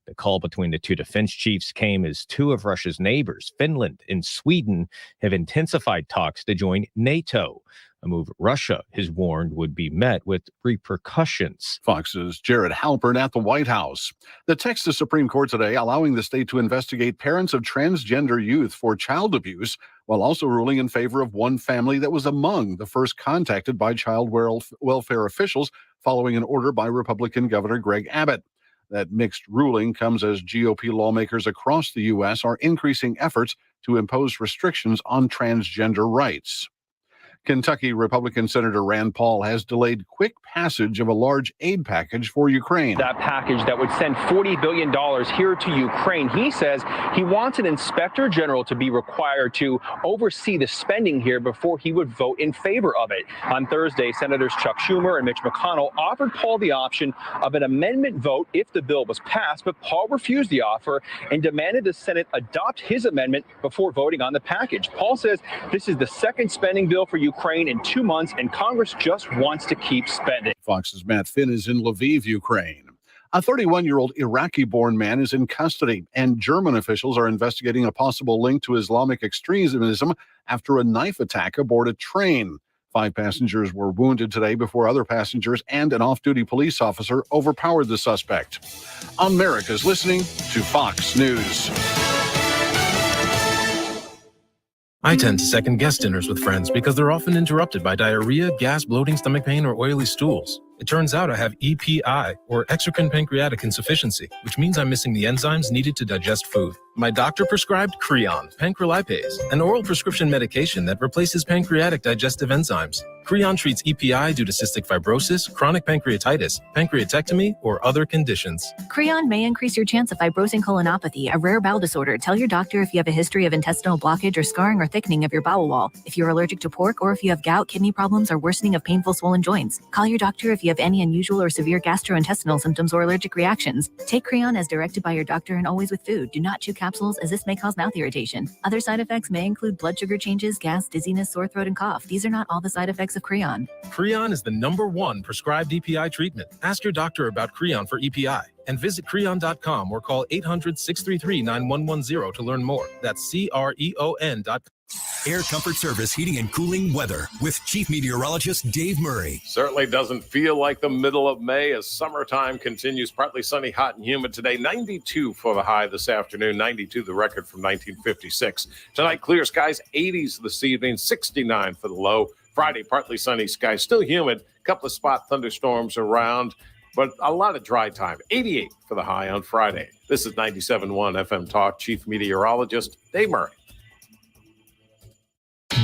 The call between the two defense chiefs came as two of Russia's neighbors, Finland and Sweden, have intensified talks to join NATO, a move Russia has warned would be met with repercussions. Fox's Jared Halpern at the White House. The Texas Supreme Court today allowing the state to investigate parents of transgender youth for child abuse, while also ruling in favor of one family that was among the first contacted by child welfare officials following an order by Republican Governor Greg Abbott. That mixed ruling comes as GOP lawmakers across the U.S. are increasing efforts to impose restrictions on transgender rights. Kentucky Republican Senator Rand Paul has delayed quick passage of a large aid package for Ukraine. That package that would send $40 billion here to Ukraine. He says he wants an inspector general to be required to oversee the spending here before he would vote in favor of it. On Thursday, Senators Chuck Schumer and Mitch McConnell offered Paul the option of an amendment vote if the bill was passed, but Paul refused the offer and demanded the Senate adopt his amendment before voting on the package. Paul says this is the second spending bill for Ukraine in 2 months, and Congress just wants to keep spending. Fox's Matt Finn is in Lviv, Ukraine. A 31-year-old Iraqi-born man is in custody, and German officials are investigating a possible link to Islamic extremism after a knife attack aboard a train. 5 passengers were wounded today before other passengers and an off-duty police officer overpowered the suspect. America's listening to Fox News. I tend to second-guess dinners with friends because they're often interrupted by diarrhea, gas, bloating, stomach pain, or oily stools. It turns out I have EPI, or exocrine pancreatic insufficiency, which means I'm missing the enzymes needed to digest food. My doctor prescribed Creon, pancrelipase, an oral prescription medication that replaces pancreatic digestive enzymes. Creon treats EPI due to cystic fibrosis, chronic pancreatitis, pancreatectomy, or other conditions. Creon may increase your chance of fibrosing colonopathy, a rare bowel disorder. Tell your doctor if you have a history of intestinal blockage or scarring or thickening of your bowel wall, if you're allergic to pork, or if you have gout, kidney problems, or worsening of painful swollen joints. Call your doctor if you have any unusual or severe gastrointestinal symptoms or allergic reactions. Take Creon as directed by your doctor and always with food. Do not chew capsules, as this may cause mouth irritation. Other side effects may include blood sugar changes, gas, dizziness, sore throat, and cough. These are not all the side effects of Creon. Creon is the #1 prescribed EPI treatment. Ask your doctor about Creon for EPI and visit Creon.com or call 800-633-9110 to learn more. That's CREON.com. Air Comfort Service Heating and Cooling Weather with Chief Meteorologist Dave Murray. Certainly doesn't feel like the middle of May as summertime continues. Partly sunny, hot, and humid today. 92 for the high this afternoon. 92 the record from 1956. Tonight, clear skies. 80s this evening. 69 for the low. Friday, partly sunny skies. Still humid. Couple of spot thunderstorms around, but a lot of dry time. 88 for the high on Friday. This is 97.1 FM Talk. Chief Meteorologist Dave Murray.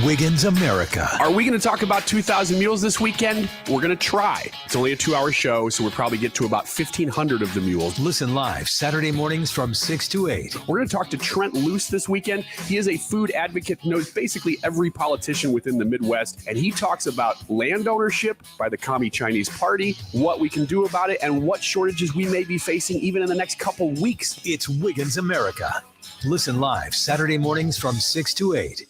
Wiggins America. Are we going to talk about 2,000 mules this weekend? We're going to try. It's only a 2-hour show, so we'll probably get to about 1,500 of the mules. Listen live Saturday mornings from 6 to 8. We're going to talk to Trent Luce this weekend. He is a food advocate, knows basically every politician within the Midwest, and he talks about land ownership by the Commie Chinese Party, what we can do about it, and what shortages we may be facing even in the next couple weeks. It's Wiggins America. Listen live Saturday mornings from 6 to 8.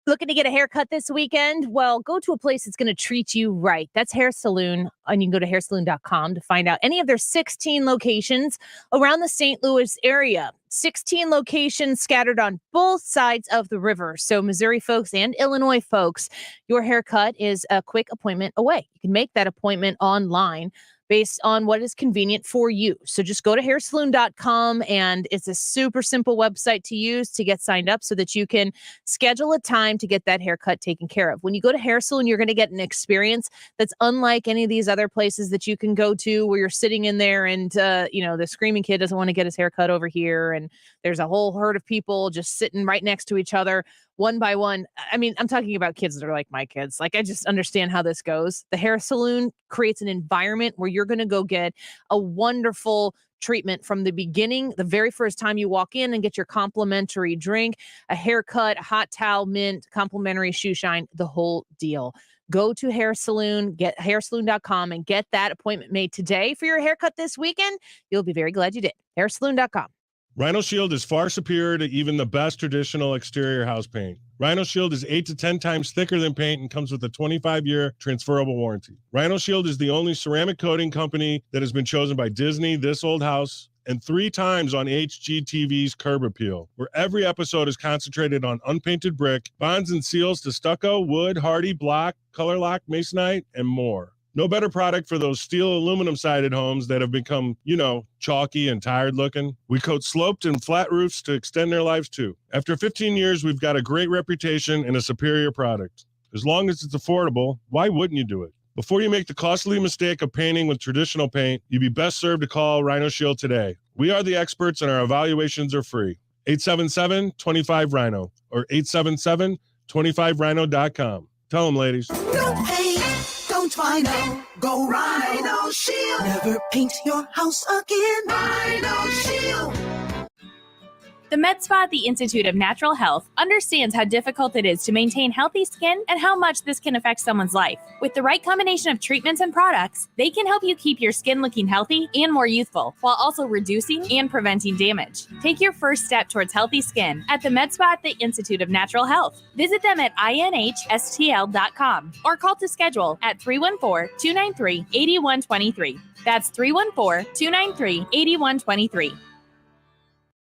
Looking to get a haircut this weekend? Well, go to a place that's going to treat you right. That's Hair Saloon, and you can go to hairsaloon.com to find out any of their 16 locations around the St. Louis area. 16 locations scattered on both sides of the river. So Missouri folks and Illinois folks, your haircut is a quick appointment away. You can make that appointment online based on what is convenient for you. So just go to hairsaloon.com, and it's a super simple website to use to get signed up so that you can schedule a time to get that haircut taken care of. When you go to Hair Saloon, you're going to get an experience that's unlike any of these other places that you can go to where you're sitting in there and, the screaming kid doesn't want to get his haircut over here. And there's a whole herd of people just sitting right next to each other, one by one. I mean, I'm talking about kids that are like my kids. Like, I just understand how this goes. The Hair Saloon creates an environment where you're going to go get a wonderful treatment from the beginning, the very first time you walk in, and get your complimentary drink, a haircut, a hot towel, mint, complimentary shoe shine, the whole deal. Go to Hair Saloon, get hairsaloon.com, and get that appointment made today for your haircut this weekend. You'll be very glad you did. hairsaloon.com. Rhino Shield is far superior to even the best traditional exterior house paint. Rhino Shield is 8 to 10 times thicker than paint and comes with a 25-year transferable warranty. Rhino Shield is the only ceramic coating company that has been chosen by Disney, This Old House, and 3 times on HGTV's Curb Appeal, where every episode is concentrated on unpainted brick, bonds and seals to stucco, wood, hardy, block, color lock, masonite, and more. No better product for those steel aluminum sided homes that have become, chalky and tired looking. We coat sloped and flat roofs to extend their lives too. After 15 years, we've got a great reputation and a superior product. As long as it's affordable, why wouldn't you do it? Before you make the costly mistake of painting with traditional paint, you'd be best served to call Rhino Shield today. We are the experts and our evaluations are free. 877-25-RHINO or 877-25rhino.com. Tell them, ladies. Don't paint, don't Rhino, go Rhino Shield. Never paint your house again. Rhino Shield. The med spa at the Institute of Natural Health understands how difficult it is to maintain healthy skin and how much this can affect someone's life. With the right combination of treatments and products, they can help you keep your skin looking healthy and more youthful, while also reducing and preventing damage. Take your first step towards healthy skin at the med spa at the Institute of Natural Health. Visit them at inhstl.com or call to schedule at 314-293-8123. That's 314-293-8123.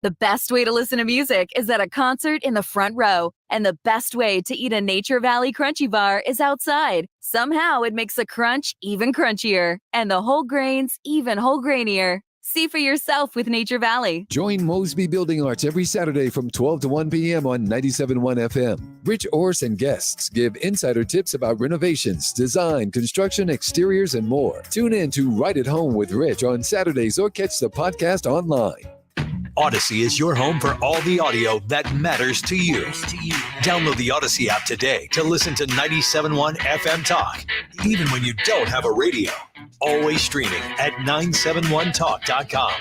The best way to listen to music is at a concert in the front row, and the best way to eat a Nature Valley Crunchy Bar is outside. Somehow it makes the crunch even crunchier, and the whole grains even whole grainier. See for yourself with Nature Valley. Join Mosby Building Arts every Saturday from 12 to 1 p.m. on 97.1 FM. Rich Orse and guests give insider tips about renovations, design, construction, exteriors, and more. Tune in to Right at Home with Rich on Saturdays or catch the podcast online. Odyssey is your home for all the audio that matters to you. Download the Odyssey app today to listen to 97.1 FM Talk, even when you don't have a radio. Always streaming at 971talk.com.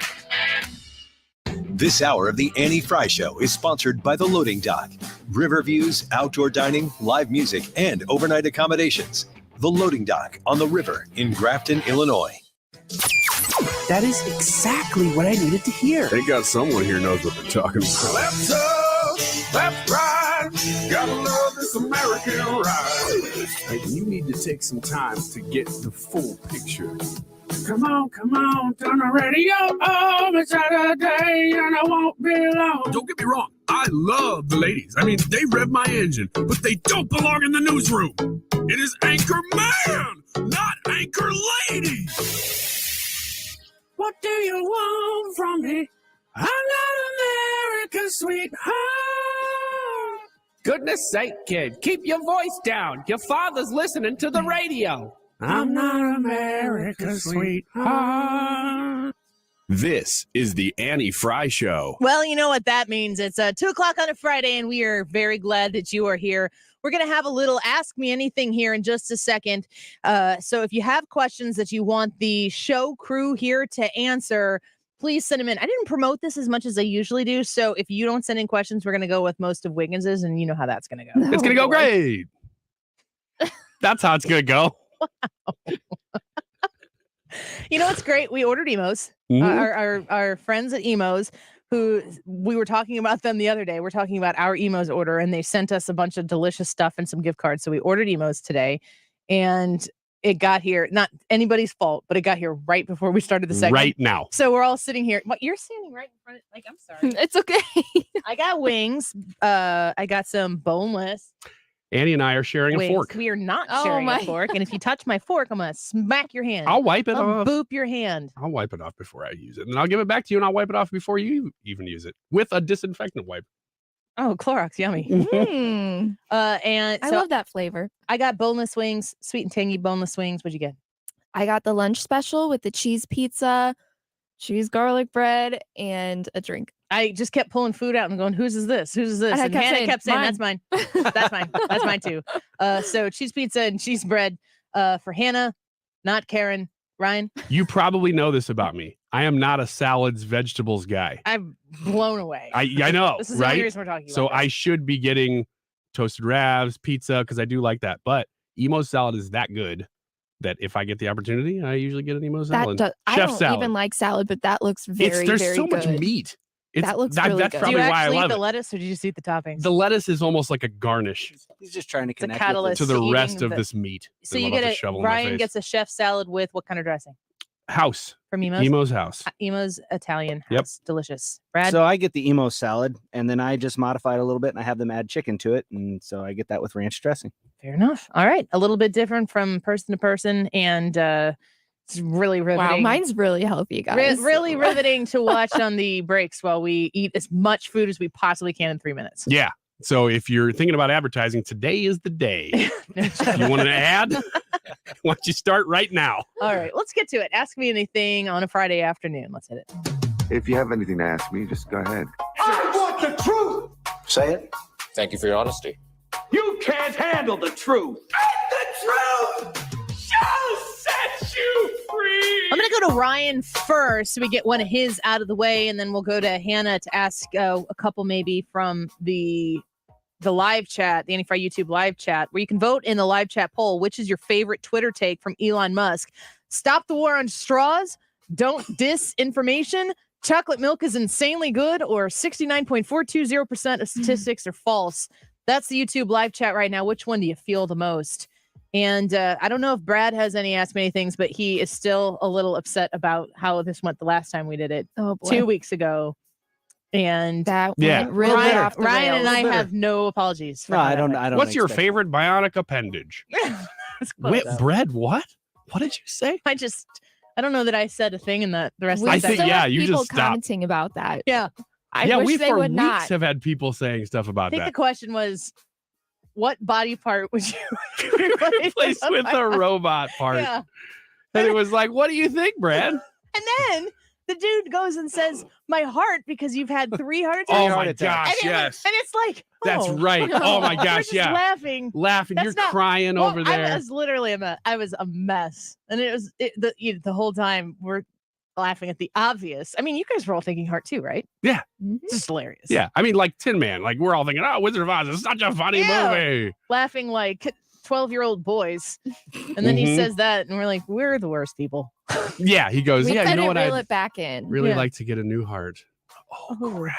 This hour of the Annie Frey Show is sponsored by The Loading Dock. River views, outdoor dining, live music, and overnight accommodations. The Loading Dock on the river in Grafton, Illinois. That is exactly what I needed to hear. They got someone here knows what they're talking about. Left up, left right, gotta love this American ride. Like, you need to take some time to get the full picture. Come on, turn the radio on. It's Saturday and I won't be long. Don't get me wrong, I love the ladies. I mean, they rev my engine, but they don't belong in the newsroom. It is Anchor Man, not Anchor Lady. What do you want from me? I'm not America's sweetheart. Goodness sake, kid, keep your voice down. Your father's listening to the radio. I'm not America's sweetheart. This is the Annie Frey Show. Well, you know what that means. It's 2 o'clock on a Friday, and we are very glad that you are here. We're going to have a little Ask Me Anything here in just a second. So if you have questions that you want the show crew here to answer, please send them in. I didn't promote this as much as I usually do. So if you don't send in questions, we're going to go with most of Wiggins's, and you know how that's going to go. It's going to go great. That's how it's going to go. Wow. You know what's great? We ordered emos. Our friends at Emos, who we were talking about them the other day. We're talking about our Emos order, and they sent us a bunch of delicious stuff and some gift cards. So we ordered Emos today, and it got here. Not anybody's fault, but it got here right before we started the segment. Right now. So we're all sitting here. What, you're standing right in front of, like, I'm sorry. It's okay. I got wings. I got some boneless. Annie and I are sharing wings. a fork. We are not sharing a fork. And if you touch my fork, I'm going to smack your hand. I'll wipe it off. Boop your hand. I'll wipe it off before I use it. And I'll give it back to you, and I'll wipe it off before you even use it with a disinfectant wipe. Oh, Clorox, yummy. And And I so love that flavor. I got boneless wings, sweet and tangy boneless wings. What'd you get? I got the lunch special with the cheese pizza, cheese garlic bread, and a drink. I just kept pulling food out and going, whose is this? Whose is this? And I kept Hannah saying, kept saying, "Mine." that's mine. That's mine. That's mine too. So cheese pizza and cheese bread for Hannah, not Karen. Ryan? You probably know this about me. I am not a salads, vegetables guy. I'm blown away. I know, This is the right? only reason we're talking So about I should be getting toasted ravs, pizza, because I do like that. But emo salad is that good that if I get the opportunity, I usually get an emo salad. I Chef don't salad. even like salad, but that looks very, There's very so much good. meat. That looks that's really good. probably Do you why I actually eat love the it. lettuce, or did you just eat the toppings? The lettuce is almost like a garnish He's just trying to It's a connect catalyst to the eating rest of this meat. So that you I'm about get to a shovel in my Ryan face. gets a chef salad with what kind of dressing? House. From Emo's? Emo's house. Emo's Italian Yep. house. Delicious. Brad? So I get the emo salad, and then I just modify it a little bit, and I have them add chicken to it, and so I get that with ranch dressing. Fair enough. All right. A little bit different from person to person, and it's really riveting. Wow, mine's really healthy, guys. Really riveting to watch on the breaks while we eat as much food as we possibly can in 3 minutes. Yeah. So if you're thinking about advertising, today is the day. If you want an ad, why don't you start right now? All right. Let's get to it. Ask me anything on a Friday afternoon. Let's hit it. If you have anything to ask me, just go ahead. I want the truth. Say it. Thank you for your honesty. You can't handle the truth. And the truth shall set you free. I'm going to go to Ryan first so we get one of his out of the way, and then we'll go to Hannah to ask a couple maybe from the live chat, the Annie Frey YouTube live chat, where you can vote in the live chat poll. Which is your favorite Twitter take from Elon Musk? Stop the war on straws. Don't disinformation. Chocolate milk is insanely good, or 69.420% of statistics are false. That's the YouTube live chat right now. Which one do you feel the most? And I don't know if Brad has any Ask Me Anythings, but he is still a little upset about how this went the last time we did it 2 weeks ago. And that went really off the Ryan and rails. I have no apologies. For No, how I that don't. went. I don't. What's your expect favorite bionic appendage? It's close Wait, up. bread? What? What did you say? I just I don't know that I said a thing in the rest of the I think, still have you people just stopped. commenting about that. Yeah. I wish we they for would weeks not. have had people saying stuff I about think the that. question was, what body part would you Replace with the robot part. Yeah. And it was like, what do you think, Brad? And then the dude goes and says, my heart, because you've had 3 heart attacks. Oh my gosh, yes. And it's like, That's right. no. Oh my We're gosh, just yeah. laughing. You're That's not- crying Well, over there. I was literally I was a mess. And it was the whole time we're laughing at the obvious. I mean, you guys were all thinking heart too, right? Yeah. It's just hilarious. Yeah. I mean, like Tin Man. Like, we're all thinking, oh, Wizard of Oz is such a funny movie. Laughing like 12-year-old boys. And then he says that, and we're like, we're the worst people. Yeah. He goes, We yeah, you know couldn't what? reel I'd it back in. really like to get a new heart. Oh, crap.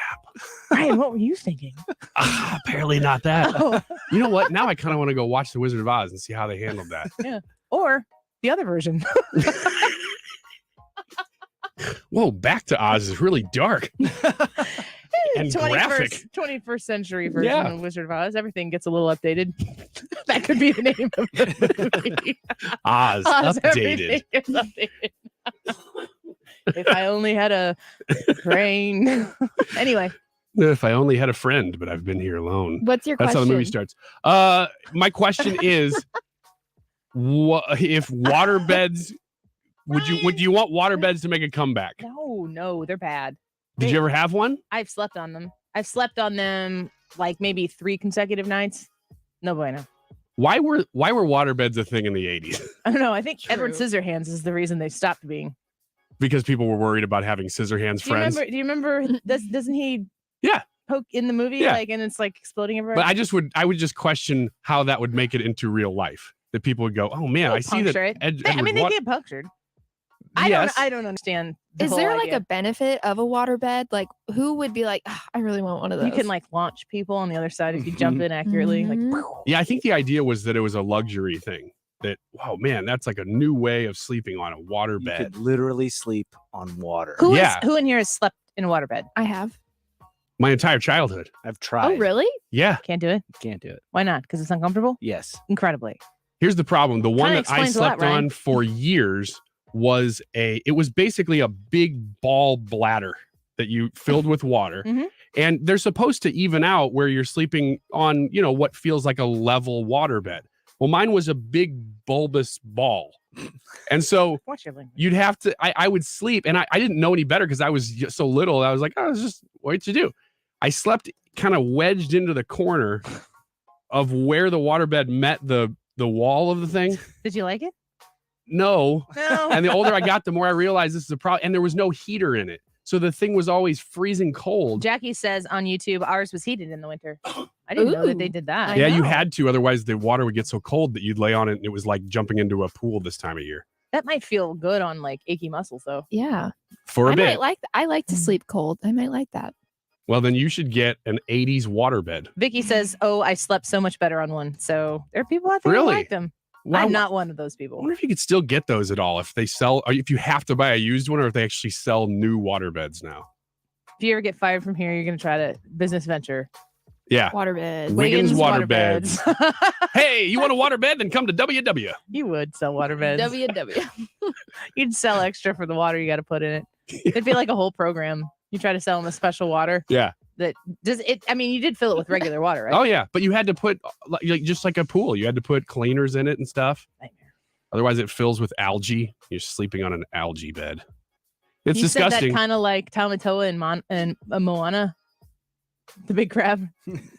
Ryan, what were you thinking? Apparently not that. Oh. You know what? Now I kind of want to go watch The Wizard of Oz and see how they handled that. Yeah. Or the other version. Whoa, back to Oz is really dark. And graphic. 21st century version of Wizard of Oz. Everything gets a little updated. That could be the name of the movie. Oz updated. Everything is updated. If I only had a brain. Anyway. If I only had a friend, but I've been here alone. What's your That's question? how the movie starts. My question is, if waterbeds, would you want waterbeds to make a comeback? No, they're bad. Did you ever have one? I've slept on them. I've slept on them like maybe 3 consecutive nights. No bueno. Why were waterbeds a thing in the 80s? I don't know. I think Edward Scissorhands is the reason they stopped being. Because people were worried about having Scissorhands friends. Do you remember doesn't he poke in the movie and it's like exploding everywhere? But I would just question how that would make it into real life. That people would go, oh man, I see that. They get punctured. I don't understand. Is there like a benefit of a waterbed? Like, who would be like, I really want one of those? You can like launch people on the other side if you jump in accurately. Like, yeah, I think the idea was that it was a luxury thing. That, wow, man, that's like a new way of sleeping on a waterbed. You could literally sleep on water. Who in here has slept in a waterbed? I have. My entire childhood. I've tried. Oh, really? Yeah. Can't do it? Can't do it. Why not? Because it's uncomfortable? Yes. Incredibly. Here's the problem. The one that I explains a lot, slept on Ryan. for years was it was basically a big ball bladder that you filled with water. Mhm. And they're supposed to even out where you're sleeping on, what feels like a level waterbed. Well, mine was a big bulbous ball. And so you'd have to, I would sleep, and I didn't know any better because I was so little. I was like, oh, it's just what you do. I slept kind of wedged into the corner of where the waterbed met the wall of the thing. Did you like it? No. No. And the older I got, the more I realized this is a problem. And there was no heater in it. So the thing was always freezing cold. Jackie says on YouTube, ours was heated in the winter. I didn't know that they did that. Yeah, you had to. Otherwise, the water would get so cold that you'd lay on it and it was like jumping into a pool this time of year. That might feel good on like achy muscles, though. Yeah. For a bit. I like to sleep cold. I might like that. Well, then you should get an 80s waterbed. Vicky says, oh, I slept so much better on one. So there are people out there who like them. Wow. I'm not one of those people. I wonder if you could still get those at all. If they sell, or if you have to buy a used one, or if they actually sell new waterbeds now. If you ever get fired from here, you're going to try to business venture. Yeah. Waterbeds. Wiggins Waterbeds. Hey, you want a waterbed? Then come to WW. You would sell waterbeds. WW. You'd sell extra for the water you got to put in it. It'd be like a whole program. You try to sell them a special water. Yeah. That does it. I mean, you did fill it with regular water, right? Oh yeah, but you had to put just like a pool. You had to put cleaners in it and stuff. Nightmare. Otherwise, it fills with algae. You're sleeping on an algae bed. It's you disgusting. said that kind of like Tamatoa and Moana, the big crab.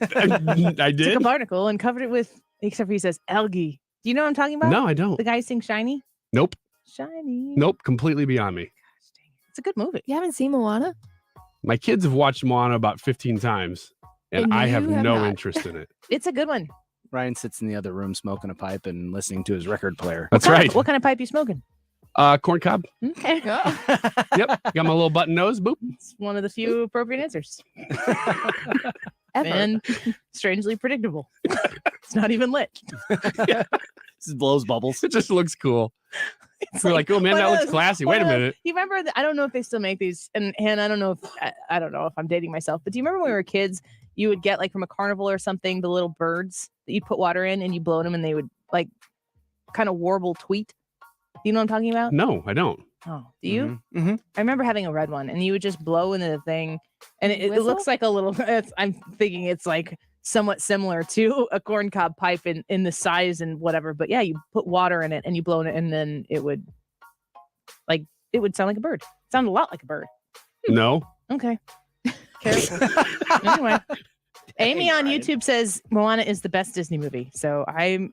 I did. Took a barnacle and covered it with, except for he says algae. Do you know what I'm talking about? No, I don't. The guy who sings Shiny. Nope. Shiny. Nope. Completely beyond me. It's a good movie. You haven't seen Moana? My kids have watched Moana about 15 times, and I have you have no not. interest in it. It's a good one. Ryan sits in the other room smoking a pipe and listening to his record player. That's right. What kind of pipe you smoking? Corn cob. Okay. Yep. Got my little button nose. Boop. It's one of the few appropriate answers. And strangely predictable. It's not even lit. Yeah. This blows bubbles. It just looks cool. We're like, oh man, that looks classy. Wait a minute. You remember? I don't know if they still make these, and I don't know if I don't know if I'm dating myself, but do you remember when we were kids? You would get like from a carnival or something the little birds that you put water in, and you blow them, and they would like kind of warble tweet. Do you know what I'm talking about? No, I don't. Oh, do you? Mm-hmm. I remember having a red one, and you would just blow into the thing, and it looks like a little. I'm thinking it's like somewhat similar to a corncob pipe in the size and whatever. But yeah, you put water in it and you blow it, and then it would sound like a bird. It sounded a lot like a bird. No. Okay. Careful. Anyway, Amy on YouTube says Moana is the best Disney movie, so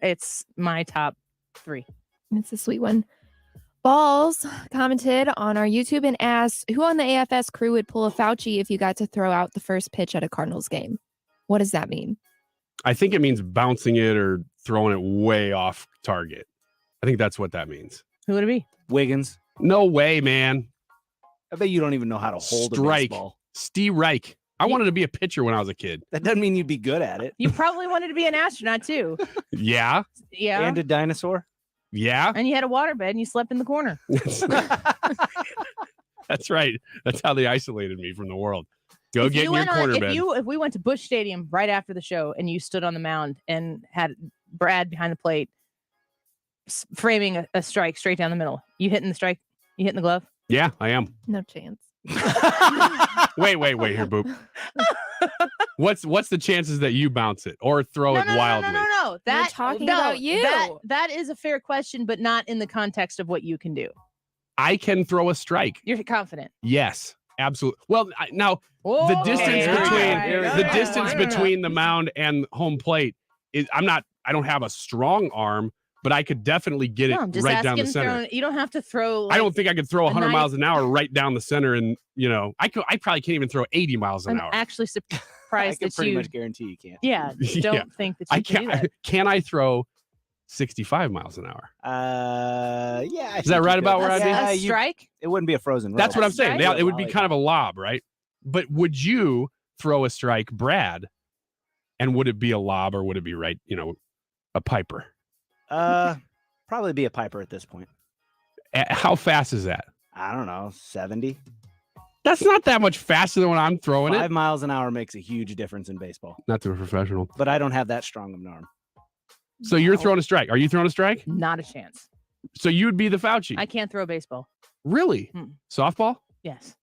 it's my top 3. It's a sweet one. Balls commented on our YouTube and asked, who on the AFS crew would pull a Fauci if you got to throw out the first pitch at a Cardinals game? What does that mean? I think it means bouncing it or throwing it way off target. I think that's what that means. Who would it be? Wiggins. No way, man. I bet you don't even know how to hold a baseball. Steve Reich. I wanted to be a pitcher when I was a kid. That doesn't mean you'd be good at it. You probably wanted to be an astronaut too. Yeah. Yeah. And a dinosaur. Yeah. And you had a waterbed and you slept in the corner. That's right. That's how they isolated me from the world. Go get in your corner bed. If we went to Busch Stadium right after the show and you stood on the mound and had Brad behind the plate framing a strike straight down the middle, you hitting the strike? You hitting the glove? Yeah, I am. No chance. Wait here, Boop. What's the chances that you bounce it or throw it wildly? No. We're talking about you. That is a fair question, but not in the context of what you can do. I can throw a strike. You're confident. Yes, absolutely. Well, now the distance between the mound and home plate is I don't have a strong arm, but I could definitely get it right down the center. You don't have to throw. I don't think I could throw 100 miles an hour right down the center, and I probably can't even throw 80 miles an hour. I'm actually surprised I can that pretty much guarantee you can't. Yeah, don't think that you can do that. Can I throw 65 miles an hour? Yeah. Is that right about where I'd be? A strike? It wouldn't be a frozen rope. That's what I'm saying. It would be kind of a lob, right? But would you throw a strike, Brad? And would it be a lob or would it be a piper? Probably be a piper at this point. How fast is that? I don't know, 70. That's not that much faster than when I'm throwing 5 miles an hour makes a huge difference in baseball. Not to a professional. But I don't have that strong of an arm. So you're throwing a strike. Are you throwing a strike? Not a chance. So you would be the Fauci. I can't throw a baseball. Really? Softball? Yes.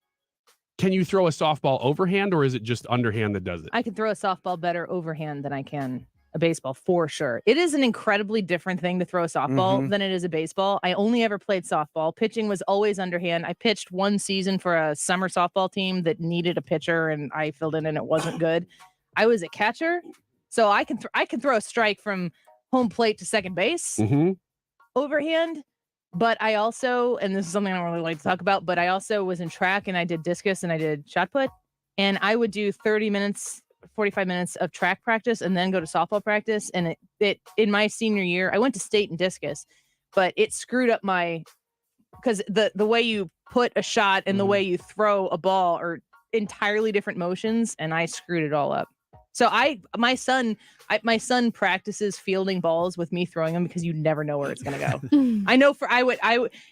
Can you throw a softball overhand or is it just underhand that does it? I can throw a softball better overhand than I can a baseball for sure. It is an incredibly different thing to throw a softball than it is a baseball. I only ever played softball. Pitching was always underhand. I pitched one season for a summer softball team that needed a pitcher and I filled in and it wasn't good. I was a catcher, so I can throw a strike from home plate to second base overhand. But I also, and this is something I don't really like to talk about, but I also was in track and I did discus and I did shot put, and I would do 30 minutes, 45 minutes of track practice and then go to softball practice. And it in my senior year, I went to state in discus, but it screwed up because the way you put a shot and the way you throw a ball are entirely different motions, and I screwed it all up. So my son practices fielding balls with me throwing them because you never know where it's going to go. I know I would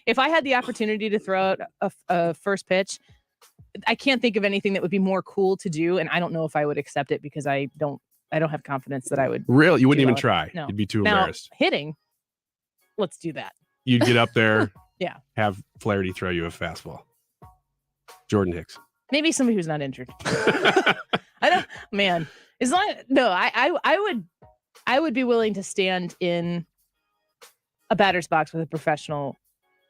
if I had the opportunity to throw out a first pitch, I can't think of anything that would be more cool to do, and I don't know if I would accept it because I don't have confidence that I would. Really, you wouldn't even try. No. You'd be too embarrassed. Hitting, let's do that. You'd get up there, yeah. Have Flaherty throw you a fastball. Jordan Hicks. Maybe somebody who's not injured. I don't, man. As long I would be willing to stand in a batter's box with a professional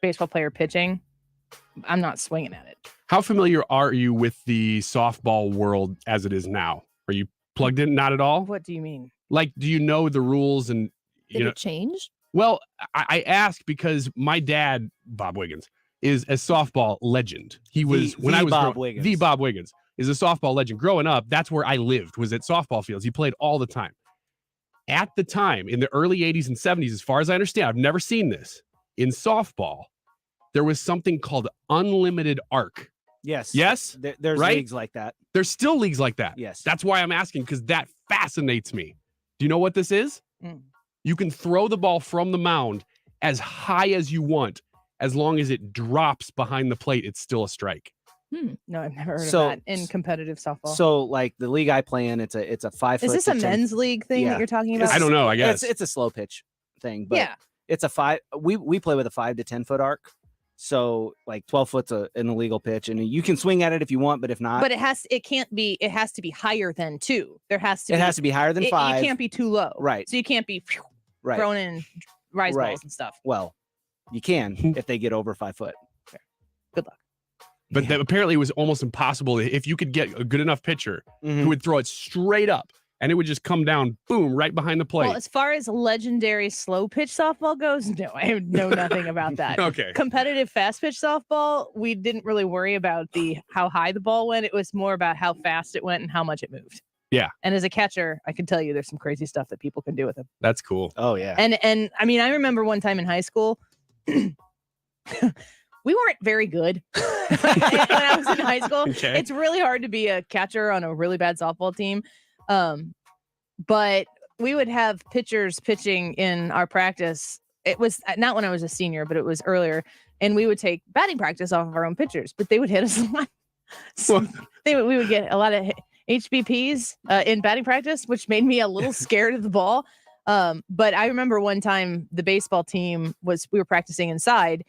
baseball player pitching. I'm not swinging at it. How familiar are you with the softball world as it is now? Are you plugged in? Not at all? What do you mean? Like, do you know the rules and Did it change? Well, I ask because my dad, Bob Wiggins, is a softball legend. He was the Bob Wiggins is a softball legend. Growing up, that's where I lived, was at softball fields. He played all the time. At the time, in the early 80s and 70s, as far as I understand, I've never seen this, in softball, there was something called unlimited arc. Yes. Yes? There's right? leagues like that. There's still leagues like that. Yes. That's why I'm asking, because that fascinates me. Do you know what this is? You can throw the ball from the mound as high as you want. As long as it drops behind the plate, it's still a strike. No, I've never heard of that in competitive softball. So, like the league I play in, it's a 5 foot. Is this a men's league thing that you're talking about? I don't know. I guess it's a slow pitch thing. But yeah, it's a 5. We play with a 5 to 10 foot arc. So like 12 foot's an illegal pitch, and you can swing at it if you want, but if not, But it has to be higher than 2. It has to be higher than 5. You can't be too low. Right. So you can't be Right. thrown in rise balls and stuff. Well, you can if they get over 5 foot. Good luck. But apparently it was almost impossible. If you could get a good enough pitcher who would throw it straight up and it would just come down, boom, right behind the plate. Well, as far as legendary slow pitch softball goes, no, I know nothing about that. Okay. Competitive fast pitch softball, we didn't really worry about how high the ball went. It was more about how fast it went and how much it moved. Yeah. And as a catcher, I can tell you there's some crazy stuff that people can do with it. That's cool. Oh, yeah. And I mean, I remember one time in high school, we weren't very good when I was in high school. Okay. It's really hard to be a catcher on a really bad softball team. But we would have pitchers pitching in our practice. It was not when I was a senior, but it was earlier. And we would take batting practice off of our own pitchers, but they would hit us a lot. So we would get a lot of HBPs in batting practice, which made me a little scared of the ball. But I remember one time the baseball team we were practicing inside,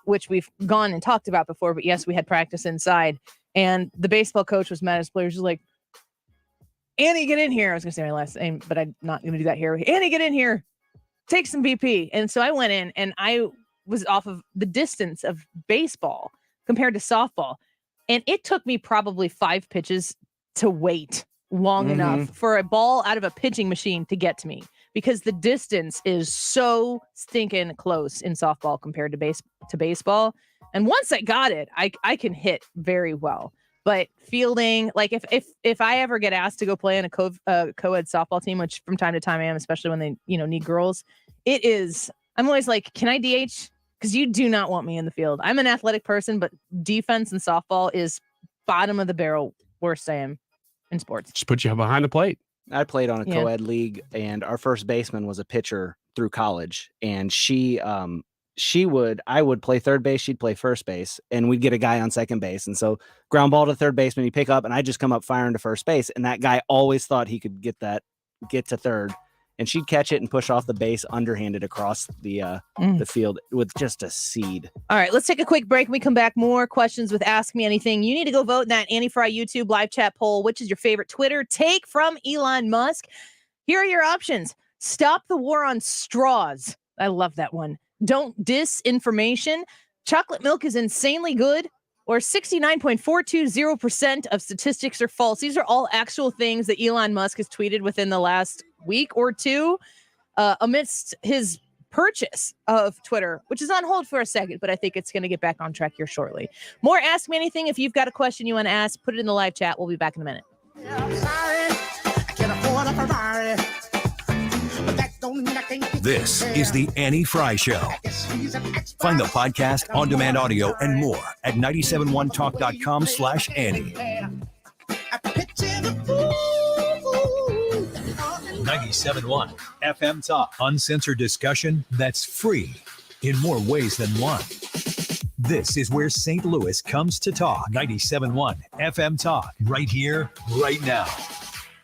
which we've gone and talked about before, but yes, we had practice inside, and the baseball coach was mad at his players. He was like, Annie, get in here. I was going to say my last name, but I'm not going to do that here. Annie, get in here. Take some BP. And so I went in and I was off of the distance of baseball compared to softball. And it took me probably 5 pitches to wait long enough for a ball out of a pitching machine to get to me, because the distance is so stinking close in softball compared to baseball. And once I got it, I can hit very well. But fielding, like if I ever get asked to go play in a co-ed softball team, which from time to time I am, especially when they need girls, I'm always like, can I DH? Because you do not want me in the field. I'm an athletic person, but defense and softball is bottom of the barrel. Worst I am in sports. Just put you behind the plate. I played on a co-ed league, and our first baseman was a pitcher through college, and I would play third base, she'd play first base, and we'd get a guy on second base. And so ground ball to third baseman, you pick up, and I just come up firing to first base. And that guy always thought he could get to third, and she'd catch it and push off the base underhanded across the field with just a seed. All right, let's take a quick break. When we come back, more questions with Ask Me Anything. You need to go vote in that Annie Frey YouTube live chat poll. Which is your favorite Twitter take from Elon Musk? Here are your options. Stop the war on straws. I love that one. Don't disinformation. Chocolate milk is insanely good. Or 69.420% of statistics are false. These are all actual things that Elon Musk has tweeted within the last week or two amidst his purchase of Twitter, which is on hold for a second, but I think it's going to get back on track here shortly. More Ask Me Anything. If you've got a question you want to ask, put it in the live chat. We'll be back in a minute. This is the Annie Frey Show. Find the podcast, on-demand audio, and more at 971talk.com/Annie. 97.1 FM Talk. Uncensored discussion that's free in more ways than one. This is where St. Louis comes to talk. 97.1 FM Talk. Right here, right now.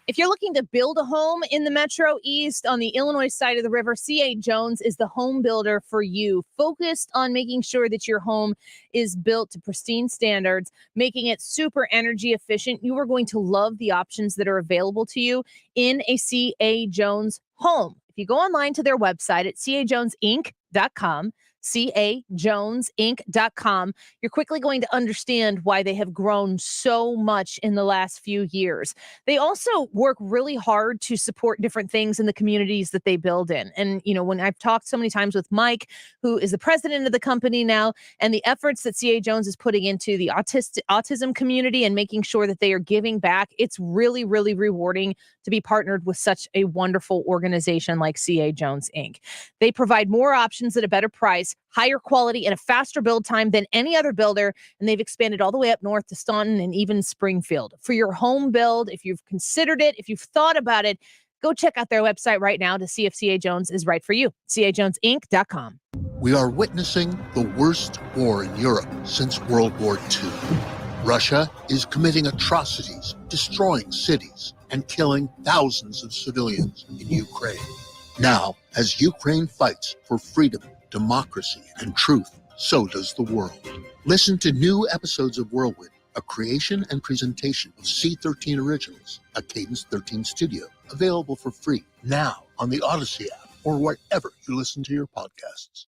If you're looking to build a home in the Metro East on the Illinois side of the river, C.A. Jones is the home builder for you, focused on making sure that your home is built to pristine standards, making it super energy efficient. You are going to love the options that are available to you in a C.A. Jones home. If you go online to their website at cajonesinc.com, cajonesinc.com, you're quickly going to understand why they have grown so much in the last few years. They also work really hard to support different things in the communities that they build in. And, when I've talked so many times with Mike, who is the president of the company now, and the efforts that C.A. Jones is putting into the autism community and making sure that they are giving back, it's really, really rewarding to be partnered with such a wonderful organization like C.A. Jones, Inc. They provide more options at a better price, higher quality, and a faster build time than any other builder. And they've expanded all the way up north to Staunton and even Springfield. For your home build, if you've considered it, if you've thought about it, go check out their website right now to see if C.A. Jones is right for you. cajonesinc.com. We are witnessing the worst war in Europe since World War II. Russia is committing atrocities, destroying cities, and killing thousands of civilians in Ukraine. Now, as Ukraine fights for freedom, democracy, and truth, so does the world. Listen to new episodes of Whirlwind, a creation and presentation of C13 Originals, a Cadence 13 studio, available for free now on the Odyssey app or wherever you listen to your podcasts.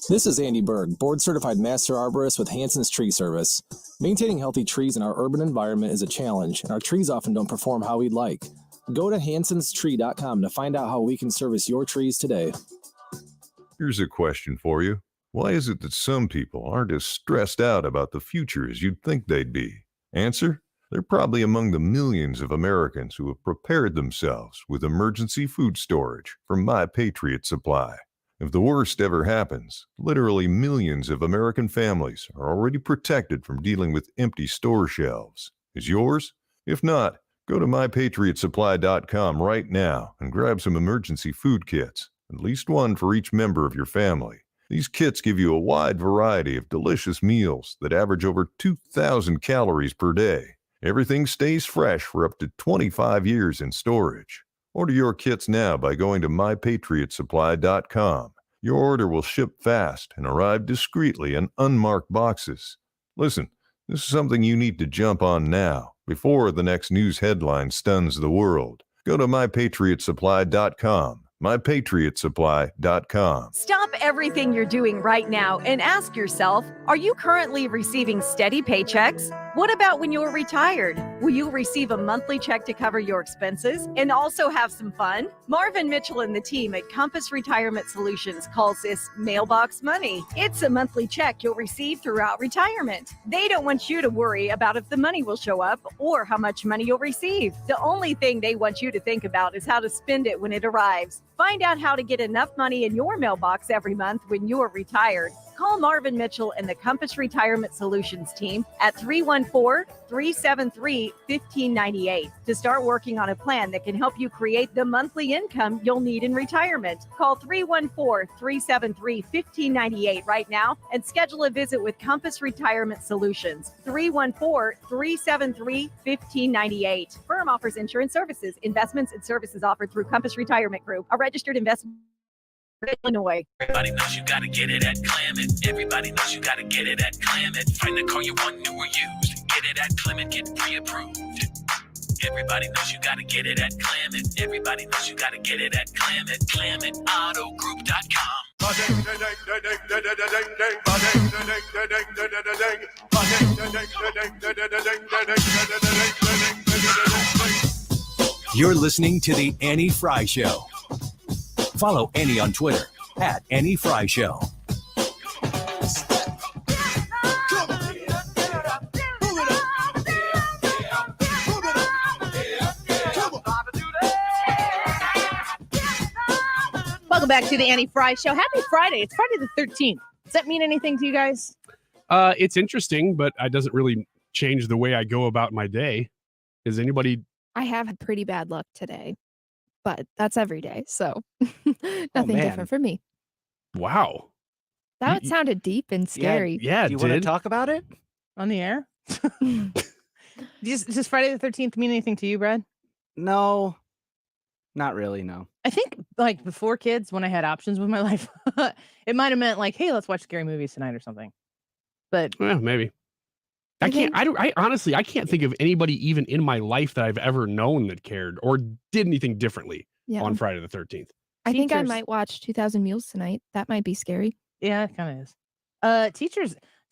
This is Andy Berg, board-certified master arborist with Hanson's Tree Service. Maintaining healthy trees in our urban environment is a challenge, and our trees often don't perform how we'd like. Go to hansonstree.com to find out how we can service your trees today. Here's a question for you. Why is it that some people aren't as stressed out about the future as you'd think they'd be? Answer: they're probably among the millions of Americans who have prepared themselves with emergency food storage from My Patriot Supply. If the worst ever happens, literally millions of American families are already protected from dealing with empty store shelves. Is yours? If not, go to mypatriotsupply.com right now and grab some emergency food kits, at least one for each member of your family. These kits give you a wide variety of delicious meals that average over 2,000 calories per day. Everything stays fresh for up to 25 years in storage. Order your kits now by going to mypatriotsupply.com. Your order will ship fast and arrive discreetly in unmarked boxes. Listen, this is something you need to jump on now, before the next news headline stuns the world. Go to mypatriotsupply.com. mypatriotsupply.com. Stop everything you're doing right now and ask yourself, are you currently receiving steady paychecks? What about when you're retired? Will you receive a monthly check to cover your expenses and also have some fun? Marvin Mitchell and the team at Compass Retirement Solutions calls this mailbox money. It's a monthly check you'll receive throughout retirement. They don't want you to worry about if the money will show up or how much money you'll receive. The only thing they want you to think about is how to spend it when it arrives. Find out how to get enough money in your mailbox every month when you are retired. Call Marvin Mitchell and the Compass Retirement Solutions team at 314-373-1598 to start working on a plan that can help you create the monthly income you'll need in retirement. Call 314-373-1598 right now and schedule a visit with Compass Retirement Solutions. 314-373-1598. Firm offers insurance services, investments, and services offered through Compass Retirement Group, a registered investment. Illinois. Everybody knows you gotta get it at Clement. Everybody knows you gotta get it at Clement. Find the car you want, new or used. Get it at Clement, get pre-approved. Everybody knows you gotta get it at Clement. Everybody knows you gotta get it at Clement. ClementAutoGroup.com. You're listening to The Annie Frey Show. Follow Annie on Twitter at Annie Frey Show. Welcome back to the Annie Frey Show. Happy Friday. It's Friday the 13th. Does that mean anything to you guys? It's interesting, but it doesn't really change the way I go about my day. Is anybody? I have had pretty bad luck today, but that's every day. So nothing different for me. Wow. That sounded deep and scary. Yeah, do you want to talk about it on the air? Does Friday the 13th mean anything to you, Brad? No, not really. No. I think like before kids, when I had options with my life, it might have meant like, hey, let's watch scary movies tonight or something. But yeah, maybe. I honestly, I can't think of anybody even in my life that I've ever known that cared or did anything differently on Friday the 13th. I think I might watch 2,000 Mules tonight. That might be scary. Yeah, it kind of is.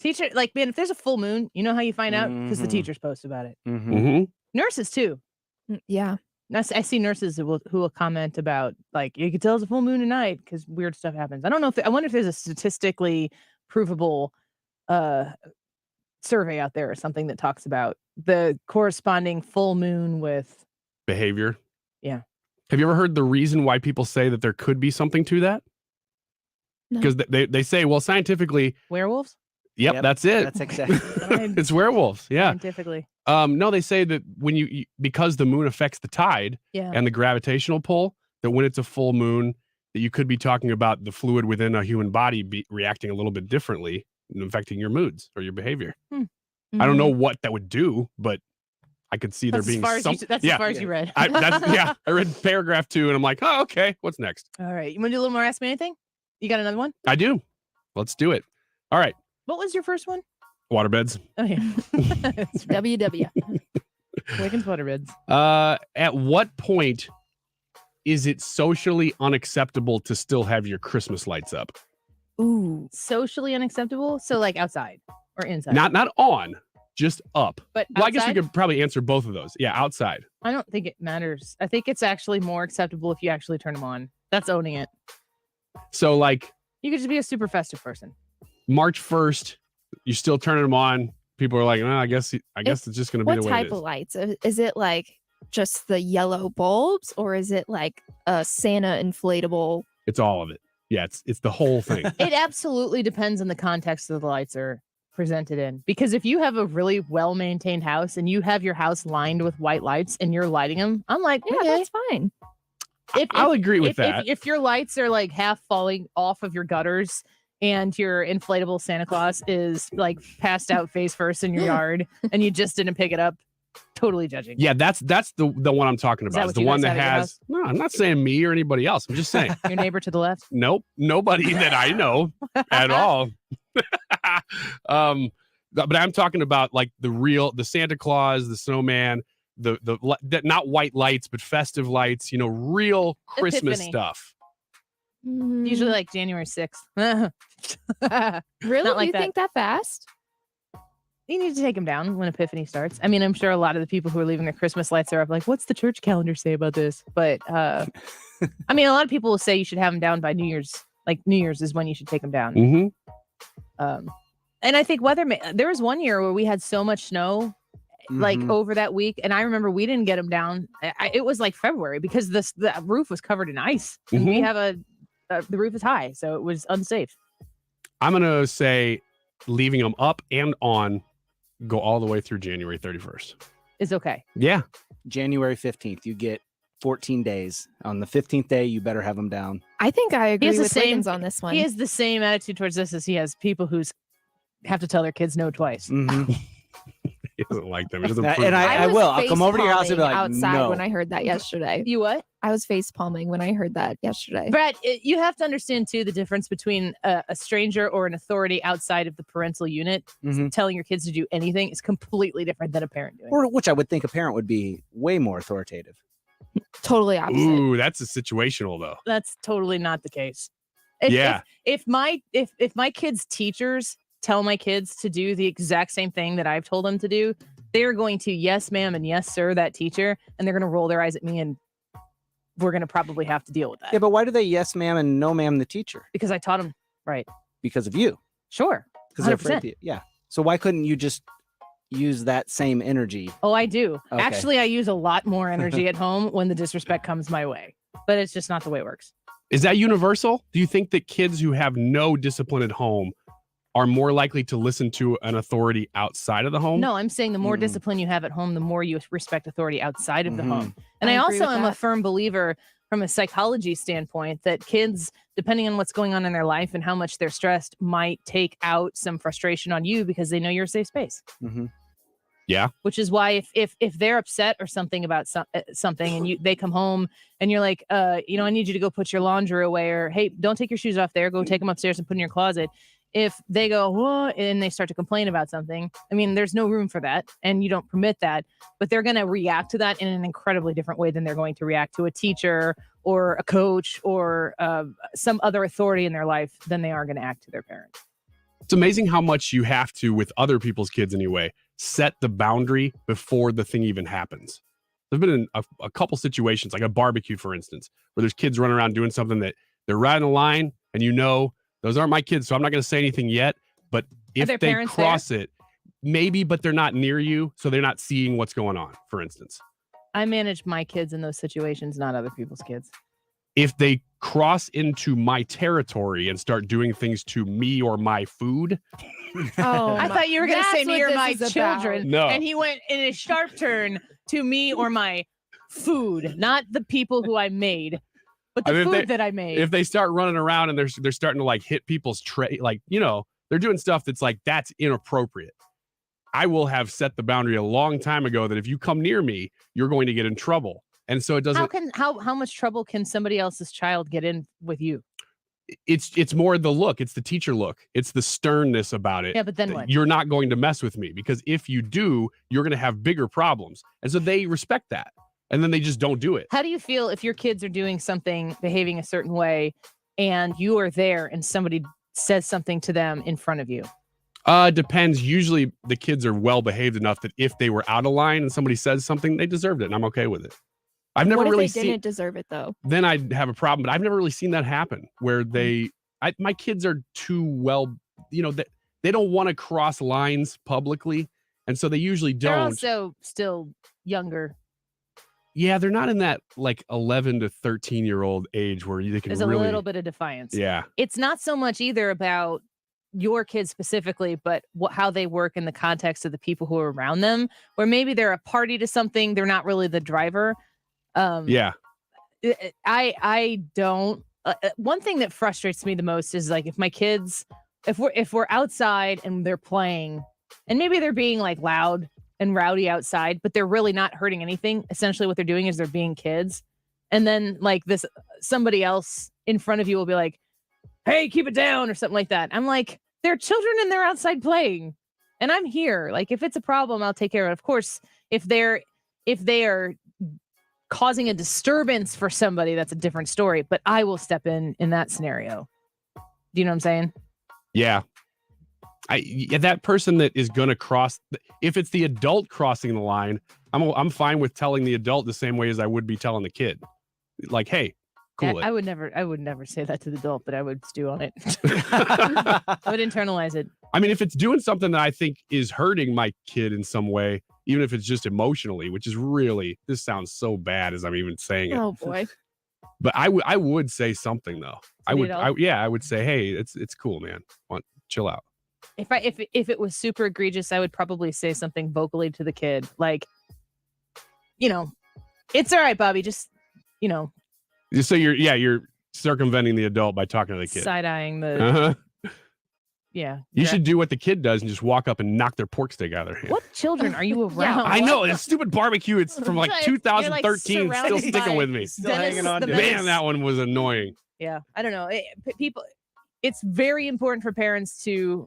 Teacher, like, man, if there's a full moon, you know how you find out? Because the teachers post about it. Nurses too. Yeah. I see nurses who will comment about, like, you can tell it's a full moon tonight because weird stuff happens. I don't know I wonder if there's a statistically provable survey out there or something that talks about the corresponding full moon with behavior. Yeah. Have you ever heard the reason why people say that there could be something to that? Because they say, well, scientifically, werewolves. Yep, that's it. That's exactly. It's werewolves. Yeah. Scientifically. No, they say that when you because the moon affects the tide and the gravitational pull, that when it's a full moon, that you could be talking about the fluid within a human body reacting a little bit differently and affecting your moods or your behavior. I don't know what that would do, but I could see there being some. That's as far as you read. I read paragraph 2 and I'm like, oh, okay. What's next? All right. You want to do a little more Ask Me Anything? You got another one? I do. Let's do it. All right. What was your first one? Waterbeds. Oh, yeah. WW. Wickens waterbeds. At what point is it socially unacceptable to still have your Christmas lights up? Ooh. Socially unacceptable? So like outside or inside? Not on, just up. But well, I guess we outside? could probably answer both of those. Yeah, outside. I don't think it matters. I think it's actually more acceptable if you actually turn them on. That's owning it. So like You could just be a super festive person. March 1st, you're still turning them on. People are like, I guess it's just going to be the way it What type is. of lights? Is it like just the yellow bulbs, or is it like a Santa inflatable? It's all of it. Yeah, it's the whole thing. It absolutely depends on the context that the lights are presented in. Because if you have a really well-maintained house and you have your house lined with white lights and you're lighting them, I'm like, Yeah, okay. that's fine. I'll agree with that. If your lights are like half falling off of your gutters and your inflatable Santa Claus is like passed out face first in your yard and you just didn't pick it up, totally judging. Yeah, that's the one I'm talking Is that about. what Is the you one guys that have at your has. No, I'm not saying me or anybody else. I'm just saying. Your neighbor to the left? Nope, nobody that I know at all. But I'm talking about like the Santa Claus, the snowman, the not white lights but festive lights. Real Christmas Epiphany. stuff. Usually like January 6th. Really? Not like You that. think that fast? You need to take them down when Epiphany starts. I mean, I'm sure a lot of the people who are leaving their Christmas lights are up like, what's the church calendar say about this? But I mean, a lot of people will say you should have them down by New Year's. Like New Year's is when you should take them down. Mm-hmm. And I think there was one year where we had so much snow like over that week. And I remember we didn't get them down. It was like February because the roof was covered in ice. And we have the roof is high. So it was unsafe. I'm going to say leaving them up and on go all the way through January 31st. Is okay. Yeah. January 15th, you get 14 days. On the 15th day, you better have them down. I think I He agree has the with same Wiggins on this one. He has the same attitude towards this as he has people who have to tell their kids no twice. He doesn't like them. He doesn't And I will. I'll come over to your house and be like, outside no. when I heard that yesterday. You what? I was face palming when I heard that yesterday. Brad, you have to understand too the difference between a stranger or an authority outside of the parental unit telling your kids to do anything is completely different than a parent doing. Or which I would think a parent would be way more authoritative. Totally opposite. Ooh, that's a situational though. That's totally not the case. If my kids' teachers tell my kids to do the exact same thing that I've told them to do, they're going to yes, ma'am, and yes, sir, that teacher, and they're going to roll their eyes at me, and we're going to probably have to deal with that. Yeah, but why do they yes, ma'am, and no, ma'am, the teacher? Because I taught them right. Because of you. Sure. Because they're afraid 100%. of you. Yeah. So why couldn't you just use that same energy? Oh, I do. Okay. Actually, I use a lot more energy at home when the disrespect comes my way, but it's just not the way it works. Is that universal? Do you think that kids who have no discipline at home are more likely to listen to an authority outside of the home? No, I'm saying the more discipline you have at home, the more you respect authority outside of the home. And I I agree also with am a that. firm believer from a psychology standpoint that kids, depending on what's going on in their life and how much they're stressed, might take out some frustration on you because they know you're a safe space. Yeah. Which is why if they're upset or something about something and they come home and you're like, I need you to go put your laundry away, or hey, don't take your shoes off there, go take them upstairs and put in your closet. If they go, whoa, and they start to complain about something, I mean, there's no room for that and you don't permit that, but they're going to react to that in an incredibly different way than they're going to react to a teacher or a coach or some other authority in their life than they are going to act to their parent. It's amazing how much you have to, with other people's kids anyway, set the boundary before the thing even happens. There's been a couple situations, like a barbecue, for instance, where there's kids running around doing something that they're riding a line and those aren't my kids, so I'm not going to say anything yet. But if they cross it, maybe, but they're not near you, so they're not seeing what's going on, for instance. I manage my kids in those situations, not other people's kids. If they cross into my territory and start doing things to me or my food. I thought you were going to say me or my children. No. And he went in a sharp turn to me or my food, not the people who I made. But the food that I made. If they start running around and they're starting to like hit people's tray, like, they're doing stuff that's like, that's inappropriate. I will have set the boundary a long time ago that if you come near me, you're going to get in trouble. And so it doesn't. How much trouble can somebody else's child get in with you? it's more the look. It's the teacher look. It's the sternness about it. Yeah, but then what? You're not going to mess with me, because if you do, you're going to have bigger problems. And so they respect that. And then they just don't do it. How do you feel if your kids are doing something, behaving a certain way, and you are there and somebody says something to them in front of you? Depends. Usually the kids are well behaved enough that if they were out of line and somebody says something, they deserved it, and I'm okay with it. I've never what really if they seen. didn't deserve it though? Then I'd have a problem. But I've never really seen that happen where my kids are too well. They don't want to cross lines publicly, and so they usually don't. They're also still younger. Yeah, they're not in that like 11 to 13-year-old age where they can There's really. a little bit of defiance. Yeah. It's not so much either about your kids specifically, but how they work in the context of the people who are around them, where maybe they're a party to something. They're not really the driver. Yeah. I don't. One thing that frustrates me the most is like if my kids, if we're outside and they're playing, and maybe they're being like loud and rowdy outside, but they're really not hurting anything. Essentially, what they're doing is they're being kids, and then like somebody else in front of you will be like, "Hey, keep it down," or something like that. I'm like, they're children and they're outside playing, and I'm here. Like, if it's a problem, I'll take care of it. Of course, if they are causing a disturbance for somebody, that's a different story. But I will step in that scenario. Do you know what I'm saying? Yeah. That person that is going to cross, if it's the adult crossing the line, I'm fine with telling the adult the same way as I would be telling the kid. Like, hey, cool it. I would never say that to the adult, but I would stew on it. I would internalize it. I mean, if it's doing something that I think is hurting my kid in some way, even if it's just emotionally, which is really, this sounds so bad as I'm even saying it. Oh boy. But I would say something though. I would say, hey, it's cool, man. Chill out. If it was super egregious, I would probably say something vocally to the kid, like, it's all right, Bobby. Just, So you're circumventing the adult by talking to the kid, side-eyeing the. Uh-huh. Yeah. You should do what the kid does and just walk up and knock their pork steak out of their hand. What children are you around? I know, it's stupid barbecue. It's from like 2013. It's still sticking with me. Still hanging on to it. Man, that one was annoying. Yeah, I don't know. It's very important for parents to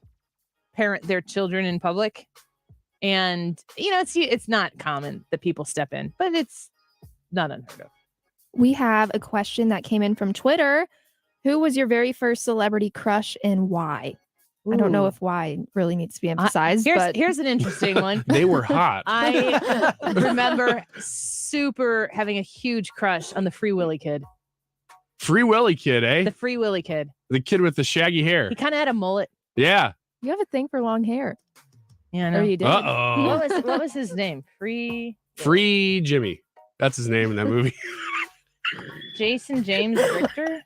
parent their children in public, and it's not common that people step in, but it's not unheard of. We have a question that came in from Twitter. Who was your very first celebrity crush and why? I don't know if why really needs to be emphasized. Here's an interesting one. They were hot. I remember having a huge crush on the Free Willy kid. Free Willy kid, eh? The Free Willy kid. The kid with the shaggy hair. He kind of had a mullet. Yeah. You have a thing for long hair. Yeah, I know. Or you did. Uh-oh. What was his name? Free Jimmy. That's his name in that movie. Jason James Richter.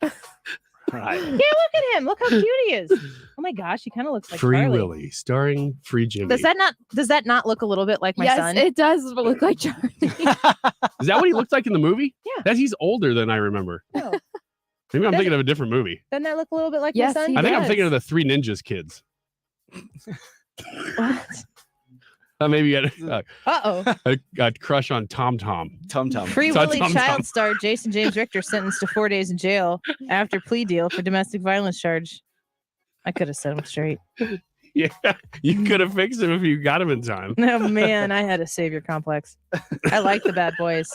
Right. Yeah, look at him. Look how cute he is. Oh my gosh, he kind of looks like Free Charlie. Willy, starring Free Jimmy. Does that not look a little bit like my son? Yes, it does look like Charlie. Is that what he looks like in the movie? Yeah. He's older than I remember. No. Maybe I'm thinking of a different movie. Doesn't that look a little bit like Yes, my son? he I think I'm does. thinking of the Three Ninjas kids. What? Maybe you got a crush on Tom Tom. Free Willy child star Jason James Richter sentenced to 4 days in jail after plea deal for domestic violence charge. I could have set him straight. Yeah, you could have fixed him if you got him in time. Oh man, I had a savior complex. I like the bad boys.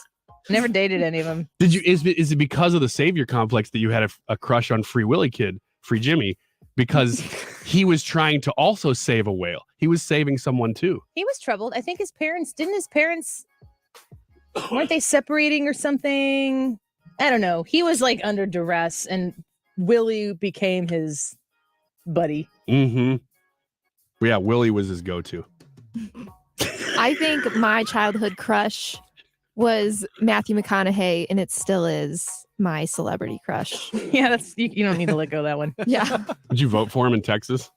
Never dated any of them. Did you? Is it because of the savior complex that you had a crush on Free Willy kid, Free Jimmy? Because he was trying to also save a whale. He was saving someone too. He was troubled. I think his parents weren't they separating or something? I don't know. He was like under duress, and Willie became his buddy. Mm-hmm. Yeah, Willie was his go-to. I think my childhood crush was Matthew McConaughey, and it still is my celebrity crush. Yeah, that's you don't need to let go of that one. Yeah. Did you vote for him in Texas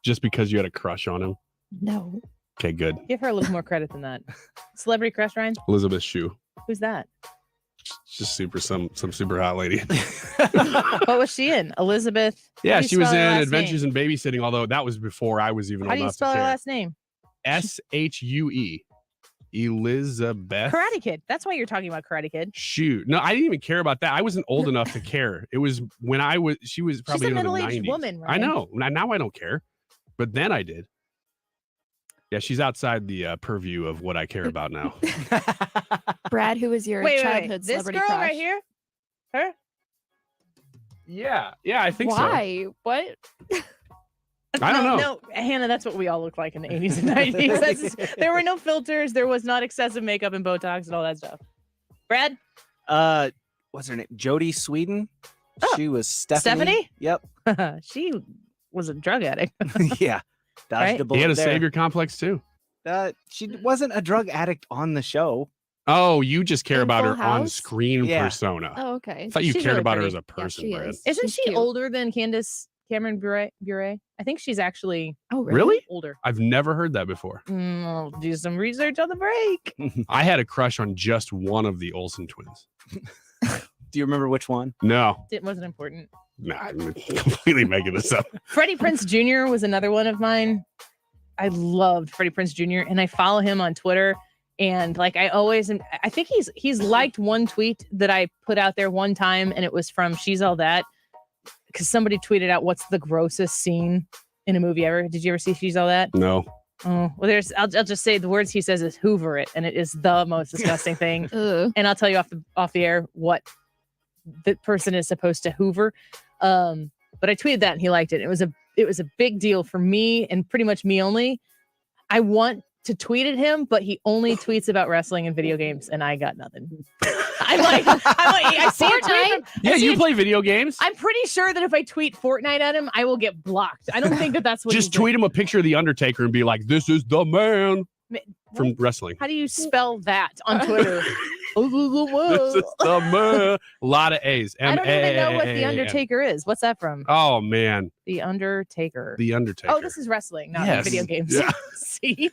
just because you had a crush on him? No. Okay, good. Give her a little more credit than that. Celebrity crush, Ryan? Elizabeth Shue. Who's that? Just some super hot lady. What was she in? Elizabeth? Yeah, she was in Adventures in Babysitting, although that was before I was even How old do you enough to spell her care. last name? Shue. Elizabeth. Karate Kid. That's why you're talking about Karate Kid. Shoot. No, I didn't even care about that. I wasn't old enough to care. It was when she was probably She's a in the middle-aged 90s. woman, right? I know. Now I don't care. But then I did. Yeah, she's outside the purview of what I care about now. Brad, who was your childhood This celebrity girl crush? right here? Her? Yeah, I think Why? What? I don't know. No, Hannah, that's what we all looked like in the 80s and 90s. There were no filters. There was not excessive makeup and Botox and all that stuff. Brad? What's her name? Jodie Sweden. Oh, She was Stephanie. Yep. She was a drug addict. Yeah. Dodged a bullet He had a there. savior complex too. She wasn't a drug addict on the show. Oh, you just care In about Full her House? on-screen Yeah. persona. Oh, okay. I thought you She's cared really about her pretty. as a person, she Brad. is. Isn't She's she cute. older than Candace Cameron Bure? I think she's actually Oh, Really? older. I've never heard that before. I'll do some research on the break. I had a crush on just one of the Olsen twins. Do you remember which one? No. It wasn't important. Nah, I'm completely making this up. Freddie Prinze Jr. was another one of mine. I loved Freddie Prinze Jr. and I follow him on Twitter. And like I think he's liked one tweet that I put out there one time, and it was from She's All That, because somebody tweeted out what's the grossest scene in a movie ever. Did you ever see She's All That? No. Oh well, I'll just say the words he says is Hoover it, and it is the most disgusting thing. And I'll tell you off the air what the person is supposed to Hoover. But I tweeted that and he liked it. It was a big deal for me and pretty much me only. I want to tweet at him, but he only tweets about wrestling and video games, and I got nothing. I see a tweet from- Yeah, you play video games. I'm pretty sure that if I tweet Fortnite at him, I will get blocked. I don't think that's what Just tweet him a picture of the Undertaker and be like, "This is the man from wrestling." How do you spell that on Twitter? This is the man. A lot of A's. I don't even know what The M-A-A-A-A-N. Undertaker is. What's that from? Oh man, The Undertaker. The Undertaker. Oh, this is wrestling, not Yes. video games. Yeah. See?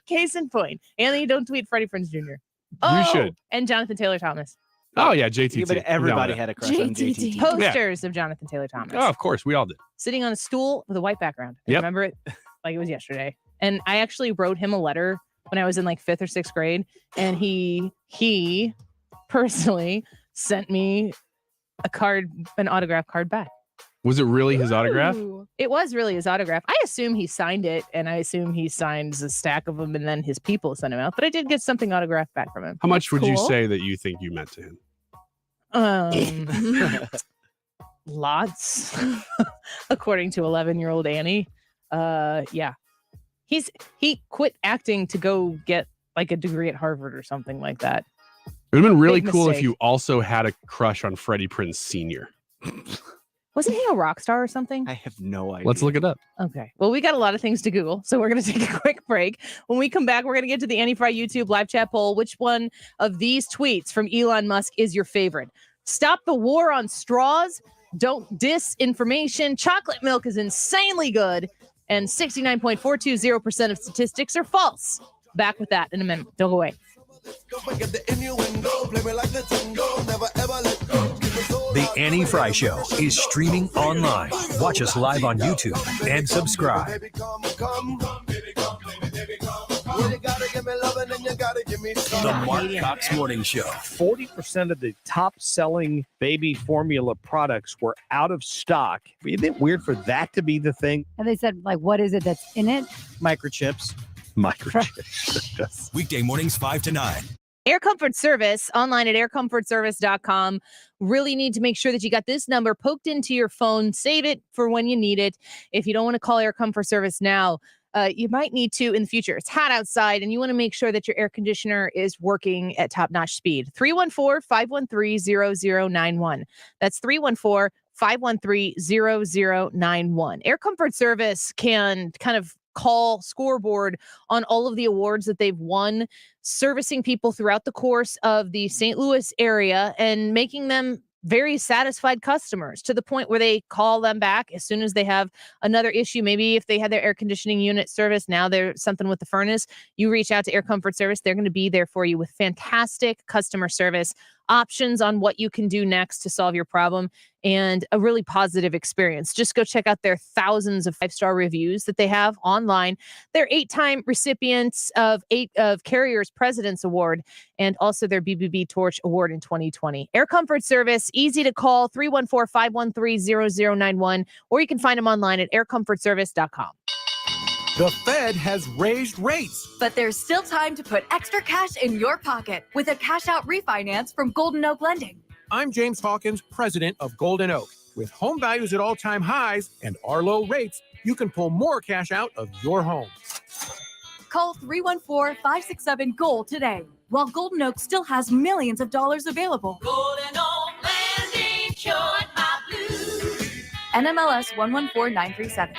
Case in point. Anthony, don't tweet Freddie Prinze Jr. You Oh, should. And Jonathan Taylor Thomas. Oh yeah, JTT. Yeah, but everybody had a crush on JTT. Posters of Jonathan Taylor Thomas. Oh, of course, we all did. Sitting on a stool with a white background. I Yep. remember it like it was yesterday. And I actually wrote him a letter when I was in like 5th or 6th grade. And he personally sent me an autograph card back. Was it really his autograph? It was really his autograph. I assume he signed it, and I assume he signs a stack of them, and then his people sent him out. But I did get something autographed back from him. How much would you Cool. say that you think you meant to him? Lots, according to 11-year-old Annie. Yeah, he quit acting to go get like a degree at Harvard or something like that. It would have been really Big cool if mistake. you also had a crush on Freddie Prinze Sr. Wasn't he a rock star or something? I have no idea. Let's look it up. Okay. Well, we got a lot of things to Google, so we're going to take a quick break. When we come back, we're going to get to the Annie Frey YouTube live chat poll. Which one of these tweets from Elon Musk is your favorite? Stop the war on straws. Don't disinformation. Chocolate milk is insanely good. And 69.420% of statistics are false. Back with that in a minute. Don't go away. The Annie Frey Show is streaming online. Watch us live on YouTube and subscribe. The Mark Cox Morning Show. 40% of the top-selling baby formula products were out of stock. Isn't it weird for that to be the thing? And they said, like, what is it that's in it? Microchips. Microchips. Weekday mornings 5 to 9. Air Comfort Service, online at aircomfortservice.com. Really need to make sure that you got this number poked into your phone. Save it for when you need it. If you don't want to call Air Comfort Service now, you might need to in the future. It's hot outside, and you want to make sure that your air conditioner is working at top-notch speed. 314-513-0091. That's 314-513-0091. Air Comfort Service can kind of call scoreboard on all of the awards that they've won, servicing people throughout the course of the St. Louis area and making them very satisfied customers to the point where they call them back as soon as they have another issue. Maybe if they had their air conditioning unit service, now there's something with the furnace. You reach out to Air Comfort Service. They're going to be there for you with fantastic customer service. options on what you can do next to solve your problem, and a really positive experience. Just go check out their thousands of 5-star reviews that they have online. They're 8-time recipients of Carrier's President's Award and also their BBB Torch Award in 2020. Air Comfort Service, easy to call, 314-513-0091, or you can find them online at aircomfortservice.com. The Fed has raised rates. But there's still time to put extra cash in your pocket with a cash-out refinance from Golden Oak Lending. I'm James Hawkins, president of Golden Oak. With home values at all-time highs and our low rates, you can pull more cash out of your home. Call 314-567-GOAL today, while Golden Oak still has millions of dollars available. Golden Oak Lending, short my blues. NMLS 114937.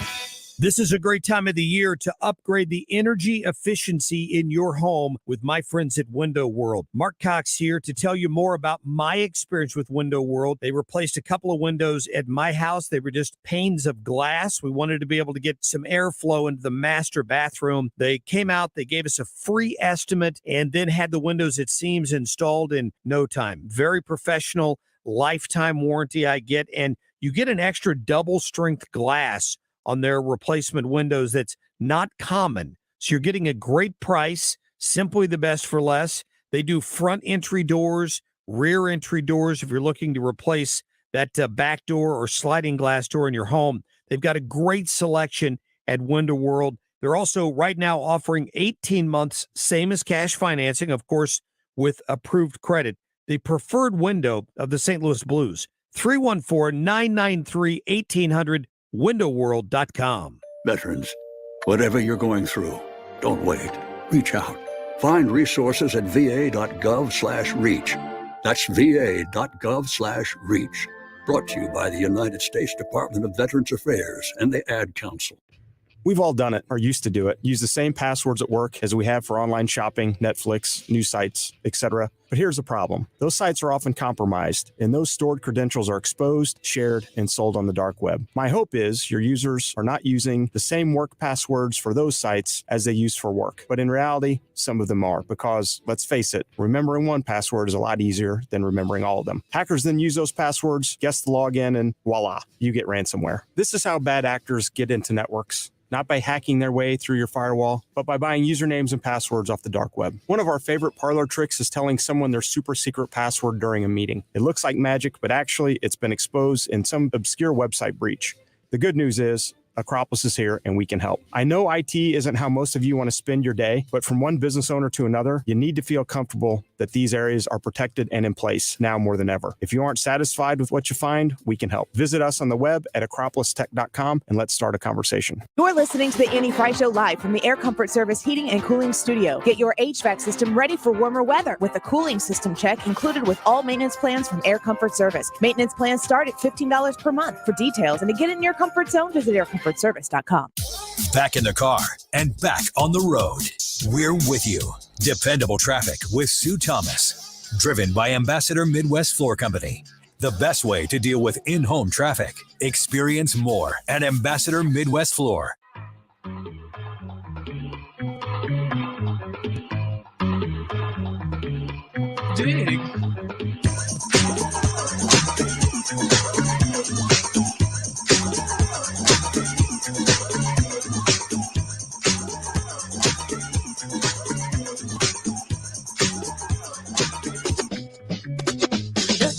This is a great time of the year to upgrade the energy efficiency in your home with my friends at Window World. Mark Cox here to tell you more about my experience with Window World. They replaced a couple of windows at my house. They were just panes of glass. We wanted to be able to get some airflow into the master bathroom. They came out, they gave us a free estimate, and then had the windows at seams installed in no time. Very professional, lifetime warranty I get, and you get an extra double strength glass on their replacement windows that's not common. So you're getting a great price, simply the best for less. They do front entry doors, rear entry doors if you're looking to replace that back door or sliding glass door in your home. They've got a great selection at Window World. They're also right now offering 18 months, same as cash financing, of course, with approved credit. The preferred window of the St. Louis Blues, 314-993-1800. windowworld.com. Veterans, whatever you're going through, don't wait. Reach out. Find resources at va.gov/reach. That's va.gov/reach. Brought to you by the United States Department of Veterans Affairs and the Ad Council. We've all done it or used to do it. Use the same passwords at work as we have for online shopping, Netflix, news sites, etc. But here's the problem. Those sites are often compromised, and those stored credentials are exposed, shared, and sold on the dark web. My hope is your users are not using the same work passwords for those sites as they use for work. But in reality, some of them are, because let's face it, remembering one password is a lot easier than remembering all of them. Hackers then use those passwords, guess the login, and voila, you get ransomware. This is how bad actors get into networks. Not by hacking their way through your firewall, but by buying usernames and passwords off the dark web. One of our favorite parlor tricks is telling someone their super secret password during a meeting. It looks like magic, but actually it's been exposed in some obscure website breach. The good news is, Acropolis is here and we can help. I know IT isn't how most of you want to spend your day, but from one business owner to another, you need to feel comfortable that these areas are protected and in place now more than ever. If you aren't satisfied with what you find, we can help. Visit us on the web at acropolistech.com and let's start a conversation. You're listening to the Annie Frey Show live from the Air Comfort Service Heating and Cooling Studio. Get your HVAC system ready for warmer weather with a cooling system check included with all maintenance plans from Air Comfort Service. Maintenance plans start at $15 per month. For details and to get in your comfort zone, visit aircomfortservice.com. Back in the car and back on the road. We're with you. Dependable traffic with Sue Thomas. Driven by Ambassador Midwest Floor Company. The best way to deal with in-home traffic. Experience more at Ambassador Midwest Floor. Dig.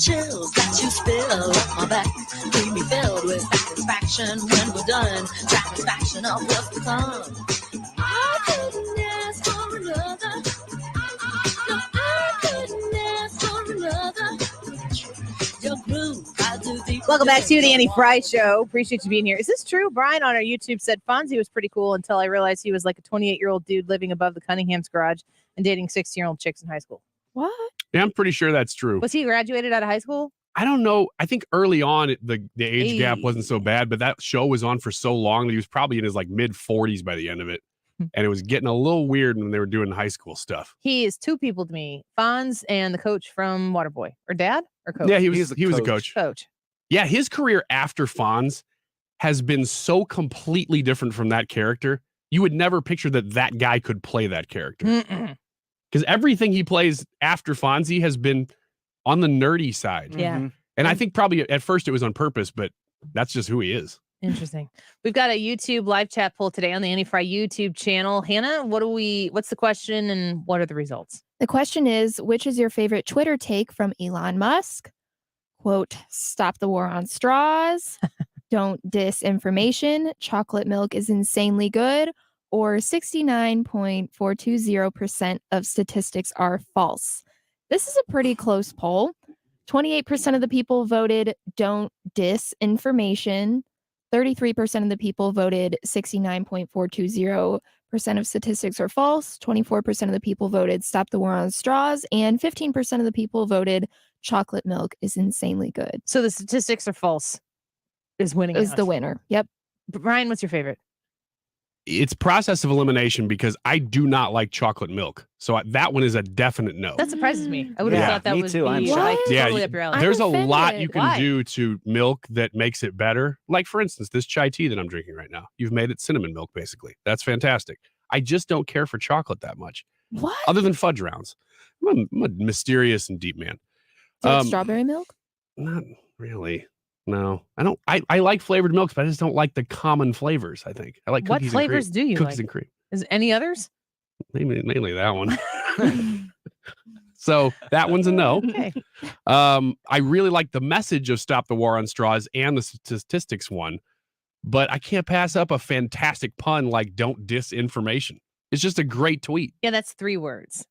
Chills that you spill up my back leave me filled with satisfaction when we're done. Satisfaction of what's to come. I couldn't ask for another. No, I couldn't ask for another. Your groove, I do the. Welcome back to the Annie Frey Show. Appreciate you being here. Is this true? Brian on our YouTube said Fonzie was pretty cool until I realized he was like a 28-year-old dude living above the Cunningham's garage and dating 16-year-old chicks in high school. What? Yeah, I'm pretty sure that's true. Was he graduated out of high school? I don't know. I think early on the age gap wasn't so bad, but that show was on for so long that he was probably in his like mid 40s by the end of it. And it was getting a little weird when they were doing high school stuff. He is two people to me, Fonz and the coach from Waterboy. Or dad or coach? Yeah, he was a coach. Coach. Yeah, his career after Fonz has been so completely different from that character. You would never picture that guy could play that character. Because everything he plays after Fonzie has been on the nerdy side. Yeah. And I think probably at first it was on purpose, but that's just who he is. Interesting. We've got a YouTube live chat poll today on the Annie Frey YouTube channel. Hannah, what's the question and what are the results? The question is, which is your favorite Twitter take from Elon Musk? Quote, stop the war on straws. Don't disinformation. Chocolate milk is insanely good. Or 69.420% of statistics are false. This is a pretty close poll. 28% of the people voted don't disinformation. 33% of the people voted 69.420% of statistics are false. 24% of the people voted stop the war on straws. And 15% of the people voted chocolate milk is insanely good. So the statistics are false is winning. Is the winner. Yep. Brian, what's your favorite? It's process of elimination because I do not like chocolate milk. So that one is a definite no. That surprises me. I would have thought that me would too. I'm be shocked. totally up your alley. There's a I'm lot offended. you can Why? do to milk that makes it better. Like, for instance, this chai tea that I'm drinking right now. You've made it cinnamon milk, basically. That's fantastic. I just don't care for chocolate that much. What? Other than fudge rounds. I'm a mysterious and deep man. Do you like strawberry milk? Not really. No, I don't. I like flavored milks, but I just don't like the common flavors. I think I like What cookies flavors and cream. do you Cookies like? and cream. Is any others? Mainly that one. So that one's a no. Okay. I really like the message of Stop the War on Straws and the statistics one, but I can't pass up a fantastic pun like don't disinformation. It's just a great tweet. Yeah, that's 3 words.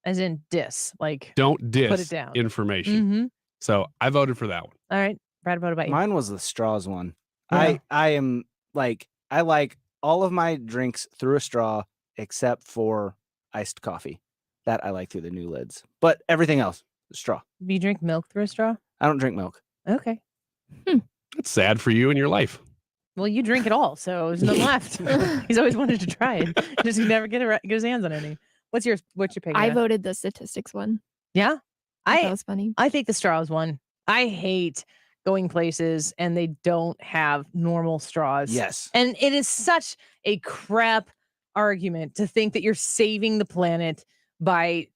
As in dis, like Don't put it down. information. Mm-hmm. So I voted for that one. All right. Brad, what about you? Mine was the straws one. Yeah. I am like, I like all of my drinks through a straw except for iced coffee. That I like through the new lids. But everything else, straw. Do you drink milk through a straw? I don't drink milk. Okay. That's sad for you in your life. Well, you drink it all, so there's none left. He's always wanted to try it. Just never get his hands on any. What's your pick? I Anna? voted the statistics one. Yeah. That was funny. I think the straws one. I hate going places and they don't have normal straws. Yes. And it is such a crap argument to think that you're saving the planet by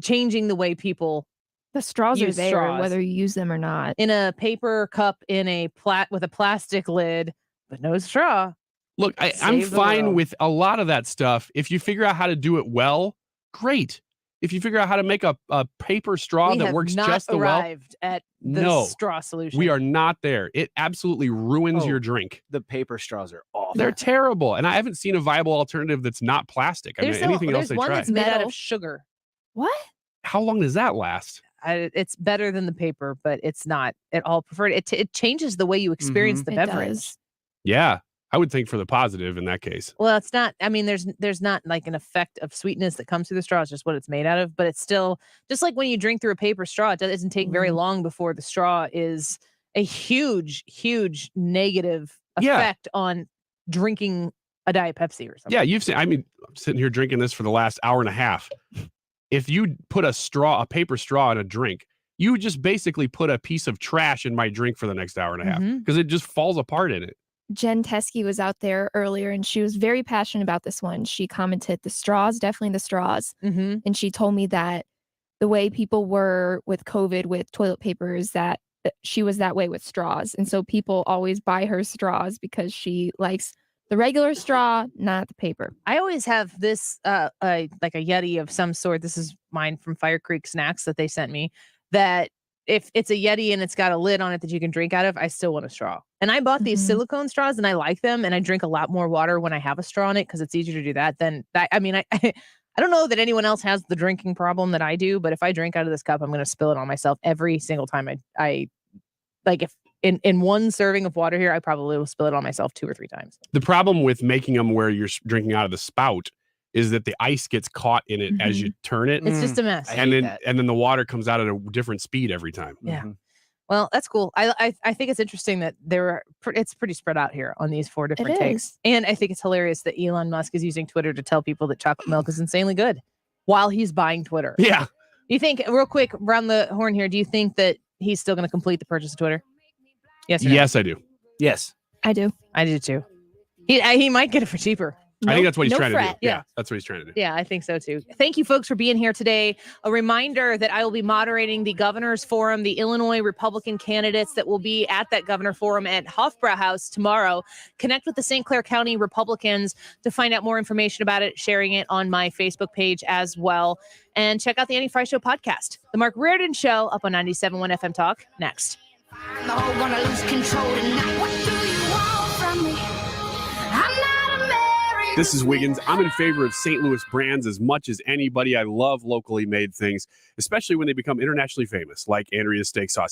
changing the way people The straws are use there, straws. whether you use them or not. In a paper cup in a with a plastic lid, but no straw. Look, I'm Save the fine world. with a lot of that stuff. If you figure out how to do it well, great. If you figure out how to make a paper straw We that have works not just the well, arrived at the no, straw solution. we are not there. It absolutely ruins Oh. your drink. The paper straws are awful. They're terrible, and I haven't seen a viable alternative that's not plastic. I mean, anything else There's they one try. that's made out Metal. of sugar. What? How long does that last? It's better than the paper, but it's not at all preferred. It changes the way you experience the It beverage. does. Yeah, I would think for the positive in that case. Well, it's not. I mean, there's not like an effect of sweetness that comes through the straw. It's just what it's made out of. But it's still just like when you drink through a paper straw. It doesn't take very long before the straw is a huge negative Yeah. effect on drinking a Diet Pepsi or something. Yeah, you've seen. I mean, I'm sitting here drinking this for the last hour and a half. If you put a paper straw in a drink, you just basically put a piece of trash in my drink for the next hour and a half because it just falls apart in it. Jen Teske was out there earlier and she was very passionate about this one. She commented the straws, definitely the straws. Mm-hmm. And she told me that the way people were with COVID with toilet paper is that she was that way with straws. And so people always buy her straws because she likes the regular straw, not the paper. I always have this like a Yeti of some sort. This is mine from Fire Creek Snacks that they sent me. That if it's a Yeti and it's got a lid on it that you can drink out of, I still want a straw. And I bought these silicone straws and I like them. And I drink a lot more water when I have a straw in it because it's easier to do that than that. I mean, I don't know that anyone else has the drinking problem that I do, but if I drink out of this cup, I'm going to spill it on myself every single time I like if in one serving of water here, I probably will spill it on myself 2 or 3 times. The problem with making them where you're drinking out of the spout is that the ice gets caught in it as you turn it. It's just a mess. And then the water comes out at a different speed every time. Yeah. Well, that's cool. I think it's interesting that it's pretty spread out here on these 4 different takes. is. And I think it's hilarious that Elon Musk is using Twitter to tell people that chocolate milk is insanely good while he's buying Twitter. Yeah. Do you think, real quick, round the horn here, do you think that he's still going to complete the purchase of Twitter? Yes or no? Yes, I do. Yes. I do. I do too. He might get it for cheaper. I think that's what he's no trying fret. to do. Yeah, that's what he's trying to do. Yeah, I think so too. Thank you, folks, for being here today. A reminder that I will be moderating the Governor's Forum, the Illinois Republican candidates that will be at that Governor Forum at Hofbrauhaus tomorrow. Connect with the St. Clair County Republicans to find out more information about it, sharing it on my Facebook page as well. And check out the Annie Frey Show podcast. The Mark Reardon Show up on 97.1 FM Talk next. I'm gonna lose control tonight. What do you want from me? I'm not a Mary. This is Wiggins. I'm in favor of St. Louis brands as much as anybody. I love locally made things, especially when they become internationally famous, like Andrea's Steak Sauce.